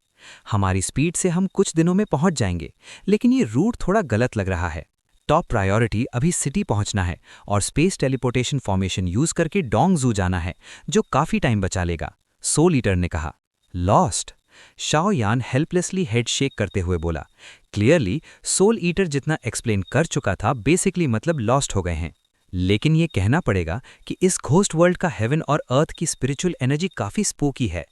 हमारी स्पीड से हम कुछ दिनों में पहुंच जाएंगे, लेकिन ये रूट थोड़ा गलत लग रहा है। टॉप प्रायोरिटी अभी सिटी पहुंचना है और स्पेस टेलीपोर्टेशन फॉर्मेशन यूज करके डोंग ज़ू जाना है, जो काफ़ी टाइम बचा लेगा। सोल ईटर ने कहा। लॉस्ट? शाओ यान हेल्पलेसली हेड शेक करते हुए बोला। क्लियरली सोल ईटर जितना एक्सप्लेन कर चुका था, बेसिकली मतलब लॉस्ट हो गए हैं। लेकिन ये कहना पड़ेगा कि इस घोस्ट वर्ल्ड का हेवन और अर्थ की स्पिरिचुअल एनर्जी काफ़ी स्पूकी है।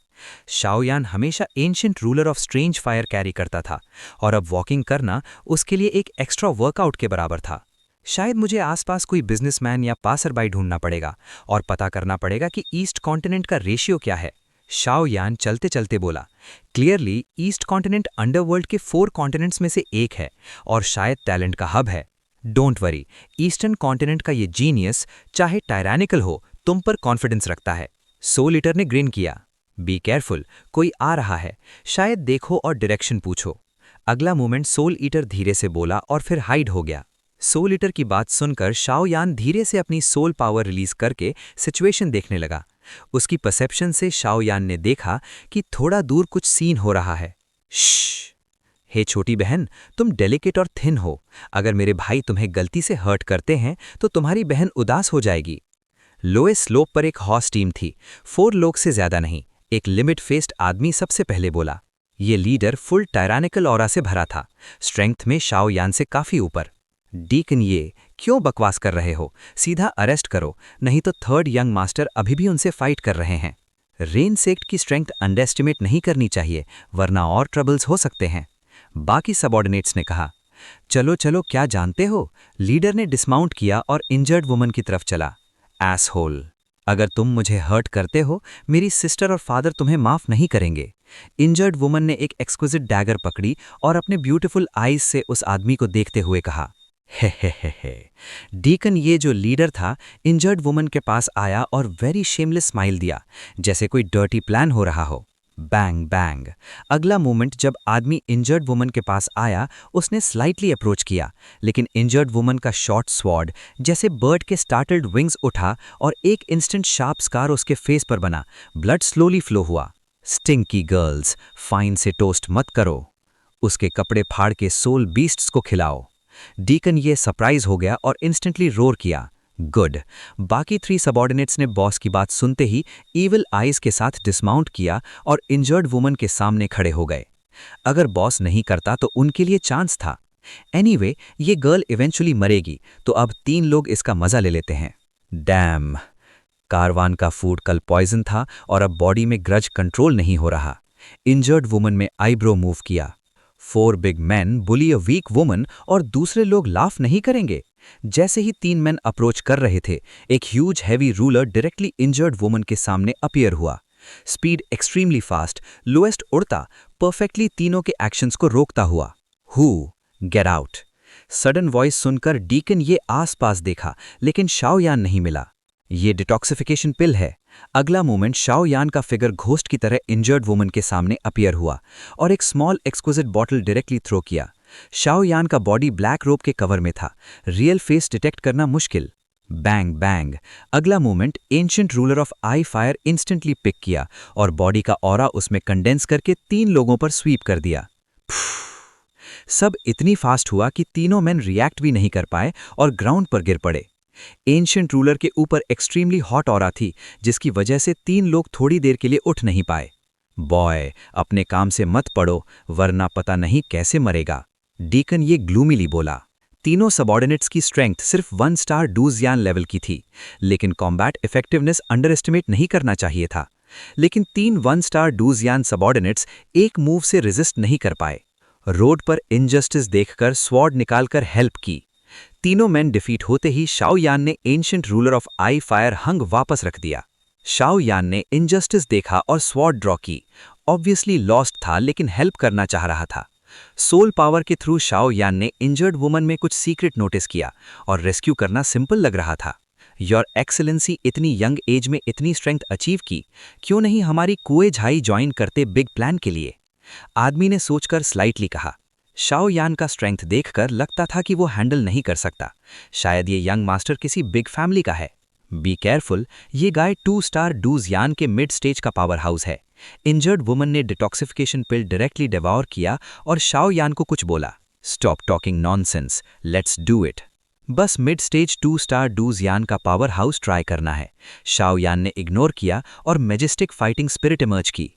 शाओ यान हमेशा ancient ruler of strange fire carry करता था और अब वॉकिंग करना उसके लिए एक एक्स्ट्रा वर्कआउट के बराबर था। शायद मुझे आसपास कोई बिजनेसमैन या पासरबाई ढूंढना पड़ेगा और पता करना पड़ेगा कि ईस्ट कॉन्टिनेंट का रेशियो क्या है। शाओ यान चलते चलते बोला। क्लियरली ईस्ट कॉन्टिनेंट अंडरवर्ल्ड के 4 कॉन्टिनेंट्स में से एक है और शायद टैलेंट का हब है। डोंट वरी, ईस्टर्न कॉन्टिनेंट का ये जीनियस चाहे टायरानिकल हो, तुम पर कॉन्फिडेंस रखता है। सोल ईटर ने ग्रिन किया। बी केयरफुल, कोई आ रहा है, शायद देखो और डायरेक्शन पूछो। अगला मोमेंट सोल ईटर धीरे से बोला और फिर हाइड हो गया। सोल ईटर की बात सुनकर शाओ यान धीरे से अपनी सोल पावर रिलीज करके सिचुएशन देखने लगा। उसकी परसेप्शन से शाओ यान ने देखा कि थोड़ा दूर कुछ सीन हो रहा है। श्श! हे छोटी बहन, तुम डेलिकेट और थिन हो। अगर मेरे भाई तुम्हें गलती से हर्ट करते हैं तो तुम्हारी बहन उदास हो जाएगी। लोएस्ट स्लोप पर एक हॉर्स टीम थी, 4 लोग से ज्यादा नहीं। एक लिमिट फेस्ड आदमी सबसे पहले बोला। ये लीडर फुल टायरानिकल ऑरा से भरा था, स्ट्रेंथ में शाओ यान से काफी ऊपर। डीकन, ये क्यों बकवास कर रहे हो? सीधा अरेस्ट करो, नहीं तो थर्ड यंग मास्टर अभी भी उनसे फाइट कर रहे हैं। रेन सेक्ट की स्ट्रेंथ अंडरएस्टिमेट नहीं करनी चाहिए, वरना और ट्रबल्स हो सकते हैं। बाकी सबऑर्डिनेट्स ने कहा। चलो चलो, क्या जानते हो? लीडर ने डिसमाउंट किया और इंजर्ड वुमन की तरफ चला। एसहोल, अगर तुम मुझे हर्ट करते हो, मेरी सिस्टर और फादर तुम्हें माफ नहीं करेंगे। इंजर्ड वुमन ने एक एक्सक्विजिट डैगर पकड़ी और अपने ब्यूटीफुल आईज से उस आदमी को देखते हुए कहा, हे। डीकन, ये जो लीडर था, इंजर्ड वुमन के पास आया और वेरी शेमलेस स्माइल दिया, जैसे कोई डर्टी प्लान हो रहा हो। Bang bang. अगला मोमेंट जब आदमी इंजर्ड वुमन के पास आया, उसने स्लाइटली अप्रोच किया, लेकिन इंजर्ड वुमन का शॉर्ट स्वॉर्ड जैसे बर्ड के स्टार्टल्ड विंग्स उठा और एक इंस्टेंट शार्प स्कार उसके फेस पर बना। ब्लड स्लोली फ्लो हुआ। स्टिंकी गर्ल्स, फाइन से टोस्ट मत करो। उसके कपड़े फाड़ के सोल बीस्ट्स को खिलाओ। डीकन ये सरप्राइज हो गया और इंस्टेंटली रोर किया, गुड। बाकी 3 सबॉर्डिनेट्स ने बॉस की बात सुनते ही ईविल आइज के साथ डिसमाउंट किया और इंजर्ड वुमन के सामने खड़े हो गए। अगर बॉस नहीं करता तो उनके लिए चांस था। एनीवे, ये गर्ल इवेंचुअली मरेगी, तो अब 3 लोग इसका मजा ले लेते हैं। डैम, कारवान का फूड कल पॉइजन था और अब बॉडी में ग्रज कंट्रोल नहीं हो रहा। इंजर्ड वुमन में आईब्रो मूव किया। 4 big man bully a weak woman और दूसरे लोग लाफ नहीं करेंगे। जैसे ही 3 मैन अप्रोच कर रहे थे, एक huge heavy ruler directly injured woman के सामने अपीयर हुआ। स्पीड एक्सट्रीमली फास्ट, लोएस्ट उड़ता, परफेक्टली तीनों के एक्शंस को रोकता हुआ। Who, get out. Sudden voice सुनकर डीकन ये आसपास देखा, लेकिन शाओयान नहीं मिला। ये डिटॉक्सिफिकेशन पिल है। अगला मोमेंट शाओयान का फिगर घोस्ट की तरह इंजर्ड वुमन के सामने अपीयर हुआ और एक small exquisite bottle directly throw किया। शाओयान का बॉडी ब्लैक रोब के कवर में था, रियल फेस डिटेक्ट करना मुश्किल। Bang bang. अगला moment ancient ruler of eye fire instantly pick किया और बॉडी का ऑरा उसमें कंडेंस करके 3 लोगों पर स्वीप कर दिया। सब इतनी फास्ट हुआ कि तीनों मैन रिएक्ट भी नहीं कर पाए और ग्राउंड पर गिर पड़े। एंशिएंट रूलर के ऊपर एक्सट्रीमली हॉट ऑरा थी, जिसकी वजह से 3 लोग थोड़ी देर के लिए उठ नहीं पाए। बॉय, अपने काम से मत पड़ो, वरना पता नहीं कैसे मरेगा। डीकन ये ग्लूमीली बोला। तीनों सबॉर्डिनेट्स की स्ट्रेंथ सिर्फ 1 स्टार डूजियान लेवल की थी, लेकिन कॉम्बैट इफेक्टिवनेस अंडर एस्टिमेट नहीं करना चाहिए था। लेकिन 3 1 स्टार डूजियान सबॉर्डिनेट्स एक मूव से रेजिस्ट नहीं कर पाए। रोड पर इनजस्टिस देखकर स्वॉर्ड निकालकर हेल्प की। तीनों मैन डिफीट होते ही शाओयान ने ancient ruler of eye fire hung वापस रख दिया। शाओयान ने इनजस्टिस देखा और स्वॉर्ड ड्रॉ की। ऑब्वियसली लॉस्ट था, लेकिन हेल्प करना चाह रहा था। सोल पावर के थ्रू शाओयान ने इंजर्ड वुमन में कुछ सीक्रेट नोटिस किया और रेस्क्यू करना सिंपल लग रहा था। योर एक्सेलेंसी, इतनी यंग एज में इतनी स्ट्रेंथ अचीव की, क्यों नहीं हमारी कुए झाई ज्वाइन करते बिग प्लान के लिए? आदमी ने सोचकर स्लाइटली कहा। शाओयान का स्ट्रेंथ देखकर लगता था कि वो हैंडल नहीं कर सकता। शायद ये यंग मास्टर किसी बिग फैमिली का है। बी केयरफुल, ये गाय 2 स्टार डूजियान के मिड स्टेज का पावर हाउस है। इंजर्ड वुमन ने डिटॉक्सिफिकेशन पिल डायरेक्टली डिवॉर किया और शाओयान को कुछ बोला, stop talking nonsense, let's do it. बस मिड स्टेज 2 स्टार डूजियान का पावर हाउस ट्राई करना है। शाओयान ने इग्नोर किया और मैजेस्टिक फाइटिंग स्पिरिट इमर्ज की।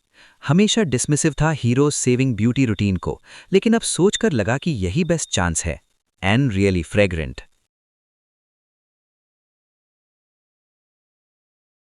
हमेशा डिसमिसिव था हीरोज सेविंग ब्यूटी रूटीन को, लेकिन अब सोचकर लगा कि यही बेस्ट चांस है। And really fragrant.